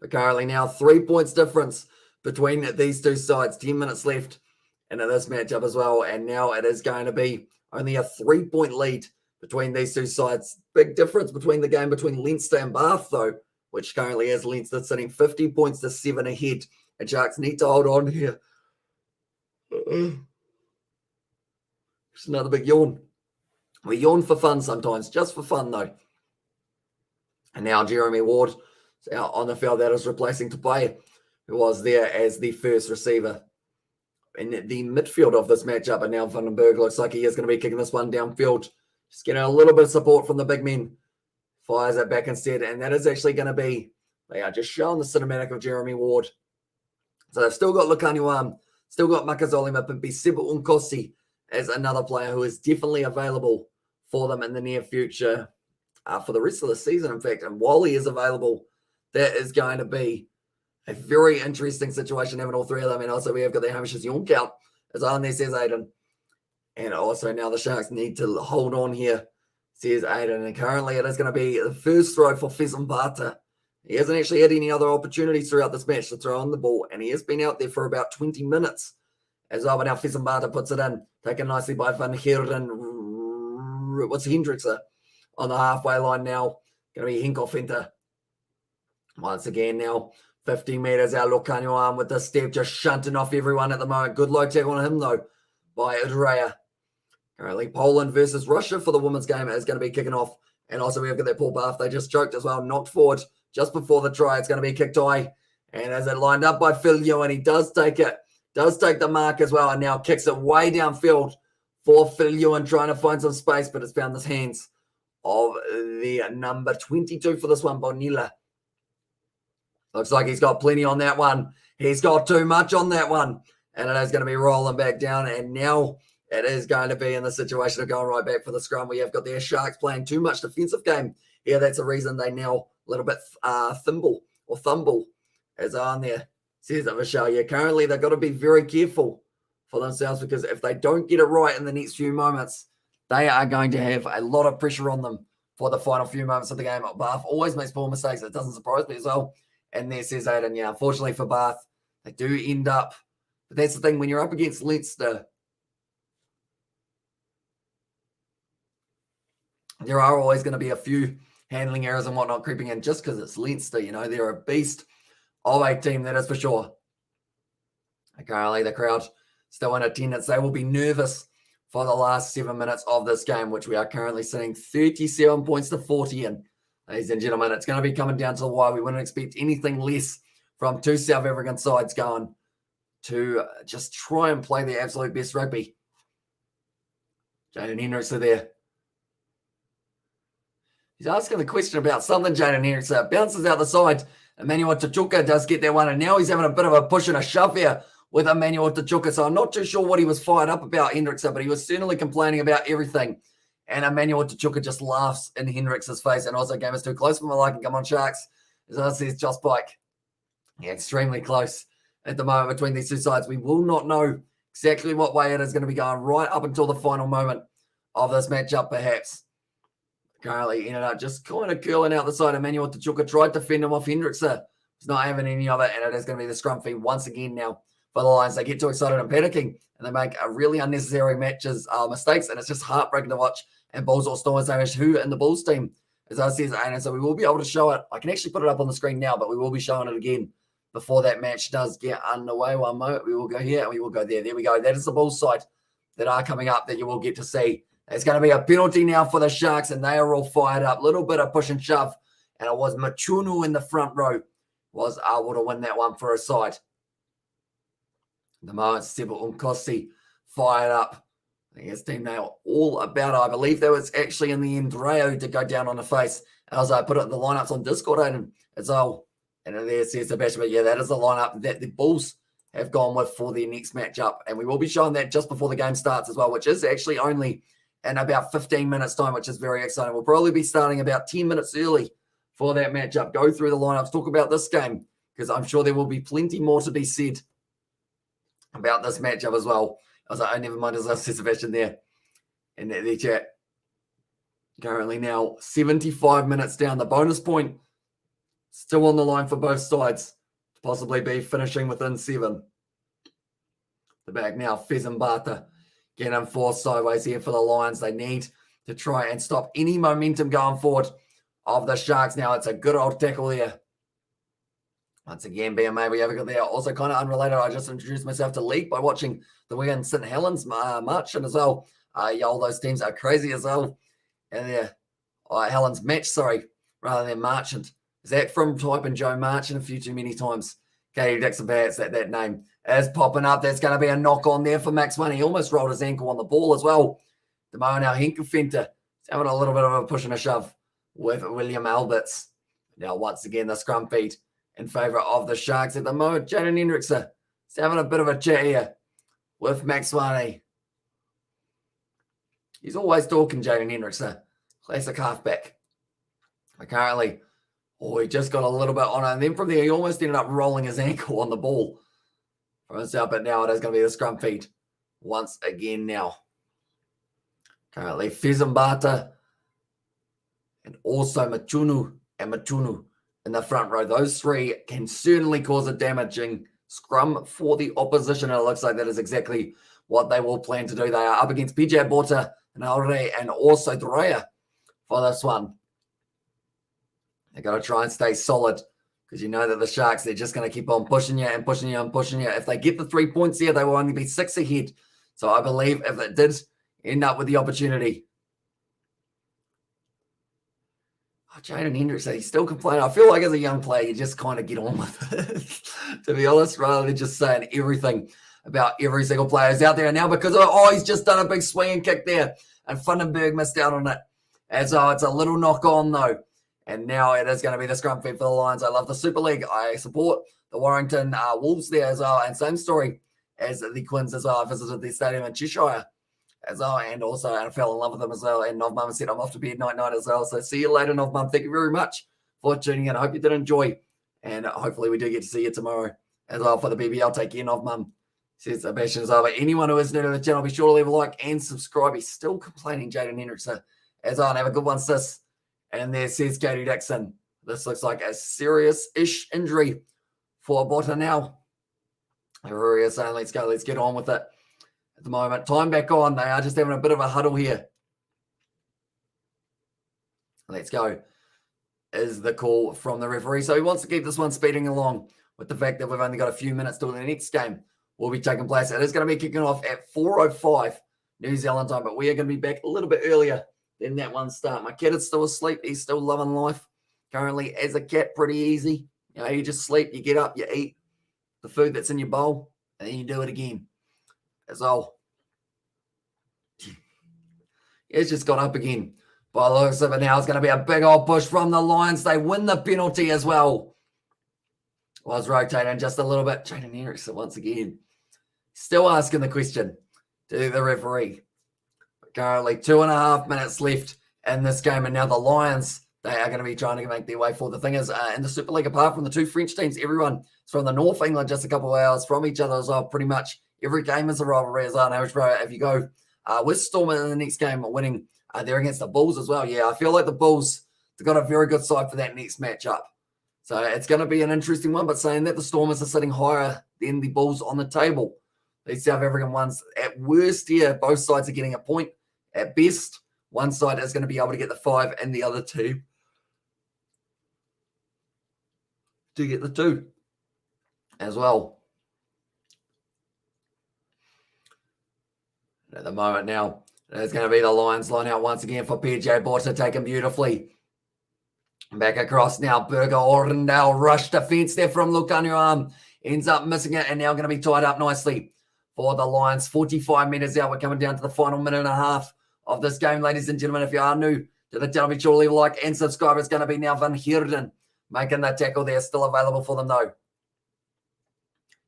But currently now 3 points difference between these two sides. 10 minutes left into this matchup as well. And now it is going to be only a 3-point lead between these two sides. Big difference between the game between Leinster and Bath, though, which currently has Leinster sitting 50 points to 7 ahead. And Sharks need to hold on here. Just another big yawn. We yawn for fun sometimes, just for fun, though. And now Jeremy Ward is out on the field. That is replacing Tupai, who was there as the first receiver in the midfield of this matchup. And now Vandenberg looks like he is going to be kicking this one downfield. Just getting a little bit of support from the big men. Fires it back instead. And that is actually going to be, they are just showing the cinematic of Jeremy Ward. So they've still got Lukanyuam, still got Makazole Mapimpi, Seba Unkosi as another player who is definitely available for them in the near future for the rest of the season, in fact. And while he is available, that is going to be a very interesting situation having all three of them. And also we have got the Hamish's York out as on there, says Aiden. And also now the Sharks need to hold on here, says Aiden. And currently it is going to be the first throw for Fezambata. He hasn't actually had any other opportunities throughout this match to throw on the ball. And he has been out there for about 20 minutes as well. But now Fezambata puts it in, taken nicely by Van Heerden. What's Hendrickson on the halfway line now? Going to be Hinkhoff once again now. 50 metres out, Lukanyuam with the step, just shunting off everyone at the moment. Good low tackle on him, though, by Udrea. Currently, Poland versus Russia for the women's game is going to be kicking off. And also, we have got that Paul Bath. They just choked as well, knocked forward just before the try. It's going to be kicked high. And as it lined up by Phil Ewan, he does take it, does take the mark as well, and now kicks it way downfield for Phil Ewan, trying to find some space, but it's found the hands of the number 22 for this one, Bonilla. Looks like he's got plenty on that one. He's got too much on that one. And it is going to be rolling back down. And now it is going to be in the situation of going right back for the scrum. We have got their Sharks playing too much defensive game. Yeah, that's the reason they now a little bit thumble as on there. Says it, Michelle. Yeah, currently they've got to be very careful for themselves because if they don't get it right in the next few moments, they are going to have a lot of pressure on them for the final few moments of the game. Bath always makes small mistakes. It doesn't surprise me as well. And there says Aiden, yeah, unfortunately for Bath, they do end up. But that's the thing, when you're up against Leinster, there are always going to be a few handling errors and whatnot creeping in just because it's Leinster. You know, they're a beast of a team, that is for sure. Currently, the crowd still in attendance. They will be nervous for the last 7 minutes of this game, which we are currently sitting 37 points to 40 in. Ladies and gentlemen, it's going to be coming down to the wire. We wouldn't expect anything less from two South African sides going to just try and play their absolute best rugby. Jaden Hendricks are there. He's asking the question about something, Jaden Hendricks. Bounces out the side. Emmanuel Tachuka does get that one, and now he's having a bit of a push and a shove here with Emmanuel Tachuka. So I'm not too sure what he was fired up about, Hendricks, but he was certainly complaining about everything. And Emmanuel Tachuka just laughs in Hendricks' face, and also game is too close for my liking. Come on, Sharks. As I says, Josh Pike. Yeah, extremely close at the moment between these two sides. We will not know exactly what way it is going to be going right up until the final moment of this matchup, perhaps. Currently ended up just kind of curling out the side. Emmanuel Tachuka tried to fend him off. Hendricks he's not having any of it, and it is going to be the scrum feed once again now for the Lions. They get too excited and panicking, and they make a really unnecessary mistakes, and it's just heartbreaking to watch. And Bulls or Stormers, who in the Bulls team, as I said, and so we will be able to show it. I can actually put it up on the screen now, but we will be showing it again before that match does get underway. One moment, we will go here and we will go there. There we go. That is the Bulls side that are coming up that you will get to see. It's going to be a penalty now for the Sharks, and they are all fired up. Little bit of push and shove, and it was Machunu in the front row was able to win that one for a side. At the moment, Seba Unkosi fired up. I think his team now all about it. I believe there was actually in the end Rayo to go down on the face. As I put it in the lineups on Discord, and it's all. And there says Sebastian, but yeah, that is the lineup that the Bulls have gone with for their next matchup. And we will be showing that just before the game starts as well, which is actually only in about 15 minutes time, which is very exciting. We'll probably be starting about 10 minutes early for that matchup. Go through the lineups, talk about this game, because I'm sure there will be plenty more to be said about this matchup as well. I was like, oh, never mind, as I said, Sebastian there in the chat. Currently now 75 minutes down. The bonus point still on the line for both sides to possibly be finishing within 7. The back now, Fezambata getting forced sideways here for the Lions. They need to try and stop any momentum going forward of the Sharks. Now it's a good old tackle there. Once again, BMA, we have a good there. Also kind of unrelated, I just introduced myself to League by watching the weekend St. Helens march, and as well, all those teams are crazy as well. And there, Helens match, rather than Marchant. Zach from typing Joe Marchant a few too many times. Katie Dixon, perhaps that name is popping up. There's going to be a knock on there for Max Money. He almost rolled his ankle on the ball as well. The moment now, Henkelfenter is having a little bit of a push and a shove with William Alberts. Now, once again, the scrum feed in favour of the Sharks at the moment. Jaden Hendricks is having a bit of a chat here with Max Money. He's always talking, Jaden Hendricks, classic halfback. Currently, he just got a little bit on it. And then from there, he almost ended up rolling his ankle on the ball for himself. But now it is going to be the scrum feed once again now. Currently, Fezambata and also Machunu in the front row. Those three can certainly cause a damaging scrum for the opposition. And it looks like that is exactly what they will plan to do. They are up against PJ Bota and Aure and also Drea for this one. They've got to try and stay solid because you know that the Sharks, they're just going to keep on pushing you and pushing you and pushing you. If they get the 3 points here, they will only be 6 ahead. So I believe if it did end up with the opportunity. Jaden Hendricks, he's still complaining. I feel like as a young player, you just kind of get on with it, to be honest, rather than just saying everything about every single player who's out there now because, he's just done a big swinging kick there and Fundenberg missed out on it. And so it's a little knock on though. And now it is going to be the scrum feed for the Lions. I love the Super League. I support the Warrington Wolves there as well. And same story as the Quins as well. I visited their stadium in Cheshire as well. And also I fell in love with them as well. And Novmum said I'm off to bed night as well. So see you later, Novmum. Thank you very much for tuning in. I hope you did enjoy. And hopefully we do get to see you tomorrow as well for the BBL. Take care, Novmum. Says Sebastian as well. But anyone who is new to the channel, be sure to leave a like and subscribe. He's still complaining, Jaden Hendricks. As well, and have a good one, sis. And there says Katie Dixon. This looks like a serious-ish injury for Botta now. Everybody is saying, let's go, let's get on with it. At the moment, time back on. They are just having a bit of a huddle here. Let's go is the call from the referee. So he wants to keep this one speeding along with the fact that we've only got a few minutes till the next game will be taking place. It is going to be kicking off at 4:05 New Zealand time, but we are going to be back a little bit earlier than that one start. My cat is still asleep. He's still loving life. Currently, as a cat, pretty easy. You know, you just sleep, you get up, you eat the food that's in your bowl, And then you do it again. As well. It's just got up again. By the looks of it now, it's going to be a big old push from the Lions. They win the penalty as well. Was rotating just a little bit. Jaden Erickson once again. Still asking the question to the referee. Currently 2.5 minutes left in this game. And now the Lions, they are going to be trying to make their way forward. The thing is, in the Super League, apart from the two French teams, everyone is from the North England, just a couple of hours from each other as well. Pretty much every game is a rivalry as well. Now, if you go with Storm in the next game winning, they're against the Bulls as well. Yeah, I feel like the Bulls, they've got a very good side for that next matchup. So it's going to be an interesting one, but saying that the Stormers are sitting higher than the Bulls on the table. These South African ones, at worst here, both sides are getting a point. At best, one side is going to be able to get the 5 and the other two to get the 2 as well. At the moment now, it's going to be the Lions line out once again for PJ Botta, taken beautifully. Back across now, Berger Orendale, rush defense there from Lukanu. Ends up missing it and now going to be tied up nicely for the Lions. 45 minutes out. We're coming down to the final minute and a half of this game, ladies and gentlemen. If you are new to the channel, be sure to leave a like and subscribe. It's going to be now Van Heerden making that tackle there. Still available for them though.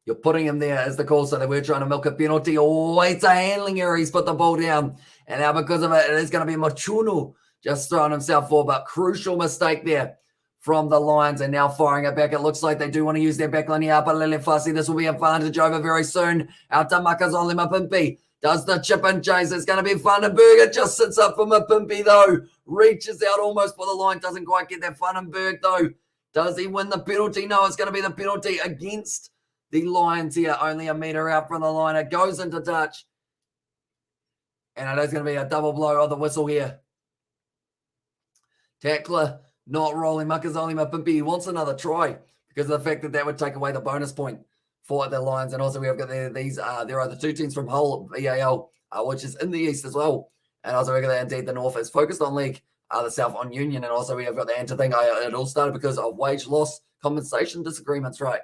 You're putting him there as the call, so they were trying to milk a penalty. Oh, it's a handling error. He's put the ball down. And now because of it, it is going to be Machuno just throwing himself forward. But crucial mistake there from the Lions. And now firing it back. It looks like they do want to use their backline here. But Lelefasi, this will be advantage over very soon. Out to Makazole Mapimpi. Does the chip and chase. It's going to be Vandenberg. It just sits up for Mapimpi though. Reaches out almost for the line. Doesn't quite get that Vandenberg though. Does he win the penalty? No, it's going to be the penalty against the Lions here, only a meter out from the line. It goes into touch. And it is going to be a double blow of the whistle here. Tackler not rolling. Makazole Mapimpi. He wants another try because of the fact that that would take away the bonus point for the Lions. And also we have got there are the two teams from Hull VAL, which is in the East as well. And also we have got indeed the North is focused on league, the South on Union. And also we have got the Anta thing. It all started because of wage loss compensation disagreements, right?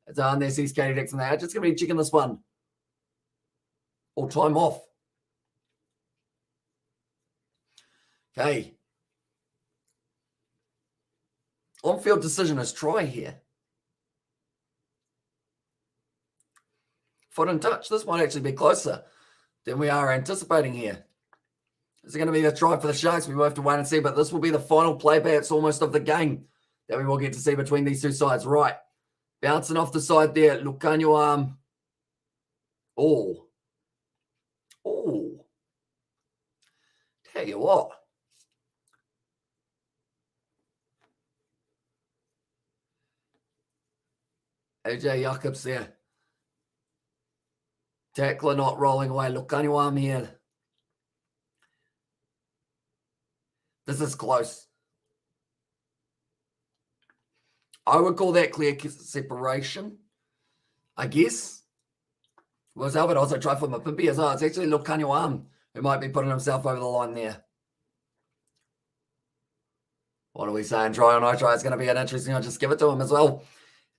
It's on there, sees Katie Dixon. They're just going to be checking this one. All time off. Okay. On-field decision is try here. Foot and touch. This might actually be closer than we are anticipating here. Is it going to be a try for the Sharks? We will have to wait and see, but this will be the final play perhaps almost of the game that we will get to see between these two sides. Right. Bouncing off the side there, Lucanio arm. Oh. Tell you what. AJ Jacobs there. Tackler not rolling away. Lucanio arm here. This is close. I would call that clear separation, I guess. Was Albert also try for Mapimpi as well? It's actually Lucanio arm who might be putting himself over the line there. What are we saying? Try or no try? It's going to be an interesting. I'll just give it to him as well.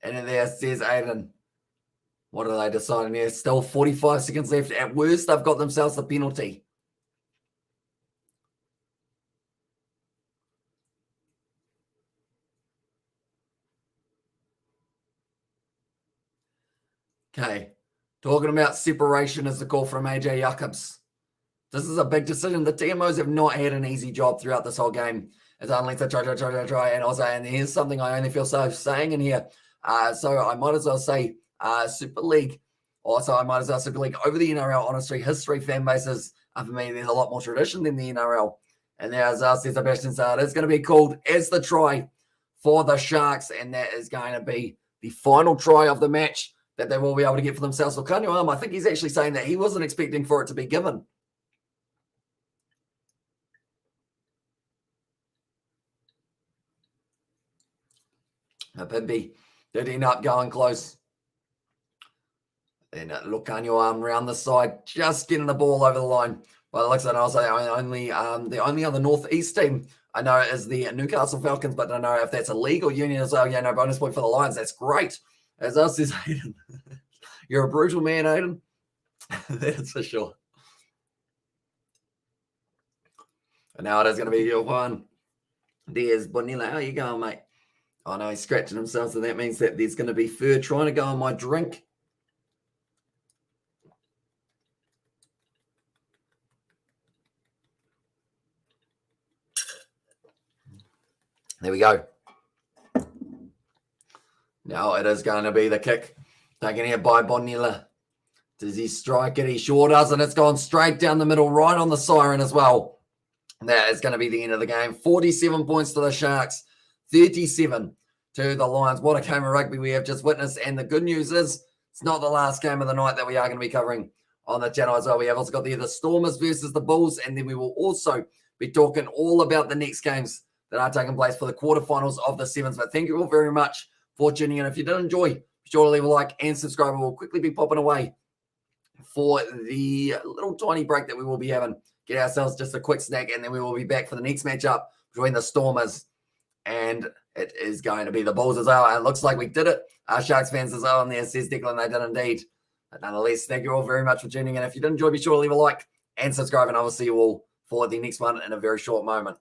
And then there says Aiden. What are they deciding here? Still 45 seconds left. At worst, they've got themselves the penalty. Okay. Talking about separation is the call from AJ Jacobs. This is a big decision. The TMOs have not had an easy job throughout this whole game. It's only to try. And also, and here's something I only feel so saying in here. So I might as well say Super League. Also, I might as well Super League over the NRL. Honestly, history, fan bases. For me, there's a lot more tradition than the NRL. And there's Sebastian Saad. It's going to be called as the try for the Sharks. And that is going to be the final try of the match that they will be able to get for themselves. So I think he's actually saying that he wasn't expecting for it to be given. Pimby did end up going close. Then Lucanio arm around the side, just getting the ball over the line. Well, like I said, I'll say the only other Northeast team I know is the Newcastle Falcons, but I don't know if that's a league or union as well. Yeah, no bonus point for the Lions. That's great. As us is Hayden. You're a brutal man, Aiden. That is for sure. And now it is going to be your one. There's Bonilla. How you going, mate? Oh, no, he's scratching himself, so that means that there's going to be fur trying to go on my drink. There we go. Now it is going to be the kick. Taken here by Bonilla. Does he strike it? He sure does, and it's gone straight down the middle, right on the siren as well. That is going to be the end of the game. 47 points to the Sharks, 37 to the Lions. What a game of rugby we have just witnessed. And the good news is it's not the last game of the night that we are going to be covering on the channel as well. We have also got the Stormers versus the Bulls, and then we will also be talking all about the next games that are taking place for the quarterfinals of the sevens. But thank you all very much for tuning in. If you did enjoy, be sure to leave a like and subscribe. We'll quickly be popping away for the little tiny break that we will be having. Get ourselves just a quick snack, and then we will be back for the next matchup between the Stormers, and it is going to be the Bulls as well. And it looks like we did it. Our Sharks fans as well, and there says Declan, they did indeed. But nonetheless, thank you all very much for tuning in. If you did enjoy, be sure to leave a like and subscribe, and I will see you all for the next one in a very short moment.